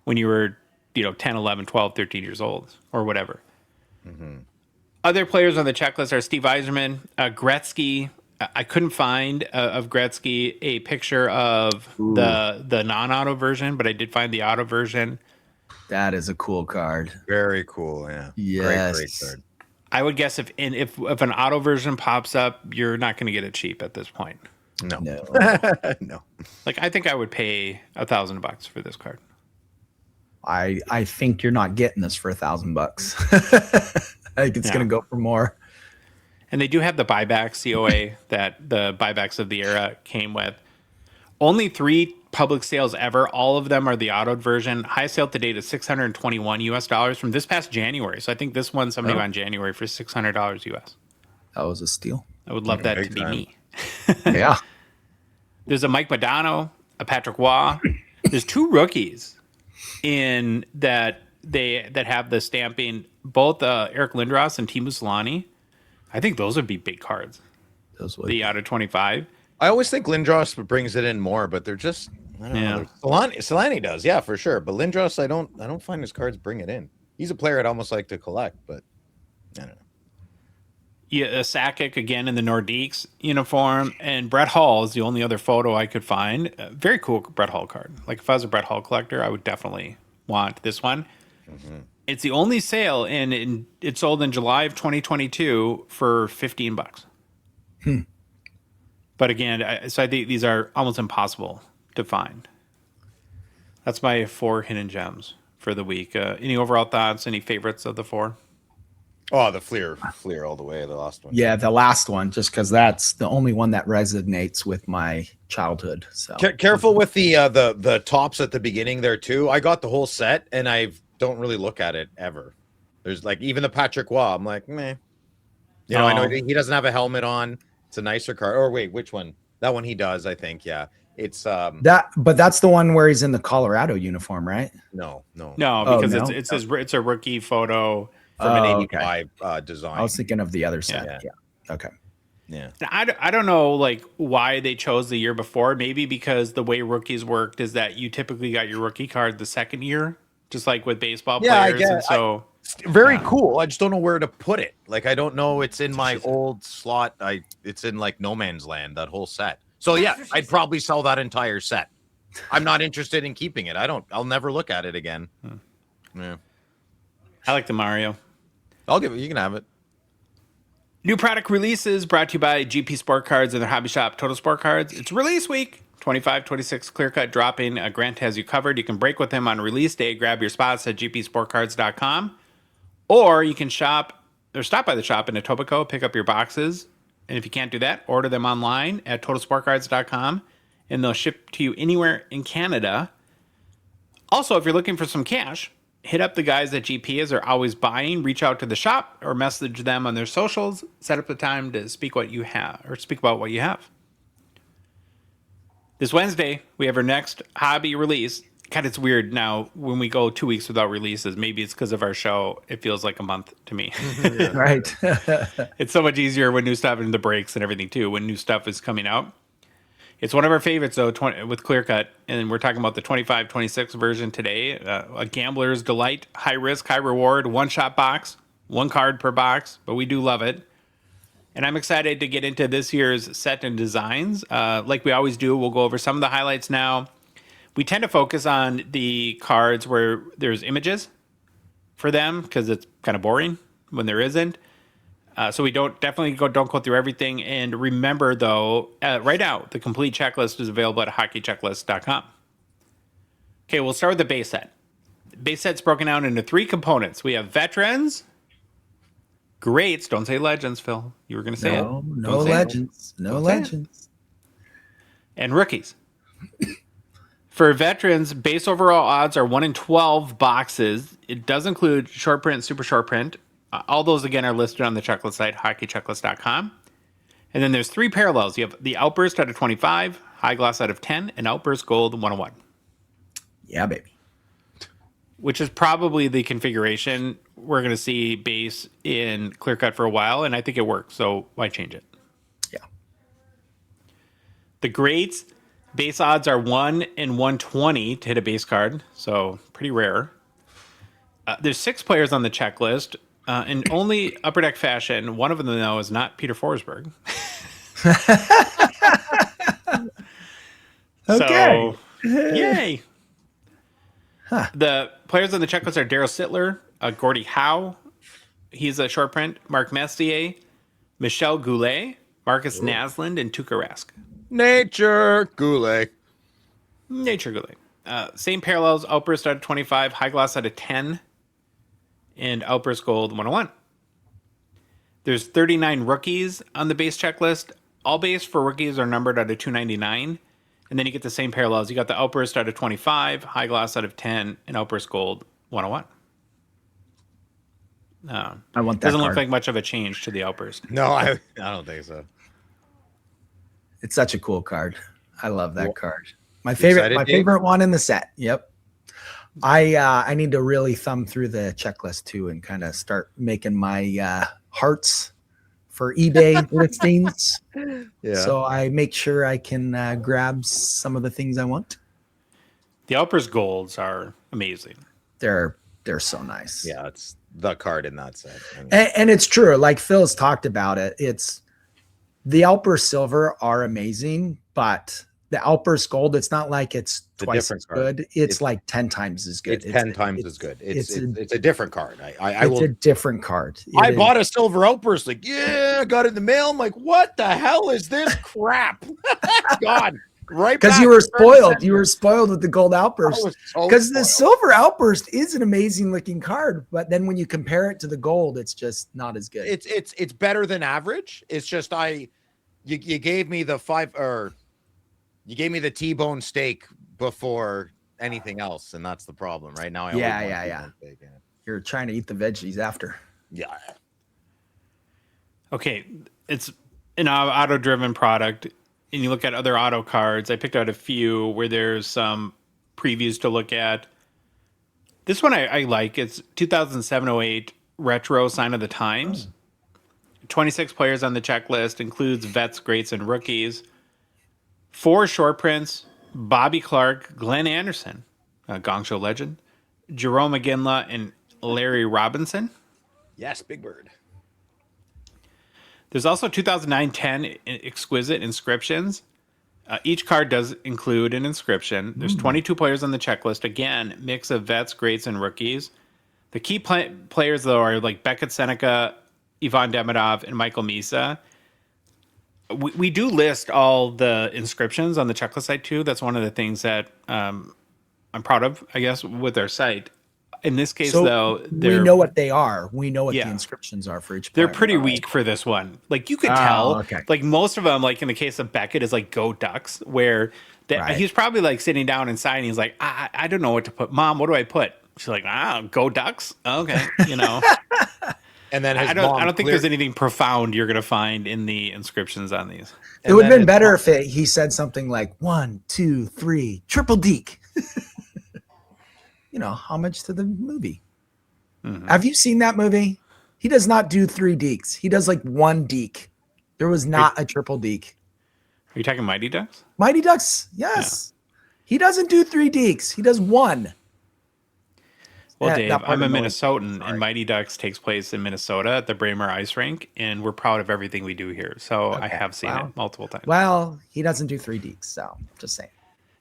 when you were, 10, 11, 12, 13 years old or whatever. Mm-hmm. Other players on the checklist are Steve Yzerman, Gretzky. I couldn't find of Gretzky a picture of the non-auto version, but I did find the auto version. That is a cool card. Very cool, yeah. Yes. Great card. I would guess if an auto version pops up, you're not going to get it cheap at this point. No. No. Like I think I would pay $1,000 for this card. I think you're not getting this for $1,000. I think it's going to go for more. And they do have the buyback COA that the buybacks of the era came with. Only 3 public sales ever. All of them are the autoed version. Highest sale to date is $621 US from this past January. So I think this one somebody got in January for $600 US. That was a steal. I would love that to be me. Yeah. There's a Mike Modano, a Patrick Waugh. There's 2 rookies in that have the stamping. Both Eric Lindros and Teemu Selanne. I think those would be big cards. Those would. The out of 25. I always think Lindros brings it in more, but they're just, I don't know. Selanne does, yeah, for sure. But Lindros, I don't find his cards bring it in. He's a player I'd almost like to collect, but I don't know. Yeah, Sakic again in the Nordiques uniform, and Brett Hall is the only other photo I could find. Very cool Brett Hall card. Like if I was a Brett Hall collector, I would definitely want this one. Mm-hmm. It's the only sale, and it sold in July of 2022 for $15. But again, so I think these are almost impossible to find. That's my 4 hidden gems for the week. Any overall thoughts? Any favorites of the 4? Oh, the Fleer all the way. The last one. Yeah, the last one, just because that's the only one that resonates with my childhood. So careful with the tops at the beginning there too. I got the whole set, and I don't really look at it ever. There's like even the Patrick Waugh. I'm like, meh. I know he doesn't have a helmet on. It's a nicer card. Or wait, which one? That one he does, I think. Yeah, it's but that's the one where he's in the Colorado uniform, right? No, because it's a rookie photo. From an 85 design. I was thinking of the other set. Yeah. Okay. Yeah. I don't know like why they chose the year before. Maybe because the way rookies worked is that you typically got your rookie card the second year, just like with baseball players. And so very cool. I just don't know where to put it. Like I don't know. It's in my old slot. It's in like no man's land, that whole set. So yeah, I'd probably sell that entire set. I'm not interested in keeping it. I'll never look at it again. Yeah. I like the Mario. I'll give it. You can have it. New product releases brought to you by GP Sport Cards and their hobby shop, Total Sport Cards. It's release week. 25, 26 clear cut dropping. Grant has you covered. You can break with him on release day. Grab your spots at gpsportcards.com. Or you can stop by the shop in Etobicoke, pick up your boxes. And if you can't do that, order them online at totalsportcards.com. And they'll ship to you anywhere in Canada. Also, if you're looking for some cash, hit up the guys at GP as they're always buying. Reach out to the shop or message them on their socials. Set up the time to speak what you have or speak about what you have. This Wednesday, we have our next hobby release. God, it's weird now when we go 2 weeks without releases. Maybe it's because of our show. It feels like a month to me. Right. It's so much easier when new stuff and the breaks and everything too, when new stuff is coming out. It's one of our favorites though, with Clear Cut, and we're talking about the 25-26 version today. A gambler's delight, high risk, high reward, one-shot box, one card per box, but we do love it. And I'm excited to get into this year's set and designs. Like we always do, we'll go over some of the highlights now. We tend to focus on the cards where there's images for them because it's kind of boring when there isn't. So we don't go through everything. And remember, though, right now, the complete checklist is available at hockeychecklist.com. Okay, we'll start with the base set. The base set's broken down into 3 components. We have veterans, greats. Don't say legends, Phil. You were going to say it. No legends. No legends. And rookies. For veterans, base overall odds are 1 in 12 boxes. It does include short print, super short print. All those, again, are listed on the checklist site, hockeychecklist.com. And then there's 3 parallels. You have the Outburst out of 25, High Gloss out of 10, and Outburst Gold 101. Yeah, baby. Which is probably the configuration we're going to see base in Clear Cut for a while, and I think it works, so why change it? Yeah. The greats, base odds are 1 in 120 to hit a base card, so pretty rare. There's 6 players on the checklist. In only Upper Deck fashion, one of them, though, is not Peter Forsberg. Okay. So, yay. Huh. The players on the checklist are Daryl Sittler, Gordie Howe. He's a short print. Mark Messier, Michel Goulet, Marcus Naslund, and Tuukka Rask. Nature Goulet. Same parallels. Outburst out of 25, High Gloss out of 10. And Outburst Gold 101. There's 39 rookies on the base checklist. All base for rookies are numbered out of 299. And then you get the same parallels. You got the Outburst out of 25, High Gloss out of 10, and Outburst Gold 101. I want that Doesn't card. look like much of a change to the Outburst. No, I don't think so. It's such a cool card. I love that card. My favorite one in the set. Yep. I need to really thumb through the checklist too and kind of start making my hearts for eBay listings. Yeah. So I make sure I can grab some of the things I want. The Outburst Golds are amazing. They're so nice. Yeah, it's the card in that set. I mean, And it's true. Like Phil's talked about it. It's the Outburst Silver are amazing, but the Outburst Gold, it's not like it's twice as good. It's like 10 times as good. It's 10 times as good. It's a different card. It's a different card. I bought a silver Outburst. Like, yeah, I got it in the mail. I'm like, what the hell is this crap? God, right? Because you were spoiled. You were spoiled with the Gold Outburst. Because the Silver Outburst is an amazing looking card, but then when you compare it to the Gold, it's just not as good. It's better than average. It's just you gave me the you gave me the T-bone steak before anything else, and that's the problem right now. Yeah. You're trying to eat the veggies after. Yeah. Okay, it's an auto-driven product, and you look at other auto cards. I picked out a few where there's some previews to look at. This one I like. It's 2007-08 Retro Sign of the Times. 26 players on the checklist, includes vets, greats, and rookies. 4 short prints, Bobby Clark, Glenn Anderson, a Gongshow legend, Jerome McGinley, and Larry Robinson. Yes, Big Bird. There's also 2009-10 exquisite inscriptions. Each card does include an inscription. There's 22 players on the checklist. Again, mix of vets, greats, and rookies. The key players, though, are like Beckett Seneca, Ivan Demidov, and Michael Misa. We do list all the inscriptions on the checklist site too. That's one of the things that I'm proud of, I guess, with our site. In this case, though, we know what they are. We know what the inscriptions are for each player. They're pretty weak for this one. Like you could tell, like most of them, like in the case of Beckett, is like Go Ducks, where Right. He's probably like sitting down and signing. He's like, I don't know what to put. Mom, what do I put? She's like, go Ducks. Okay, And then his I don't think there's anything profound you're gonna find in the inscriptions on these. It would have been better if he said something like 1, 2, 3, triple deke. Homage to the movie. Mm-hmm. Have you seen that movie? He does not do 3 dekes. He does like 1 deke. There was not a triple deke. Are you talking Mighty Ducks? Mighty Ducks, yes. Yeah. He doesn't do 3 dekes. He does 1. Well, Dave, I'm a Minnesotan, and Mighty Ducks takes place in Minnesota at the Braemar Ice Rink, and we're proud of everything we do here. So I have seen it multiple times. Well, he doesn't do 3 dekes, so just saying.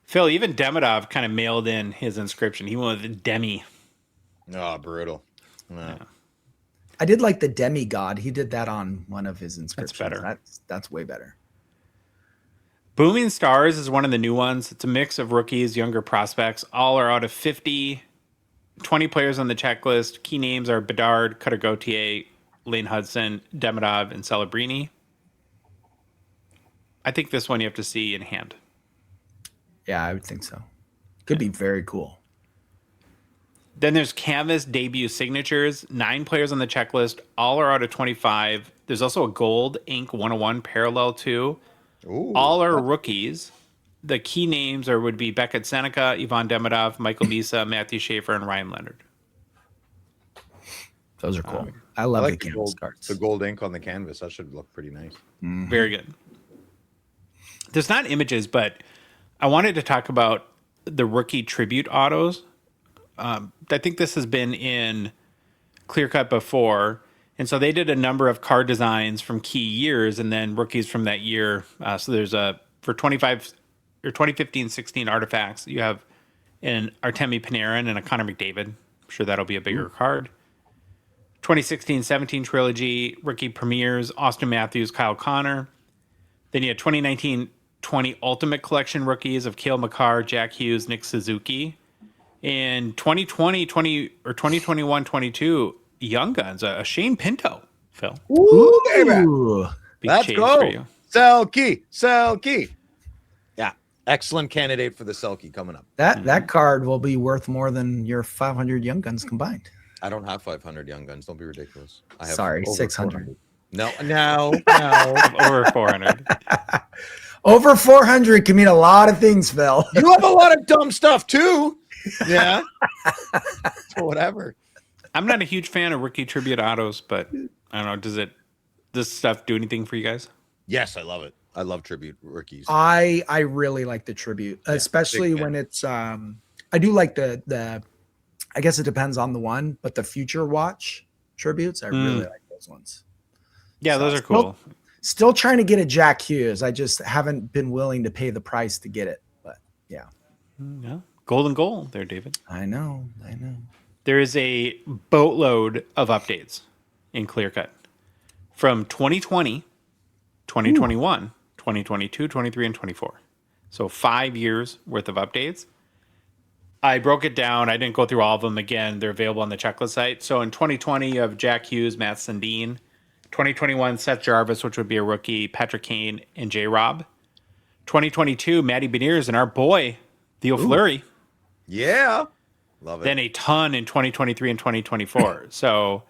Phil, even Demidov kind of mailed in his inscription. He went with Demi. Oh, brutal. Yeah. I did like the demigod. He did that on one of his inscriptions. That's better. That's way better. Booming Stars is one of the new ones. It's a mix of rookies, younger prospects. All are out of 50. 20 players on the checklist. Key names are Bedard, Cutter Gauthier, Lane Hudson, Demidov, and Celebrini. I think this one you have to see in hand. Yeah, I would think so. Could be very cool. Then there's Canvas debut signatures. 9 players on the checklist. All are out of 25. There's also a gold ink 101 parallel too. Ooh. All are rookies. The key names would be Beckett Seneca, Ivan Demidov, Michael Misa, Matthew Schaefer, and Ryan Leonard. Those are cool. I love like the canvas cards. The gold ink on the canvas. That should look pretty nice. Mm-hmm. Very good. There's not images, but I wanted to talk about the rookie tribute autos. I think this has been in Clear Cut before. And so they did a number of card designs from key years and then rookies from that year. So there's for 2015-16 artifacts, you have an Artemi Panarin and a Connor McDavid. I'm sure that'll be a bigger card. 2016-17 trilogy, rookie premieres, Austin Matthews, Kyle Connor. Then you had 2019-20 Ultimate Collection rookies of Cale Makar, Jack Hughes, Nick Suzuki. In 2021-22, Young Guns, a Shane Pinto, Phil. Ooh, baby. Big Let's chase go. for you. Selkie. Yeah, excellent candidate for the Selkie coming up. That card will be worth more than your 500 Young Guns combined. I don't have 500 Young Guns. Don't be ridiculous. I have 600. No. Over 400. Over 400 can mean a lot of things, Phil. You have a lot of dumb stuff too. Yeah. So whatever. I'm not a huge fan of rookie tribute autos, but I don't know. Does this stuff do anything for you guys? Yes, I love it. I love tribute rookies. I really like the tribute, especially when it's I do like the I guess it depends on the one, but the Future Watch tributes, I really like those ones. Yeah, those are cool. Still trying to get a Jack Hughes. I just haven't been willing to pay the price to get it. But yeah. Yeah. Golden goal there, David. I know. There is a boatload of updates in Clear Cut from 2020, 2021, 2022, 23, and 24. So 5 years worth of updates. I broke it down. I didn't go through all of them. Again, they're available on the checklist site. So in 2020, you have Jack Hughes, Matt Sundin. 2021, Seth Jarvis, which would be a rookie, Patrick Kane, and J-Rob. 2022, Matty Beniers, and our boy, Theo Fleury. Yeah. Love it. Then a ton in 2023 and 2024. So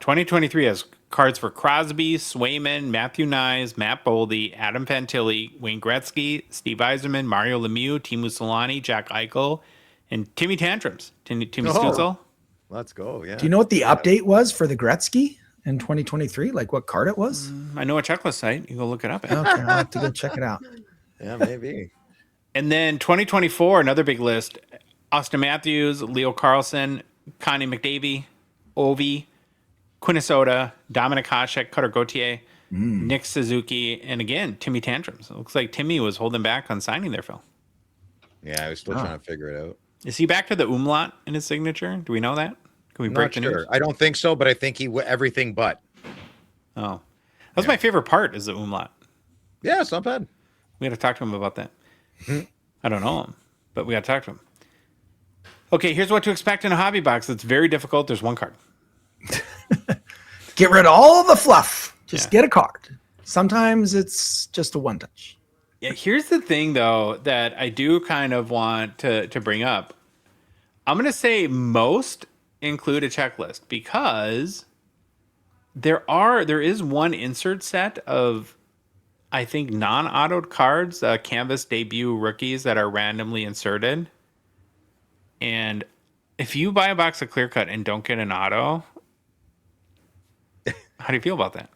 2023 has cards for Crosby, Swayman, Matthew Nyes, Matt Boldy, Adam Fantilli, Wayne Gretzky, Steve Yzerman, Mario Lemieux, Teemu Solani, Jack Eichel, and Timmy Tantrums. Timmy Stutzel. Let's go. Yeah. Do you know what the update was for the Gretzky in 2023? Like what card it was? I know a checklist site. You can go look it up. Okay, I'll have to go check it out. Yeah, maybe. And then 2024, another big list. Austin Matthews, Leo Carlson, Connie McDavid, Ovi, Quinnesota, Dominic Hasek, Cutter Gauthier, Nick Suzuki, and again, Timmy Tantrums. It looks like Timmy was holding back on signing there, Phil. Yeah, I was still trying to figure it out. Is he back to the umlaut in his signature? Do we know that? Can we break the news? I don't think so, but I think everything but. Oh. That's my favorite part is the umlaut. Yeah, it's not bad. We got to talk to him about that. I don't know him, but we got to talk to him. Okay, here's what to expect in a hobby box. It's very difficult. There's one card. Get rid of all the fluff. Just get a card. Sometimes it's just a one touch. Yeah, here's the thing, though, that I do kind of want to bring up. I'm going to say most include a checklist because there is one insert set of, I think, non-autoed cards, canvas debut rookies that are randomly inserted. And if you buy a box of clear cut and don't get an auto, how do you feel about that?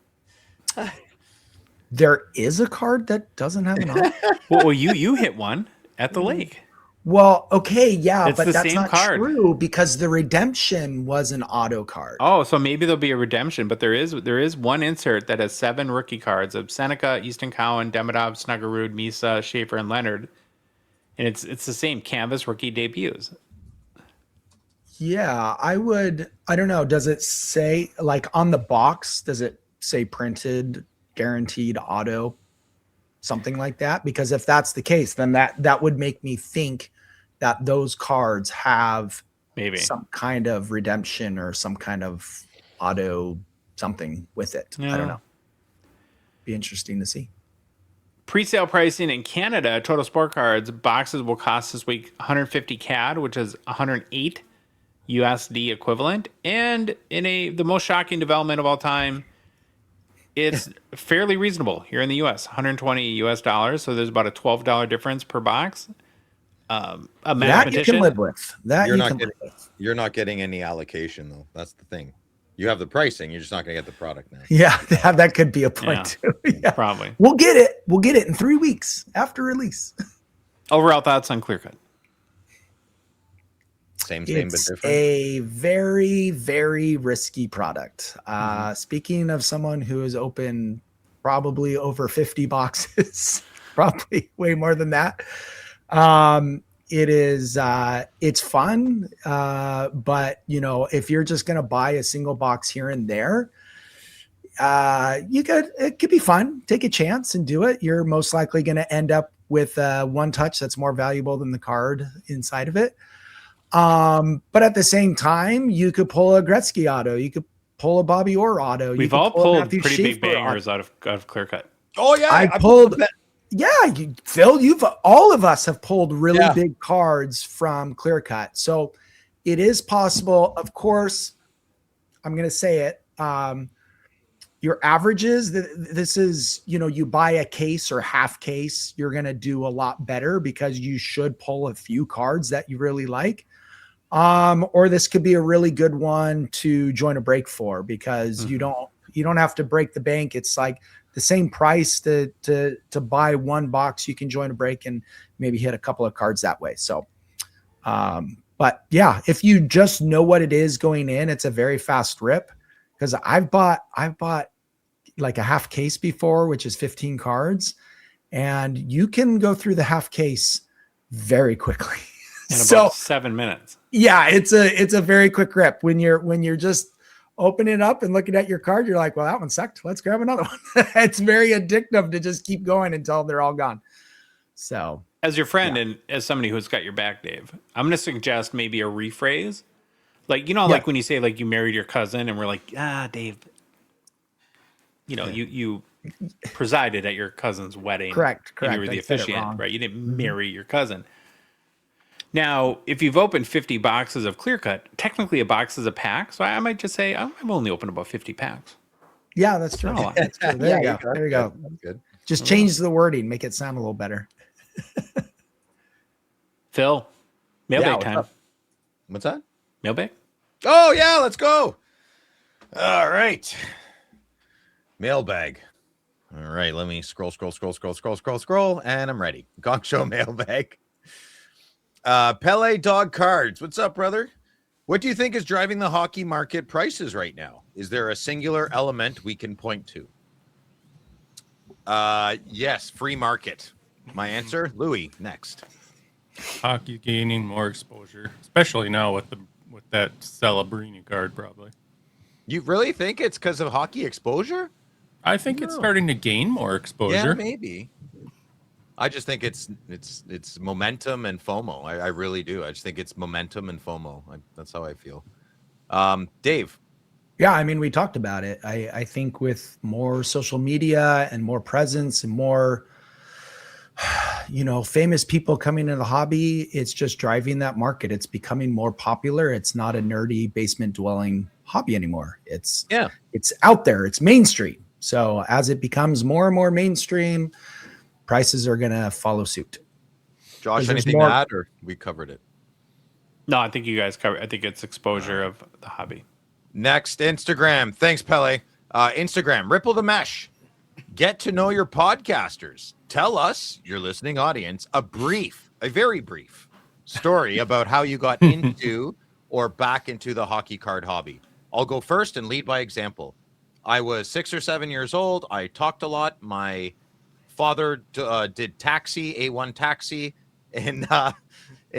There is a card that doesn't have an auto. Well, you hit one at the lake. Well, okay, yeah, It's but the that's same not card. true because the redemption was an auto card. Oh, so maybe there'll be a redemption, but there is one insert that has 7 rookie cards of Seneca, Easton Cowan, Demidov, Snuggerud, Misa, Schaefer, and Leonard, and it's the same canvas rookie debuts. Yeah, I don't know. Does it say like on the box, does it say printed, guaranteed auto, something like that? Because if that's the case, then that would make me think that those cards have Maybe some kind of redemption or some kind of auto something with it. I Yeah. don't know. Be interesting to see. Pre-sale pricing in Canada, Total Sport Cards boxes will cost this week 150 CAD, which is 108 USD equivalent. And in the most shocking development of all time, it's fairly reasonable here in the US, 120 US dollars. So there's about a $12 difference per box. A That you mathematician. can live with. That You're you not can getting, live with. you're not getting any allocation though. That's the thing. You have the pricing. You're just not going to get the product now. Yeah, that could be a point too. Yeah. Probably. We'll get it. We'll get it in 3 weeks after release. Overall thoughts on Clear Cut? Same, but It's different. a very, very risky product. Speaking of someone who has opened probably over 50 boxes, probably way more than that. It's fun. But if you're just going to buy a single box here and there, it could be fun. Take a chance and do it. You're most likely going to end up with one touch that's more valuable than the card inside of it. But at the same time, you could pull a Gretzky auto. You could pull a Bobby Orr auto. We've all pulled Matthew pretty big Schaefer bangers out of Clear Cut. Oh yeah, I pulled. Yeah, Phil, all of us have pulled really big cards from Clear Cut. So it is possible. Of course, I'm going to say it. Your averages, this is, you buy a case or half case, you're going to do a lot better because you should pull a few cards that you really like. Or this could be a really good one to join a break for because you don't have to break the bank. It's like the same price to buy one box. You can join a break and maybe hit a couple of cards that way. So, but yeah, if you just know what it is going in, it's a very fast rip because I've bought like a half case before, which is 15 cards, and you can go through the half case very quickly. In about 7 minutes. Yeah, it's a very quick rip. When you're just opening it up and looking at your card, you're like, well, that one sucked. Let's grab another one. It's very addictive to just keep going until they're all gone. So as your friend and as somebody who's got your back, Dave, I'm going to suggest maybe a rephrase. Like, like when you say like you married your cousin and we're like, Dave, you presided at your cousin's wedding. Correct. And you were the officiant, right? You didn't marry your cousin. Now, if you've opened 50 boxes of Clear Cut, technically a box is a pack. So I might just say I've only opened about 50 packs. Yeah, that's true. That's true. There you go. There you go. That's good. Just change the wording, make it sound a little better. Phil, mailbag time. What's that? Mailbag? Oh yeah, let's go. All right. Mailbag. All right, let me scroll, and I'm ready. Gongshow mailbag. Pele Dog Cards. What's up, brother? What do you think is driving the hockey market prices right now? Is there a singular element we can point to? Yes, free market. My answer, Louis, next. Hockey gaining more exposure, especially now with that Celebrini card, probably. You really think it's because of hockey exposure? I think it's starting to gain more exposure. Yeah, maybe. I just think it's momentum and FOMO. I really do. I just think it's momentum and FOMO. That's how I feel. Dave. Yeah, I mean, we talked about it. I think with more social media and more presence and more famous people coming into the hobby, it's just driving that market. It's becoming more popular. It's not a nerdy basement dwelling hobby anymore. It's out there. It's mainstream. So as it becomes more and more mainstream, prices are going to follow suit. Josh, anything to add, or we covered it? No, I think you guys covered. I think it's exposure of the hobby. Next, Instagram. Thanks, Pele. Instagram, Ripple the Mesh. Get to know your podcasters. Tell us, your listening audience, a very brief story about how you got into or back into the hockey card hobby. I'll go first and lead by example. I was 6 or 7 years old. I talked a lot. My father did taxi, A1 taxi in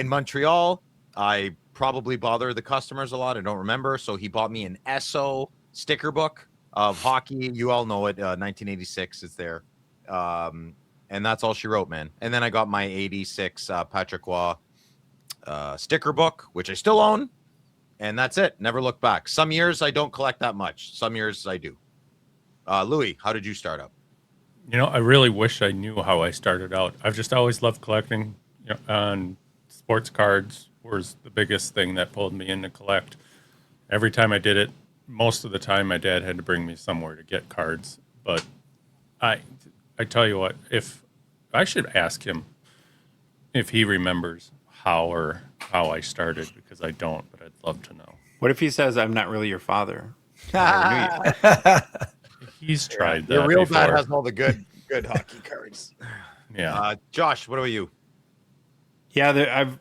Montreal. I probably bother the customers a lot. I don't remember. So he bought me an SO sticker book of hockey. You all know it. 1986 is there. And that's all she wrote, man. And then I got my 86 Patrick Waugh sticker book, which I still own. And that's it. Never look back. Some years I don't collect that much. Some years I do. Louis, how did you start up? I really wish I knew how I started out. I've just always loved collecting. On sports cards was the biggest thing that pulled me in to collect. Every time I did it, most of the time my dad had to bring me somewhere to get cards. But I tell you what, if I should ask him if he remembers how I started, because I don't, but I'd love to know. What if he says, "I'm not really your father"? I never knew you. He's tried that. Your real before. dad has all the good hockey cards. Yeah. Josh, what about you? Yeah,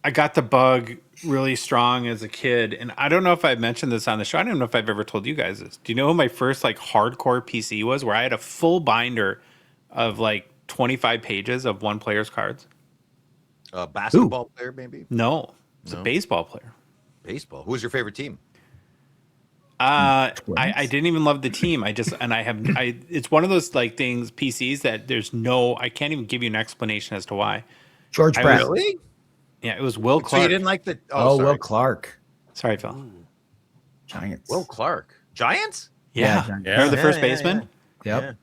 I got the bug really strong as a kid, and I don't know if I've mentioned this on the show. I don't know if I've ever told you guys this. Do you know who my first hardcore PC was? Where I had a full binder of 25 pages of one player's cards. A basketball player, maybe? No, it's a baseball player. Baseball. Who was your favorite team? I didn't even love the team. It's one of those things, PCs, that I can't even give you an explanation as to why. George Brett. Really? Yeah, it was Will Clark. So you didn't like the... Will Clark. Sorry, Phil. Giants. Will Clark. Giants? Yeah. Remember the first baseman? Yep.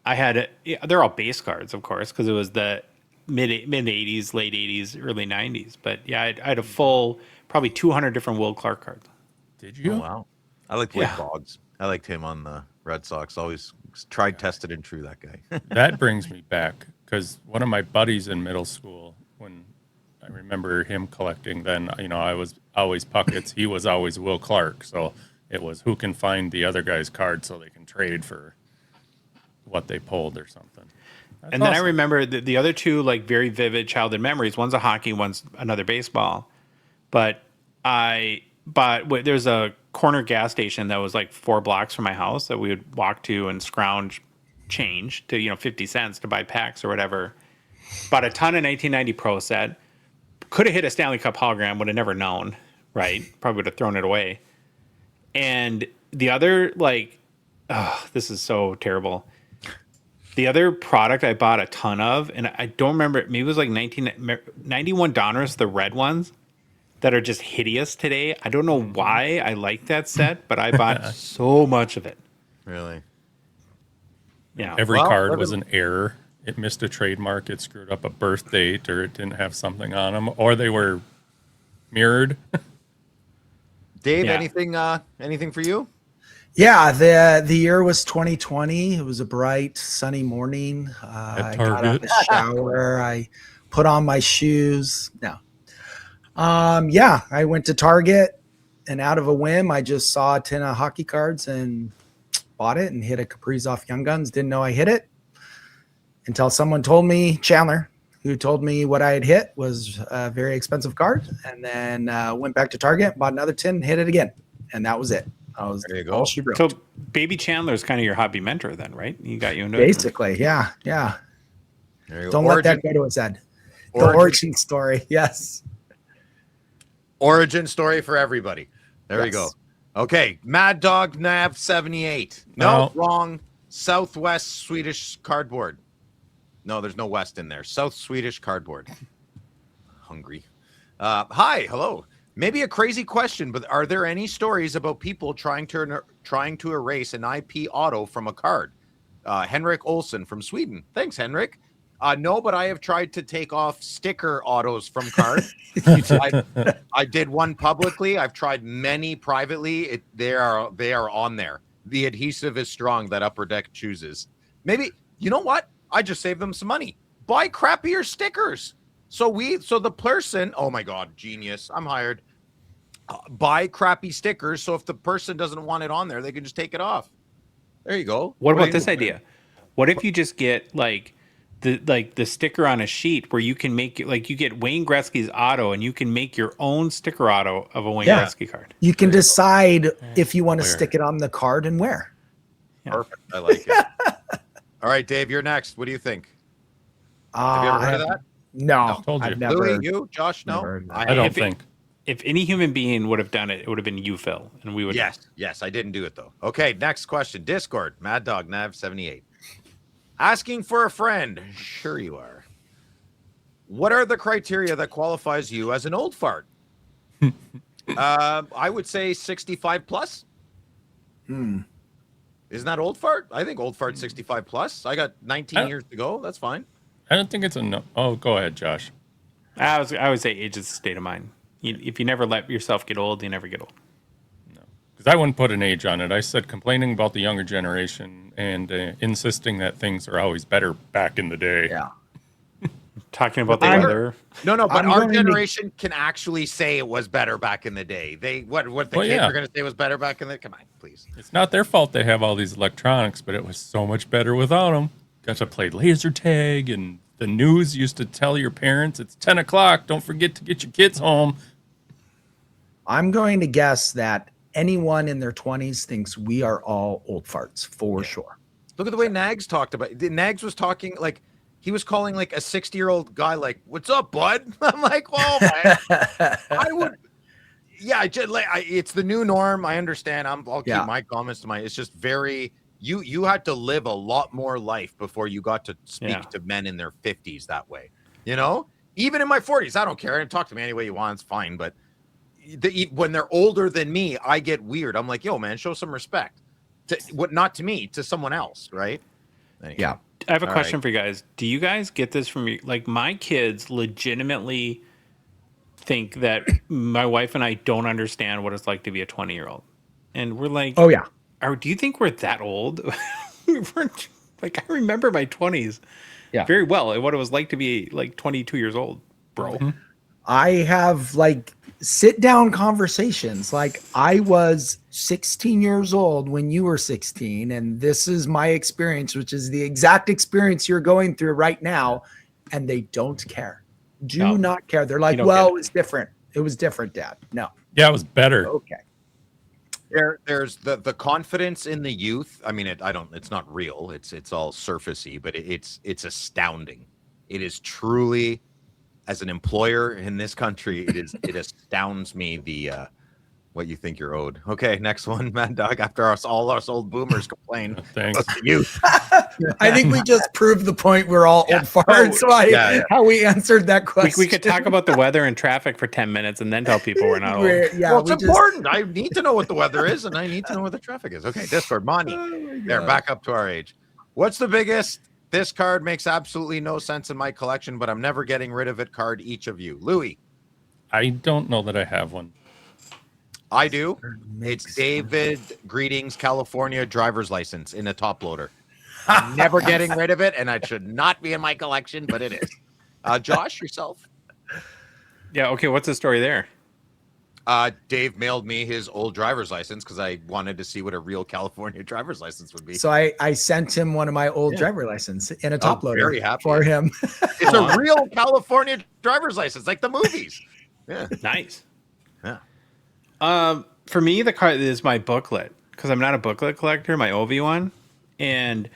I had it. Yeah, they're all base cards, of course, because it was the mid 80s, late 80s, early 90s. But yeah, I had a full, probably 200 different Will Clark cards. Did you? Oh, wow. I liked Wade Boggs. I liked him on the Red Sox. Always tried, tested, and true, that guy. That brings me back, because one of my buddies in middle school, when I remember him collecting, then, I was always Puckett's. He was always Will Clark. So it was who can find the other guy's card so they can trade for what they pulled or something. That's and then I remember the other two very vivid childhood memories. One's a hockey, one's another baseball. But there's a corner gas station that was 4 blocks from my house that we would walk to and scrounge change to 50 cents to buy packs or whatever. Bought a ton of 1990 Pro set. Could have hit a Stanley Cup hologram, would have never known, right? Probably would have thrown it away. And the other this is so terrible. The other product I bought a ton of, and I don't remember, maybe it was 1991 Donners, the red ones that are just hideous today. I don't know why I like that set, but I bought so much of it. Really? Yeah. Every card was an error. It missed a trademark. It screwed up a birth date, or it didn't have something on them, or they were mirrored. Dave, anything for you? Yeah, the year was 2020. It was a bright, sunny morning. I got out of the shower. I put on my shoes. No. I went to Target, and out of a whim, I just saw a tin of hockey cards and bought it and hit a Kaprizov Young Guns. Didn't know I hit it until someone told me, Chandler, who told me what I had hit was a very expensive card, and then went back to Target, bought another tin, and hit it again, and that was it. There you go. All she wrote. So Baby Chandler is kind of your hobby mentor then, right? He got you into Basically, yeah. There you Don't go. let that go to his head. The origin story, yes. Origin story for everybody. There we go. Okay, Mad Dog Nav 78. No, wrong. Southwest Swedish cardboard. No, there's no West in there. South Swedish cardboard. Hungry. Hi, hello. Maybe a crazy question, but are there any stories about people trying to erase an IP auto from a card? Henrik Olsen from Sweden. Thanks, Henrik. No, but I have tried to take off sticker autos from cards. I did one publicly. I've tried many privately. They are on there. The adhesive is strong that Upper Deck chooses. Maybe, you know what? I just saved them some money. Buy crappier stickers. So the person, oh my God, genius. I'm hired. Buy crappy stickers. So if the person doesn't want it on there, they can just take it off. There you go. What do about you this do? idea? What if you just get the sticker on a sheet where you can make you get Wayne Gretzky's auto and you can make your own sticker auto of a Wayne Yeah. Gretzky card. You can decide if you want to Where? stick it on the card and where. Perfect. I like it. All right, Dave, you're next. What do you think? Have you ever heard of that? No, Told you. I've never. Louis, you, Josh, no. never heard of I don't If it- think. If any human being would have done it, it would have been you, Phil, and we would. Yes, I didn't do it though. Okay, next question. Discord, Mad Dog Nav 78. Asking for a friend. Sure you are. What are the criteria that qualifies you as an old fart? I would say 65 plus. Isn't that old fart? I think old fart 65 plus. I got 19 years to go. That's fine. I don't think it's a no. Oh, go ahead, Josh. I would say age is a state of mind. If you never let yourself get old, you never get old. Because I wouldn't put an age on it. I said complaining about the younger generation and insisting that things are always better back in the day. Yeah. Talking about the I'm- weather. No, but I'm our going to- generation can actually say it was better back in the day. They what the Well, kids yeah. are going to say was better back in the. Come on, please. It's not their fault they have all these electronics, but it was so much better without them. Got to play laser tag, and the news used to tell your parents it's 10 o'clock. Don't forget to get your kids home. I'm going to guess that anyone in their 20s thinks we are all old farts for sure. Look at the way Nags talked about it. Nags was talking like he was calling like a 60-year-old guy like, "What's up, bud?" I'm like, "Well, man, I would." Yeah, it's the new norm. I understand. I'll keep my comments to it's just very. You had to live a lot more life before you got to speak to men in their 50s that way. You know, even in my 40s, I don't care. Talk to me any way you want. It's fine. But when they're older than me, I get weird. I'm like, yo, man, show some respect. Not to me, to someone else, right? Anyway. Yeah. I have a question for you guys. Do you guys get this from your, like my kids legitimately think that my wife and I don't understand what it's like to be a 20-year-old. And we're like, Oh yeah. Do you think we're that old? We're like, I remember my 20s very well and what it was like to be like 22 years old, bro. Mm-hmm. I have like sit down conversations. Like I was 16 years old when you were 16, and this is my experience, which is the exact experience you're going through right now. And they don't care. Do not care. They're like, well, it was different. It was different, Dad. No. Yeah, it was better. Okay. There's the confidence in the youth. I mean, it's not real. It's all surfacey, but it's astounding. It is truly, as an employer in this country, it astounds me what you think you're owed. Okay, next one, Mad Dog. After all us old boomers complain. Thanks. Youth. I think we just proved the point we're all old farts. How we answered that question. We could talk about the weather and traffic for 10 minutes and then tell people we're not old. Well, it's important. I need to know what the weather is, and I need to know what the traffic is. Okay, Discord, Monty. There, back up to our age. What's the biggest? This card makes absolutely no sense in my collection, but I'm never getting rid of it card, each of you. Louis. I don't know that I have one. I do. It's David Greetings California driver's license in a top loader. I'm never getting rid of it, and it should not be in my collection, but it is. Josh, yourself? Yeah, okay, what's the story there? Dave mailed me his old driver's license because I wanted to see what a real California driver's license would be. So I sent him one of my old driver license in a top loader very happy. for him. It's a real California driver's license, like the movies. Yeah. Nice. Yeah. For me, the card is my booklet because I'm not a booklet collector, my Ovi one. And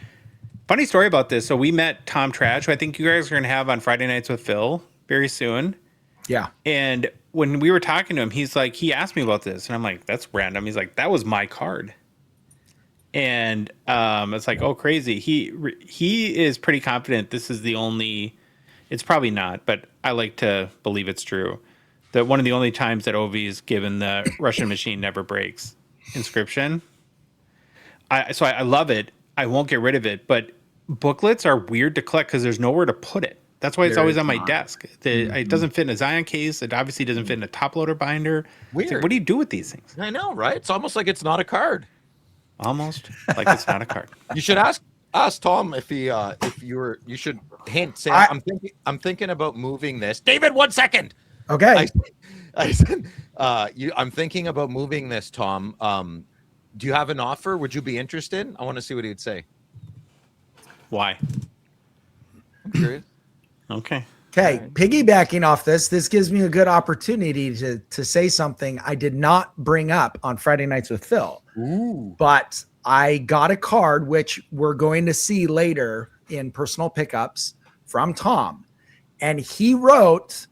funny story about this. So we met Tom Trash, who I think you guys are going to have on Friday Nights with Phil very soon. Yeah. And when we were talking to him, he's like, he asked me about this. And I'm like, that's random. He's like, that was my card. And it's like, oh, crazy. He is pretty confident this is the only, it's probably not, but I like to believe it's true, that one of the only times that Ovi is given the Russian machine never breaks inscription. So I love it. I won't get rid of it. But booklets are weird to collect because there's nowhere to put it. That's why it's There always is on my not. desk. It doesn't fit in a Zion case. It obviously doesn't fit in a top loader binder. It's like, Weird. what do you do with these things? I know, right? It's almost like it's not a card. Almost like it's not a card. You should ask Tom if he you should hint. Say I'm thinking about moving this. David, 1 second. Okay. I said I'm thinking about moving this, Tom. Do you have an offer? Would you be interested? I want to see what he'd say. Why? I'm curious. Okay. Okay, piggybacking off this gives me a good opportunity to say something I did not bring up on Friday Nights with Phil. Ooh. But I got a card, which we're going to see later in personal pickups from Tom. And he wrote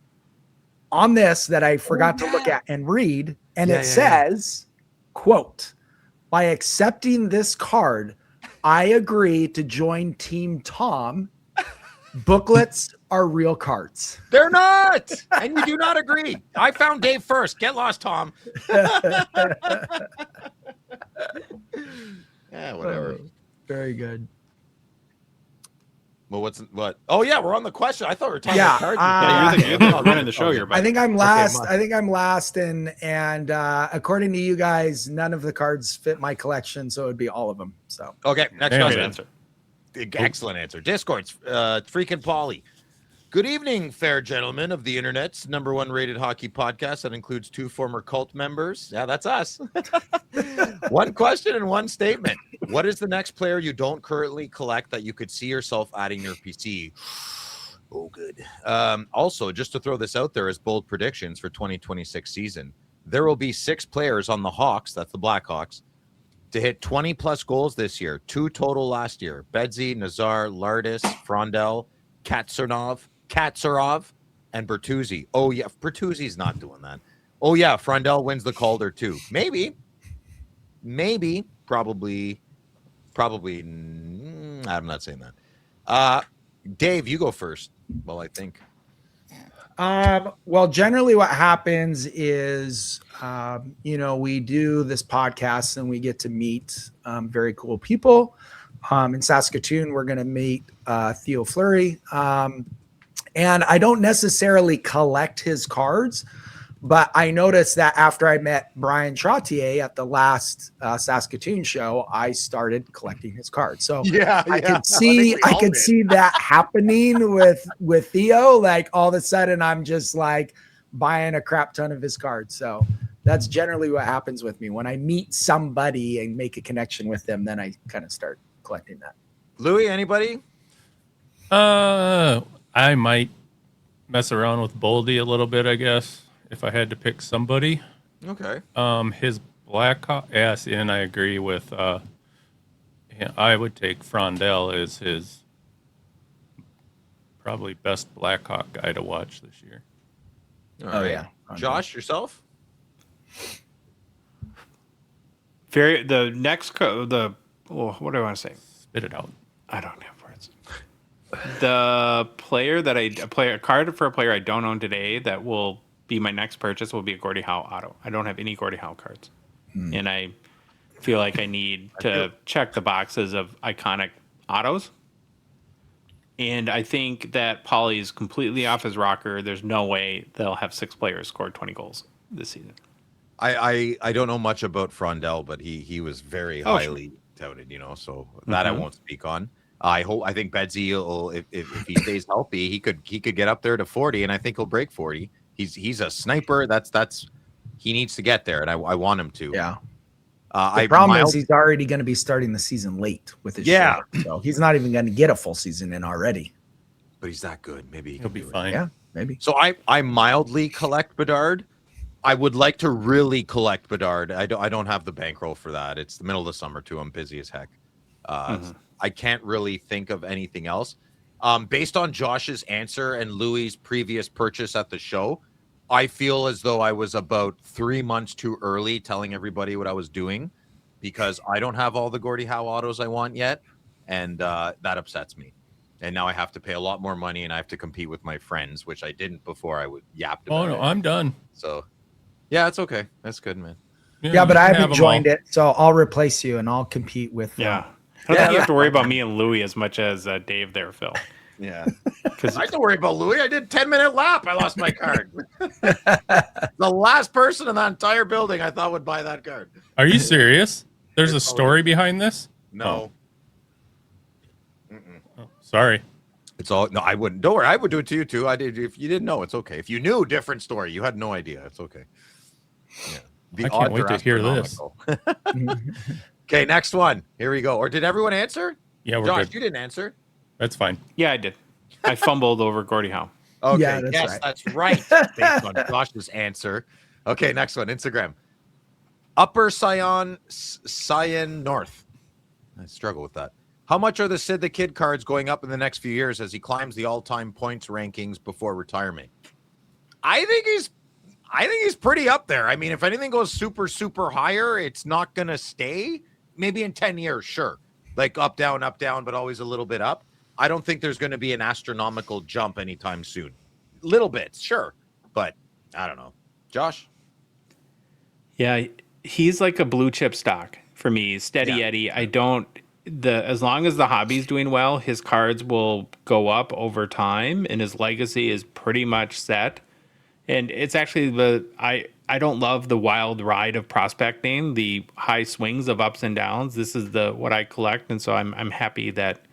on this that I forgot to look at and read. And it says, quote, by accepting this card, I agree to join Team Tom. Booklets are real cards. They're not. And you do not agree. I found Dave first. Get lost, Tom. Yeah, whatever. Very good. Well, what? Oh yeah, we're on the question. I thought we were talking Yeah, about cards. You're the running the show here, I buddy. think I'm last. I think I'm last, and according to you guys, none of the cards fit my collection, so it would be all of them. So Okay, next Yeah, question. answer. Excellent answer. Discord's freaking Polly. Good evening, fair gentlemen of the internet's #1 rated hockey podcast that includes 2 former cult members. Yeah, that's us. One question and one statement. What is the next player you don't currently collect that you could see yourself adding your PC? Oh, good. Also, just to throw this out there as bold predictions for 2026 season, there will be 6 players on the Hawks, that's the Blackhawks, to hit 20-plus goals this year. 2 total last year. Bedsy, Nazar, Lardis, Frondel, Katsarov, and Bertuzzi. Oh, yeah, Bertuzzi's not doing that. Oh, yeah, Frondel wins the Calder, too. Maybe, probably. I'm not saying that. Dave, you go first. Well, I think. Well, generally what happens is, we do this podcast and we get to meet very cool people. In Saskatoon, we're going to meet Theo Fleury. And I don't necessarily collect his cards, but I noticed that after I met Brian Trottier at the last Saskatoon show, I started collecting his cards. So I could see that happening with Theo. Like all of a sudden, I'm just like buying a crap ton of his cards. So that's generally what happens with me when I meet somebody and make a connection with them. Then I kind of start collecting that. Louis, anybody? I might mess around with Boldy a little bit, I guess, if I had to pick somebody. Okay. His Blackhawk, yes, and I agree with. I would take Frondel as his probably best Blackhawk guy to watch this year. All right. Josh, yourself? What do I want to say? Spit it out. I don't have words. The player that a card for a player I don't own today that will be my next purchase will be a Gordie Howe auto. I don't have any Gordie Howe cards, and I feel like I need to check the boxes of iconic autos. And I think that Pauly's completely off his rocker. There's no way they'll have 6 players score 20 goals this season. I don't know much about Frondel, but he was very highly touted, so that I won't speak on. I think Bedsy will, if he stays healthy, he could get up there to 40, and I think he'll break 40. He's a sniper. That's he needs to get there, and I want him to. Yeah. The problem is he's already going to be starting the season late with his shoulder, so he's not even going to get a full season in already. But he's that good. Maybe He'll be fine. Yeah, maybe. So I mildly collect Bedard. I would like to really collect Bedard. I don't have the bankroll for that. It's the middle of the summer too. I'm busy as heck. I can't really think of anything else. Based on Josh's answer and Louis' previous purchase at the show, I feel as though I was about 3 months too early telling everybody what I was doing because I don't have all the Gordie Howe autos I want yet, and that upsets me. And now I have to pay a lot more money, and I have to compete with my friends, which I didn't before I would yapped about it. I'm done. So, yeah, it's okay. That's good, man. Yeah, but I haven't them joined all. it, so I'll replace you and I'll compete with. Yeah. I don't think you have to worry about me and Louie as much as Dave there, Phil. Yeah. Because I don't worry about Louis. I did 10-minute lap. I lost my card. The last person in that entire building I thought would buy that card. Are you serious? There's a story behind this? No. Oh, sorry. It's all no, I wouldn't. Don't worry, I would do it to you too. I did. If you didn't know, it's okay. If you knew, different story. You had no idea. It's okay. Yeah. The I can't odds wait are to hear this. astronomical. Okay, next one. Here we go. Or did everyone answer? Yeah, we're Josh, good. you didn't answer. That's fine. yeah, I did. I fumbled over Gordie Howe. Okay, Yeah, that's yes, right. that's right. Based on Josh's answer. Okay, next one. Instagram. Upper Sion North. I struggle with that. How much are the Sid the Kid cards going up in the next few years as he climbs the all-time points rankings before retirement? I think he's pretty up there. I mean, if anything goes super, super higher, it's not gonna stay. Maybe in 10 years, sure. Like up, down, but always a little bit up. I don't think there's going to be an astronomical jump anytime soon. Little bits, sure, but I don't know. Josh? Yeah, he's like a blue chip stock for me. Steady Eddie. As long as the hobby's doing well, his cards will go up over time, and his legacy is pretty much set. And it's actually I don't love the wild ride of prospecting, the high swings of ups and downs. This is what I collect, and so I'm happy that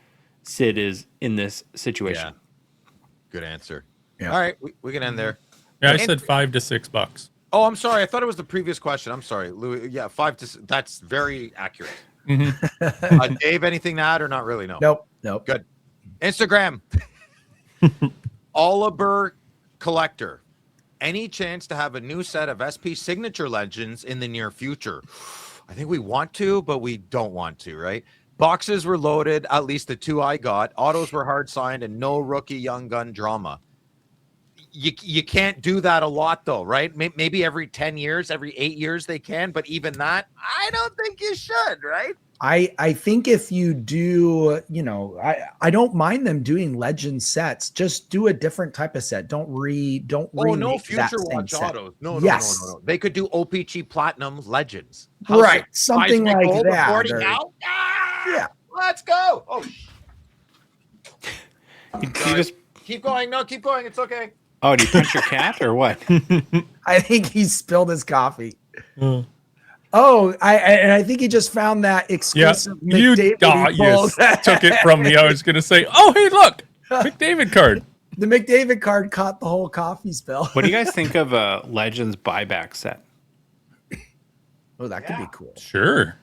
Sid is in this situation. Yeah. Good answer. Yeah. All right, we can end there. Yeah, I said $5 to $6. Oh, I'm sorry. I thought it was the previous question. I'm sorry, Louis. Yeah, 5 to. That's very accurate. Dave, anything to add or not really? No. Nope. Good. Instagram. Oliver Collector. Any chance to have a new set of SP signature legends in the near future? I think we want to, but we don't want to, right? Boxes were loaded, at least the 2 I got. Autos were hard signed and no rookie young gun drama. You can't do that a lot though, right? Maybe every 10 years, every 8 years they can, but even that, I don't think you should, right? I think if you do, I don't mind them doing legend sets. Just do a different type of set. Don't no remake future that same watch set. autos. No. They could do O-Pee-Chee Platinum Legends. Right, something Seismic like gold that, recording or- now? Yeah. Let's go. Oh, You just keep going. No, keep going. It's okay. do you punch your cat or what? I think he spilled his coffee. Oh, I think he just found that Yeah, exclusive you McDavid he pulled. took it from me. I was going to say, oh, hey, look, McDavid card. The McDavid card caught the whole coffee spill. What do you guys think of a Legends buyback set? Oh, that could be cool. Sure.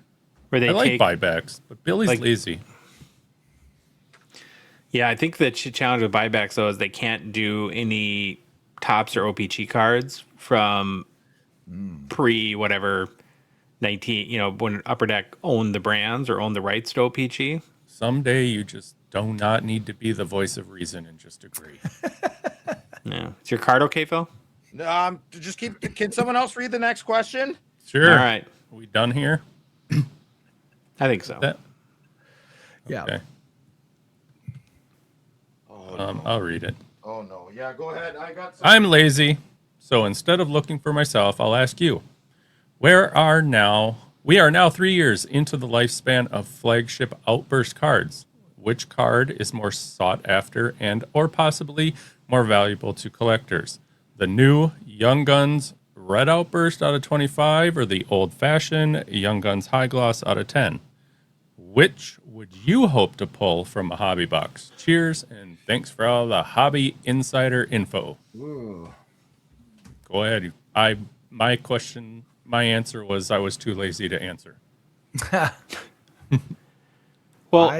Where they I like take buybacks, but Billy's like- lazy. Yeah, I think the challenge with buybacks though is they can't do any tops or O-Pee-Chee cards from pre whatever 19, when Upper Deck owned the brands or owned the rights to O-Pee-Chee. Someday you just do not need to be the voice of reason and just agree. Yeah, is your card okay, Phil? Just keep. Can someone else read the next question? Sure. All right, Are we done here? I think so. That Yeah. okay. Oh, I'll read it. oh no. Yeah, go ahead. I got some. I'm lazy, so instead of looking for myself, I'll ask you. We are now 3 years into the lifespan of flagship Outburst cards. Which card is more sought after and or possibly more valuable to collectors? The new Young Guns Red Outburst out of 25 or the old-fashioned Young Guns High Gloss out of 10? Which would you hope to pull from a hobby box? Cheers, and thanks for all the hobby insider info. Ooh. Go ahead. My answer was I was too lazy to answer. Well,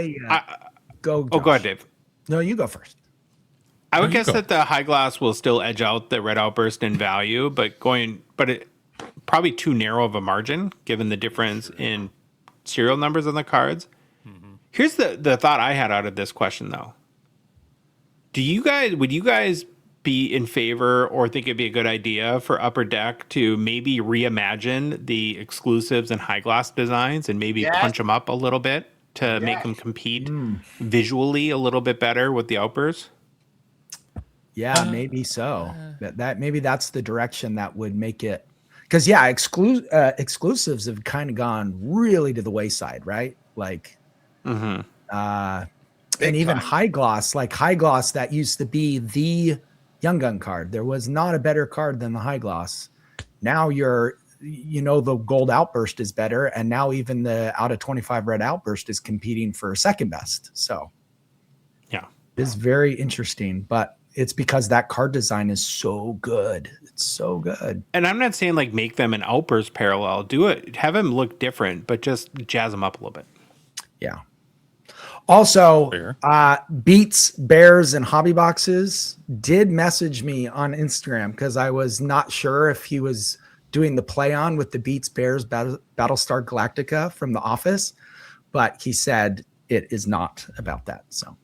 Go. go ahead, Dave. No, you go first. I would you guess go. that the high gloss will still edge out the red outburst in value, but it probably too narrow of a margin given the difference in serial numbers on the cards. Here's the thought I had out of this question though. Would you guys be in favor or think it'd be a good idea for Upper Deck to maybe reimagine the exclusives and high gloss designs and maybe punch them up a little bit to make them compete visually a little bit better with the outbursts? Yeah, maybe so. That maybe that's the direction that would make it. Because exclusives have kind of gone really to the wayside, right? Like Mhm. And even high gloss, like high gloss, that used to be the Young Gun card. There was not a better card than the high gloss. Now the gold Outburst is better, and now even the out of 25 red Outburst is competing for second best. So Yeah. it's very interesting, but it's because that card design is so good. It's so good. And I'm not saying like make them an Outburst parallel. Do it, have them look different, but just jazz them up a little bit. Yeah. Also, Fair. Beats, Bears, and Hobby Boxes did message me on Instagram because I was not sure if he was doing the play on with the Beats, Bears, Battlestar Galactica from The Office, but he said it is not about that. So,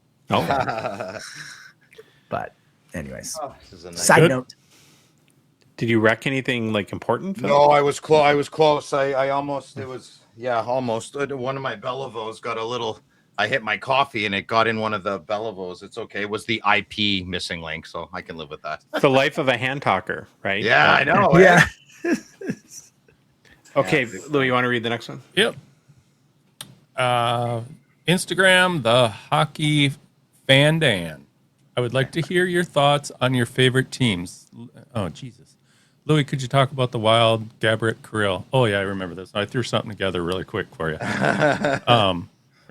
but anyways, side Good. note. Did you wreck anything like important? Phil? No, I was close. I was close. I almost. It was almost. One of my Bellavos got a little. I hit my coffee and it got in one of the Bellavos. It's okay. It was the IP missing link, so I can live with that. The life of a hand talker, right? Yeah, I know. Yeah. Okay, Louis, you want to read the next one? Yep. Instagram, the Hockey Fandan. I would like to hear your thoughts on your favorite teams. Oh, Jesus. Louis, could you talk about the Wild, Gabbert, Kirill? Oh, yeah, I remember this. I threw something together really quick for you.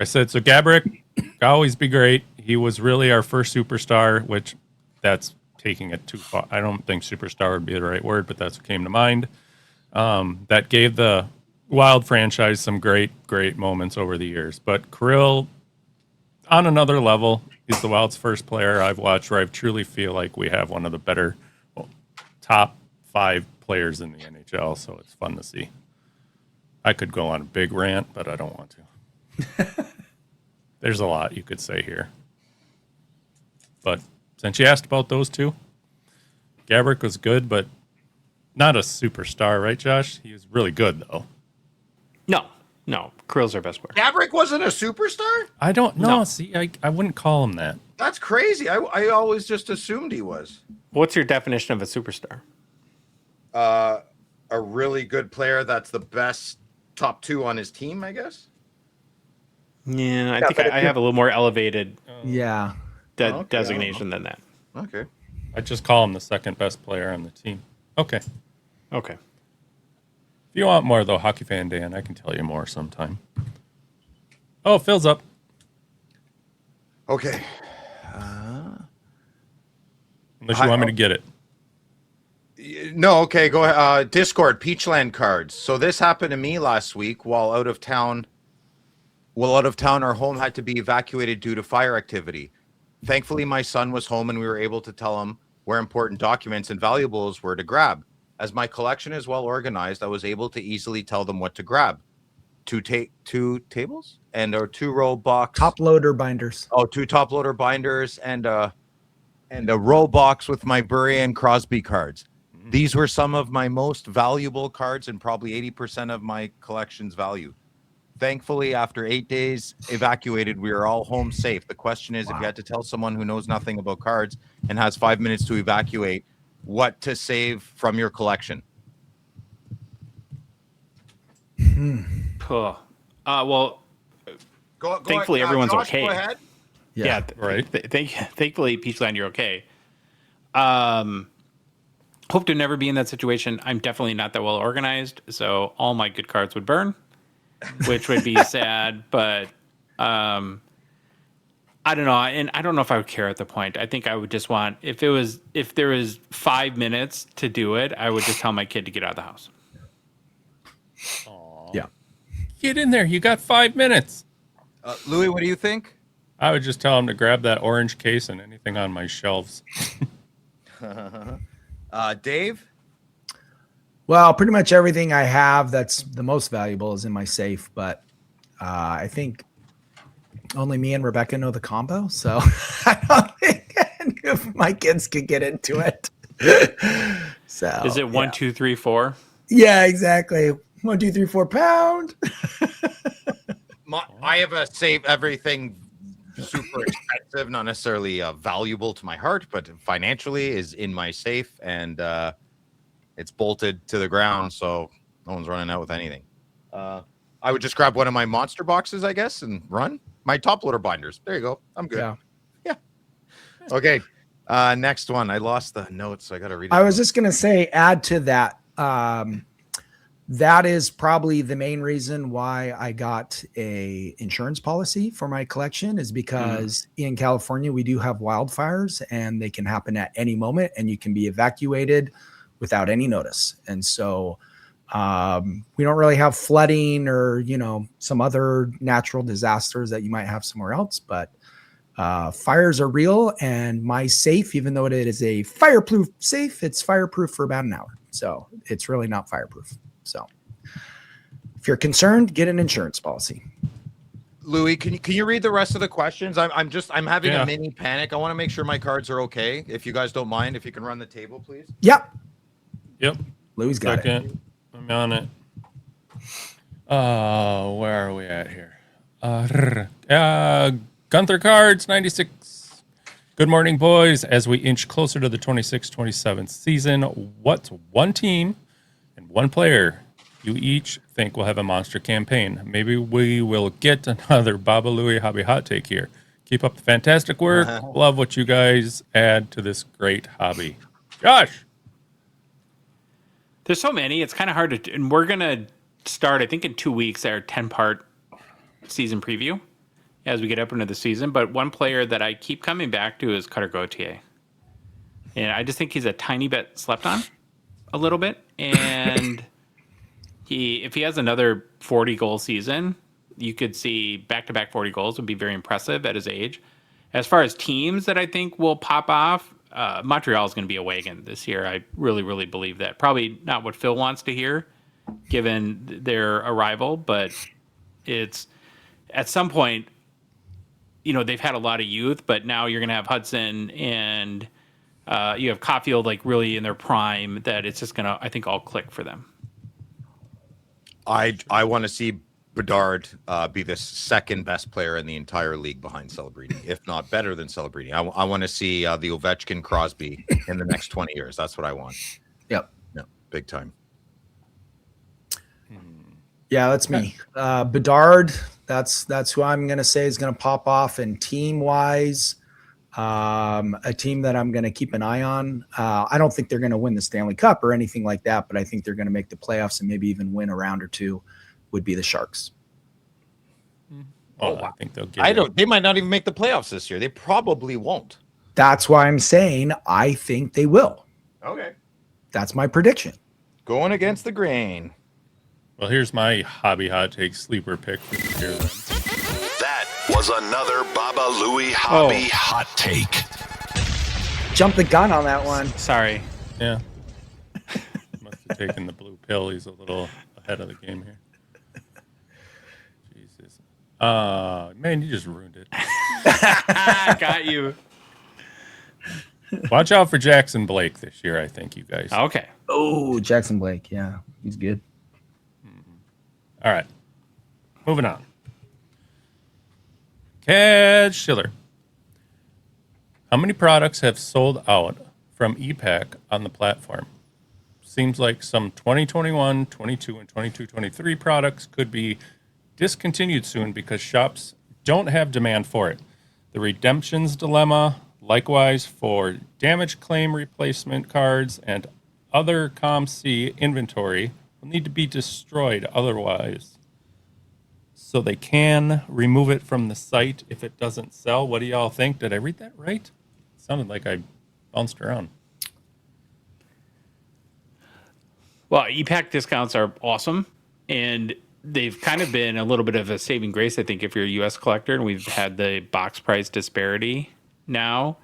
I said, so Gabbert, always be great. He was really our first superstar, which that's taking it too far. I don't think superstar would be the right word, but that's what came to mind. That gave the Wild franchise some great, great moments over the years. But Kirill, on another level, he's the Wild's first player I've watched where I truly feel like we have one of the better top 5 players in the NHL, so it's fun to see. I could go on a big rant, but I don't want to. There's a lot you could say here. But since you asked about those two, Gabbert was good, but not a superstar, right, Josh? He was really good, though. No. Kirill's our best player. Gabrick wasn't a superstar? I don't know. No. See, I wouldn't call him that. That's crazy. I always just assumed he was. What's your definition of a superstar? A really good player that's the best top 2 on his team, I guess. Yeah, I think I have a little more elevated Yeah. designation than that. Okay. I'd just call him the second best player on the team. Okay. Okay. If you want more, though, Hockey Fan Dan, I can tell you more sometime. Oh, Phil's up. Okay. Unless you want me to get it. No, okay, go ahead. Discord, Peachland cards. So this happened to me last week while out of town. Our home had to be evacuated due to fire activity. Thankfully, my son was home and we were able to tell him where important documents and valuables were to grab. As my collection is well organized, I was able to easily tell them what to grab. Two tables and or 2-row box. Top loader binders. Oh, 2 top loader binders and a row box with my Burry and Crosby cards. These were some of my most valuable cards and probably 80% of my collection's value. Thankfully, after 8 days evacuated, we are all home safe. The question is, if you had to tell someone who knows nothing about cards and has 5 minutes to evacuate, what to save from your collection? Well, thankfully ahead. everyone's Josh, okay. Go ahead. Yeah, right. Thankfully, Peachland, you're okay. Hope to never be in that situation. I'm definitely not that well organized, so all my good cards would burn, which would be sad. But I don't know, and I don't know if I would care at the point. I think I would just want if there was 5 minutes to do it, I would just tell my kid to get out of the house. Yeah. Get in there. You got 5 minutes. Louis, what do you think? I would just tell him to grab that orange case and anything on my shelves. Dave? Well, pretty much everything I have that's the most valuable is in my safe, but I think only me and Rebecca know the combo, so I don't think if my kids could get into it. So Is it 1, 2, 3, 4? Yeah, exactly. 1, 2, 3, 4 pound. I have a save everything super expensive, not necessarily valuable to my heart, but financially is in my safe, and it's bolted to the ground, so no one's running out with anything. I would just grab one of my monster boxes, I guess, and run. my top loader binders. There you go. I'm good. Yeah. Yeah. Okay. Next one. I lost the notes, so I got to read it. I was just gonna say, add to that. That is probably the main reason why I got a insurance policy for my collection, is because in California we do have wildfires and they can happen at any moment, and you can be evacuated without any notice. And so we don't really have flooding or some other natural disasters that you might have somewhere else, but fires are real. And my safe, even though it is a fireproof safe, it's fireproof for about an hour, so it's really not fireproof. So if you're concerned, get an insurance policy. Louis, can you read the rest of the questions? I'm having a mini panic. I want to make sure my cards are okay. If you guys don't mind, if you can run the table, please. Yep. Louis got it. I'm on it. Where are we at here? Gunther Cards 96. Good morning, boys. As we inch closer to the 26-27 season, what's one team and one player you each think will have a monster campaign? Maybe we will get another Baba Louie hobby hot take here. Keep up the fantastic work. Love what you guys add to this great hobby. Josh. There's so many. It's kind of hard to, and we're going to start, I think, in 2 weeks, our 10-part season preview as we get up into the season. But one player that I keep coming back to is Cutter Gauthier. And I just think he's a tiny bit slept on a little bit. And if he has another 40-goal season, you could see back-to-back 40 goals would be very impressive at his age. As far as teams that I think will pop off, Montreal is going to be a wagon this year. I really, really believe that. Probably not what Phil wants to hear, given their arrival, but it's at some point, they've had a lot of youth, but now you're going to have Hudson and you have Caulfield like really in their prime, that it's just going to, I think, all click for them. I want to see Bedard be the second best player in the entire league behind Celebrini, if not better than Celebrini. I want to see the Ovechkin Crosby in the next 20 years. That's what I want. Yep. Yeah, big time. Yeah, that's me. Bedard, that's who I'm going to say is going to pop off. And team-wise, a team that I'm going to keep an eye on. I don't think they're going to win the Stanley Cup or anything like that, but I think they're going to make the playoffs and maybe even win a round or two, would be the Sharks. I think they'll get They might not even make the playoffs this year. They probably won't. That's why I'm saying I think they will. Okay. That's my prediction. Going against the grain. Well, here's my hobby hot take sleeper pick for the year then. That was another Baba Louie hobby hot take. Jump the gun on that one. Sorry. Yeah. Must have taken the blue pill. He's a little ahead of the game here. Jesus. Man, you just ruined it. Got you. Watch out for Jackson Blake this year, I think, you guys. Okay. Oh, Jackson Blake. Yeah, he's good. All right. Moving on. Cad Schiller. How many products have sold out from e-Pack on the platform? Seems like some 2021, 22, and 22-23 products could be discontinued soon because shops don't have demand for it. The Redemption's Dilemma, likewise for damage claim replacement cards and other COM-C inventory, will need to be destroyed otherwise, so they can remove it from the site if it doesn't sell. What do y'all think? Did I read that right? It sounded like I bounced around. Well, e-Pack discounts are awesome, and they've kind of been a little bit of a saving grace, I think, if you're a U.S. collector, and we've had the box price disparity now.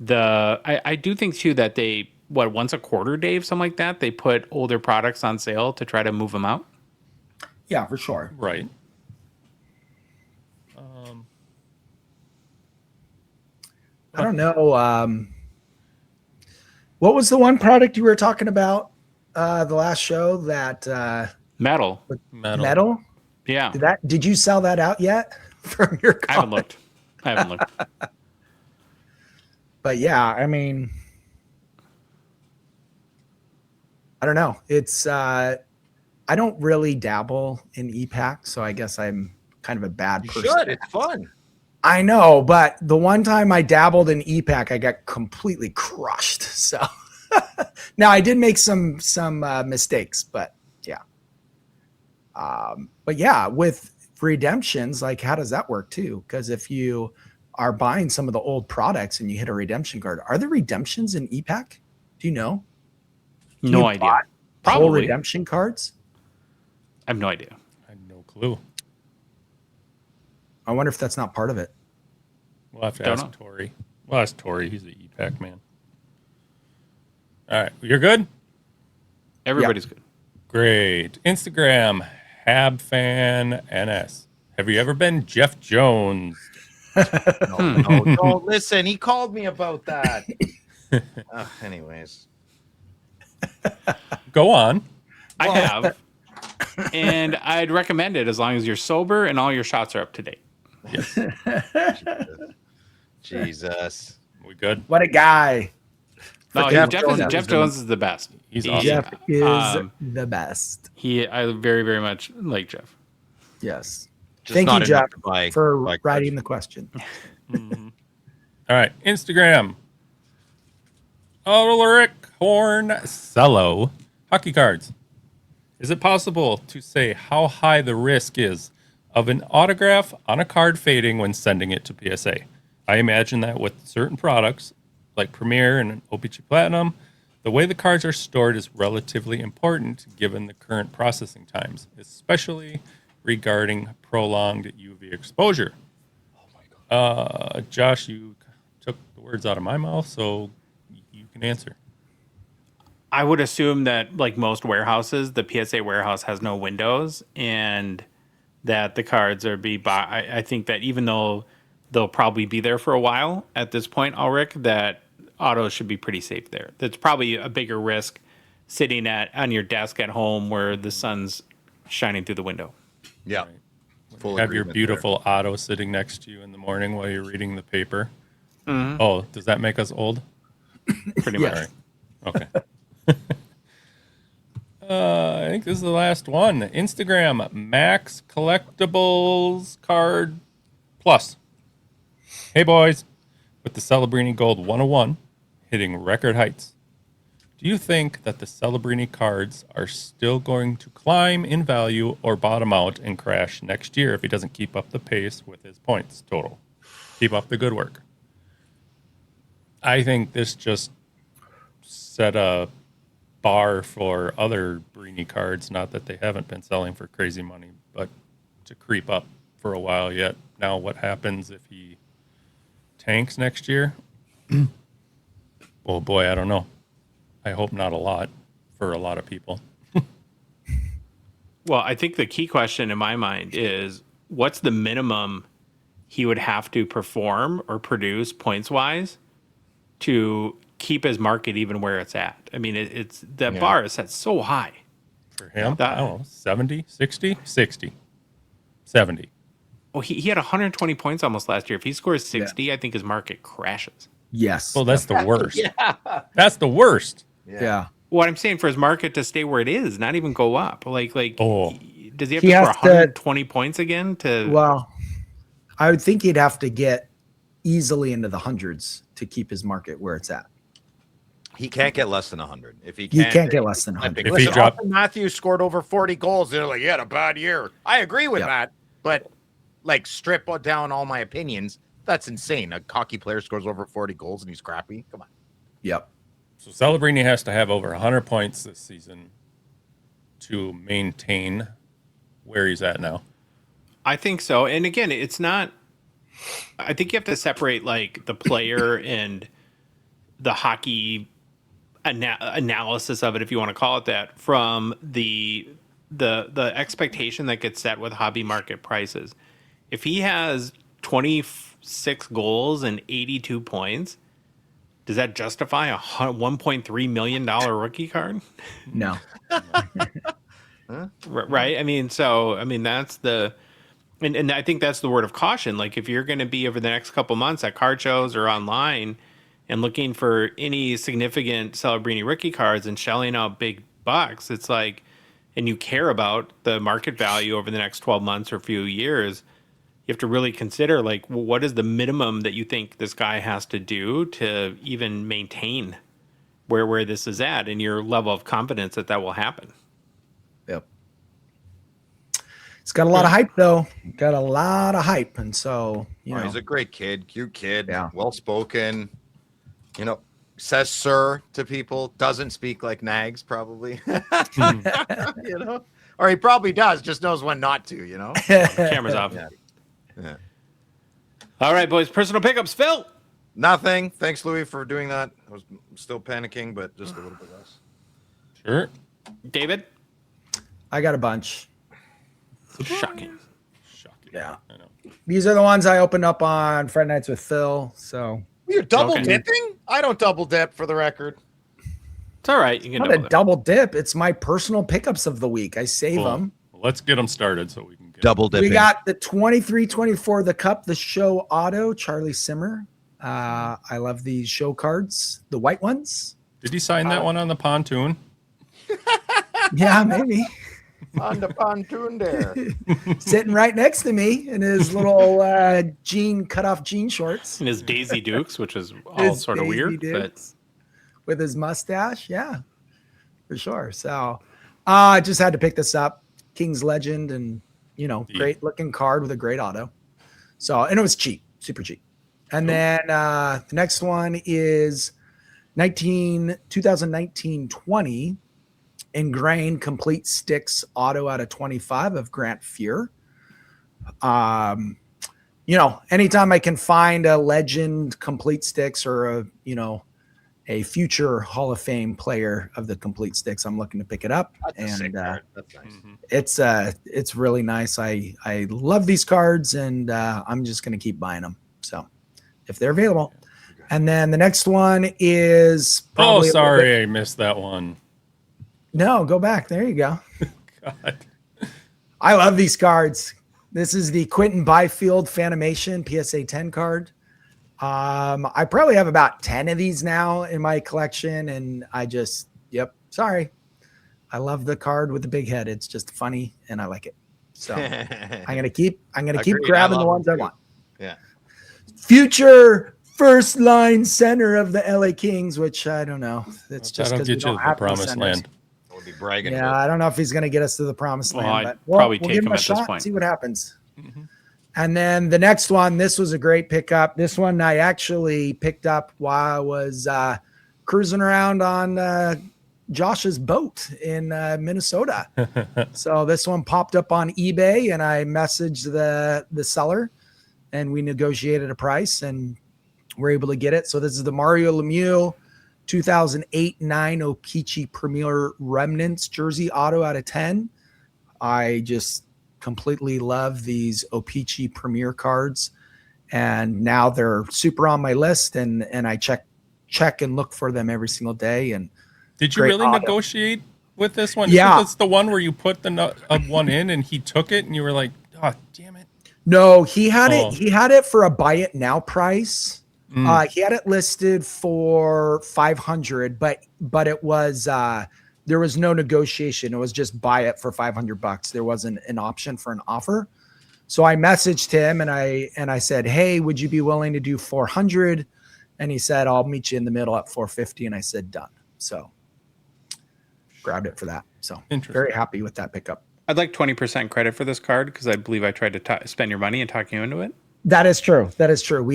I do think, too, that they, once a quarter, Dave, something like that, they put older products on sale to try to move them out? Yeah, for sure. Right. I don't know. What was the one product you were talking about the last show? That Metal. Metal? Yeah. Did you sell that out yet from your comment? I haven't looked. But yeah, I mean, I don't know. It's I don't really dabble in e-Pack, so I guess I'm kind of a bad You person. should. It's fun. I know, but the one time I dabbled in e-pack, I got completely crushed. So now I did make some mistakes, but yeah. But yeah, with redemptions, like how does that work too? Because if you are buying some of the old products and you hit a redemption card, are there redemptions in e-pack? Do you know? Can No you idea. buy whole Probably. redemption cards? I have no idea. I have no clue. I wonder if that's not part of it. We'll have to Don't ask know. Tori. We'll ask Tori. He's the e-pack man. All right. You're good? Everybody's good. Great. Instagram, HabFanNS. Have you ever been Jeff Jones? No, listen. He called me about that. Anyways. Go on. I have. And I'd recommend it as long as you're sober and all your shots are up to date. Jesus. We good? What a guy. No, Jeff Jeff Jones is the best. He's He- awesome. Jeff is um, the best. I very, very much like Jeff. Yes. Just Thank you, not Jeff, enough to buy- for buy writing cards. the question. All right. Instagram. Ulrich Horncello. Hockey cards. Is it possible to say how high the risk is of an autograph on a card fading when sending it to PSA? I imagine that with certain products like Premier and O-Pee-Chee Platinum, the way the cards are stored is relatively important given the current processing times, especially regarding prolonged UV exposure. Josh, you took the words out of my mouth, so you can answer. I would assume that, like most warehouses, the PSA warehouse has no windows, and that the cards are I think that even though they'll probably be there for a while at this point, Ulrich, that autos should be pretty safe there. That's probably a bigger risk sitting on your desk at home where the sun's shining through the window. Yeah. Full Have your agreement beautiful auto sitting next to you in the morning while you're reading the paper. Mm-hmm. Oh, does that make us old? Pretty Yes. much. All right. Okay. I think this is the last one. Instagram, Max Collectibles Card Plus. Hey, boys. With the Celebrini Gold 101 hitting record heights, do you think that the Celebrini cards are still going to climb in value or bottom out and crash next year if he doesn't keep up the pace with his points total? Keep up the good work. I think this just set a bar for other Brini cards, not that they haven't been selling for crazy money, but to creep up for a while yet. Now what happens if he tanks next year? Oh boy, I don't know. I hope not a lot for a lot of people. Well, I think the key question in my mind is what's the minimum he would have to perform or produce points wise to keep his market even where it's at? I mean, it's the bar is set so high. For him, That- I don't know, 70, 60, 60, 70. Well, he had 120 points almost last year. If he scores 60, I think his market crashes. Yes. Well, that's the worst. That's the worst. yeah. What I'm saying for his market to stay where it is, not even go up. Like, Oh. does he have He to has score to- 120 points again to? Well, I would think he'd have to get easily into the hundreds to keep his market where it's at. He can't get less than 100. If he You can't, can't get less than 100. If he Listen, dropped- Austin Matthews scored over 40 goals. They're like, he had a bad year. I agree with Yeah. that. But like, strip down all my opinions. That's insane. A hockey player scores over 40 goals and he's crappy. Come on. Yep. So Celebrini has to have over 100 points this season to maintain where he's at now. I think so. And again, it's not. I think you have to separate like the player and the hockey analysis of it, if you want to call it that, from the expectation that gets set with hobby market prices. If he has 26 goals and 82 points, does that justify a $1.3 million rookie card? No. Right. I mean, that's the, and I think that's the word of caution. Like if you're going to be over the next couple months at card shows or online and looking for any significant Celebrini rookie cards and shelling out big bucks, it's like and you care about the market value over the next 12 months or few years, you have to really consider, like, what is the minimum that you think this guy has to do to even maintain where this is at, and your level of confidence that will happen. Yep. It's got a lot of hype, though. Got a lot of hype. And so, he's a great kid, cute kid, Yeah. well-spoken, says sir to people, doesn't speak like nags, probably. Or he probably does, just knows when not to, Camera's off. Yeah. All right, boys. Personal pickups. Phil. Nothing. Thanks, Louis, for doing that. I was still panicking, but just a little bit less. Sure. David. I got a bunch. Shocking. Yeah. I know. These are the ones I opened up on Friday Nights with Phil. So You're double dipping? I don't double dip, for the record. It's all right. You can not a double dip. It's my personal pickups of the week. I save them. Well, let's get them started so we can get Double dipping. We got the 23-24, the Cup, the show auto, Charlie Simmer. I love these show cards, the white ones. Did he sign that one on the pontoon? Yeah, maybe. On the pontoon there. Sitting right next to me in his little cut-off jean shorts. And his Daisy Dukes, which is all His sort of Daisy weird, Dukes with his mustache. Yeah, for sure. So I just had to pick this up. King's Legend, and great looking card with a great auto. So, and it was cheap, super cheap. And then the next one is 2019-20 Ingrained Complete Sticks auto out of 25 of Grant Fuhr. Anytime I can find a legend complete sticks or a future Hall of Fame player of the complete sticks, I'm looking to pick it up. That's a sick card. That's nice. It's really nice. I love these cards, and I'm just going to keep buying them. So if they're available. And then the next one is sorry, I missed that one. No, go back. There you go. God. I love these cards. This is the Quentin Byfield Fanimation PSA 10 card. I probably have about 10 of these now in my collection, and sorry. I love the card with the big head. It's just funny, and I like it. So I'm gonna keep grabbing the ones I want. Yeah. Future first line center of the LA Kings, which I don't know. It's just that'll because we get you don't to have the promised centers. land. We'll be bragging. Yeah, I don't know if he's going to get us to the promised land, I'd but probably we'll take give him him a at this shot point. and see what happens. And then the next one, this was a great pickup. This one I actually picked up while I was cruising around on Josh's boat in Minnesota. So this one popped up on eBay, and I messaged the seller, and we negotiated a price, and we're able to get it. So this is the Mario Lemieux 2008-9 O-Pee-Chee Premier Remnants jersey auto out of 10. I just completely love these O-Pee-Chee Premier cards, and now they're super on my list, and I check and look for them every single day. And did you really negotiate with this one? Yeah, it's the one where you put the one in and he took it, and you were like, "Oh, damn it!" No, he had it. He had it for a buy it now price. He had it listed for $500, but it was there was no negotiation. It was just buy it for $500. There wasn't an option for an offer. So I messaged him and I said, "Hey, would you be willing to do 400?" And he said, "I'll meet you in the middle at 450." And I said, "Done." So grabbed it for that. So very happy with that pickup. I'd like 20% credit for this card because I believe I tried to spend your money and talk you into it. That is true. That is true.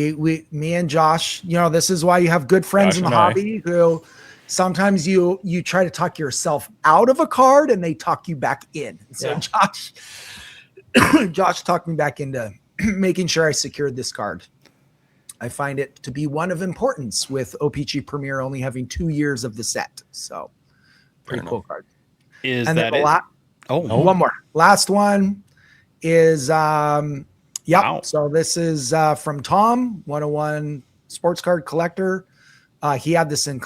Me and Josh, this is why you have good friends in the hobby who sometimes you try to talk yourself out of a card and they talk you back in. So Josh talked me back into making sure I secured this card. I find it to be one of importance with O-Pee-Chee Premier only having 2 years of the set. So pretty cool card. Is and that then it? One more. Last one is Wow. So this is from Tom, 101 sports card collector. He had this in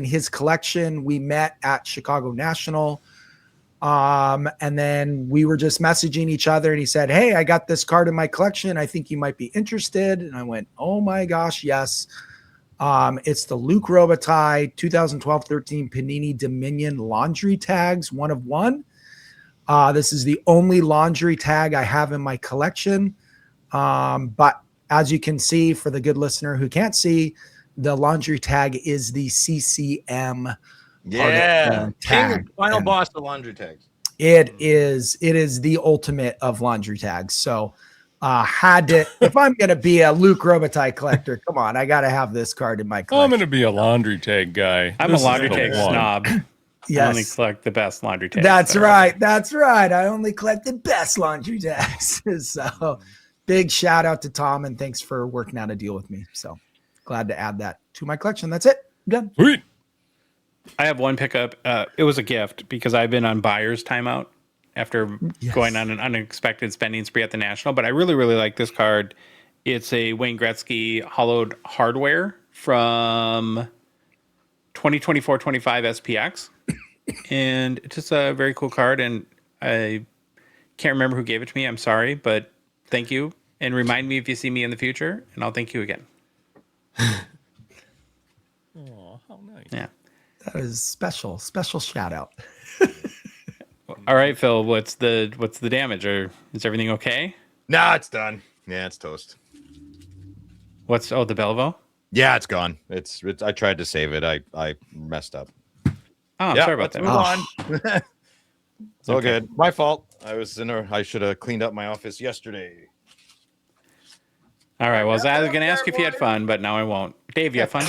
his collection. We met at Chicago National. And then we were just messaging each other, and he said, "Hey, I got this card in my collection. I think you might be interested." And I went, "Oh my gosh, yes." It's the Luke Robitaille 2012-13 Panini Dominion laundry tags, 1 of 1. This is the only laundry tag I have in my collection. But as you can see, for the good listener who can't see, the laundry tag is the CCM Yeah, tag. final And boss of laundry tags. it is the ultimate of laundry tags. So had to, if I'm going to be a Luke Robitaille collector, come on, I got to have this card in my collection. I'm going to be a laundry tag guy. I'm This a is laundry the tag one. snob. Yes. I only collect the best laundry tags. That's right. That's right. I only collect the best laundry tags. So big shout out to Tom, and thanks for working out a deal with me. So glad to add that to my collection. That's it. I'm done. Sweet. I have one pickup. It was a gift because I've been on buyer's timeout after going on an unexpected spending spree at the National. But I really, really like this card. It's a Wayne Gretzky hollowed hardware from 2024-25 SPX. And it's just a very cool card. And I can't remember who gave it to me. I'm sorry, but thank you. And remind me if you see me in the future, and I'll thank you again. Oh, how nice. Yeah. That is special shout out. All right, Phil, what's the damage, or is everything okay? Nah, it's done. Yeah, it's toast. The Belleville? Yeah, it's gone. It's I tried to save it. I messed up. Oh, I'm sorry about that. Move on. It's all good. My fault. I should have cleaned up my office yesterday. All right. Well, I was going to ask you if you had fun, but now I won't. Dave, you have fun?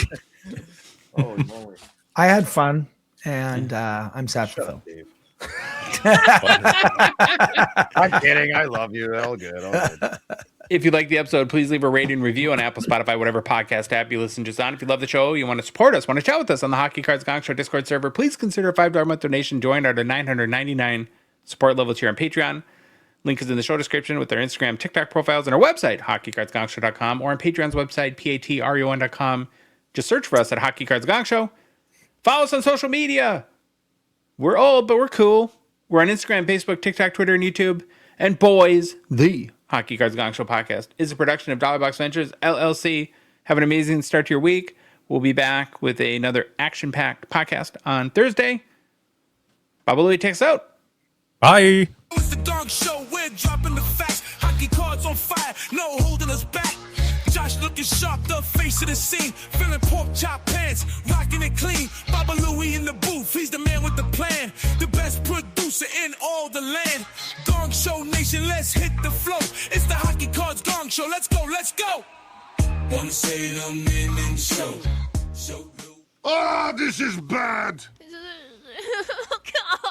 Holy moly. I had fun, and I'm sad for Phil. Dave. I'm kidding. I love you. All good. All good. If you like the episode, please leave a rating and review on Apple, Spotify, whatever podcast app you listen to us on. If you love the show, you want to support us, want to chat with us on the Hockey Cards Gongshow Discord server, please consider a $5 a month donation. Join our $999 support level tier on Patreon. Link is in the show description with their Instagram, TikTok profiles, and our website, hockeycardsgongshow.com, or on Patreon's website, patreon.com. Just search for us at Hockey Cards Gongshow. Follow us on social media. We're old, but we're cool. We're on Instagram, Facebook, TikTok, Twitter, and YouTube. And boys, the Hockey Cards Gongshow podcast is a production of Dollar Box Ventures, LLC. Have an amazing start to your week. We'll be back with another action-packed podcast on Thursday. Baba Louie takes us out. Bye. It's the Gong Show, we're dropping the facts. Hockey cards on fire, no holding us back. Josh looking sharp, the face of the scene. Feeling pork chop pants, rocking it clean. Baba Louie in the booth, he's the man with the plan. The best producer in all the land. Gong Show Nation, let's hit the flow. It's the Hockey Cards Gong Show, let's go, let's go. Wanna say them in and show. Oh, this is bad. God.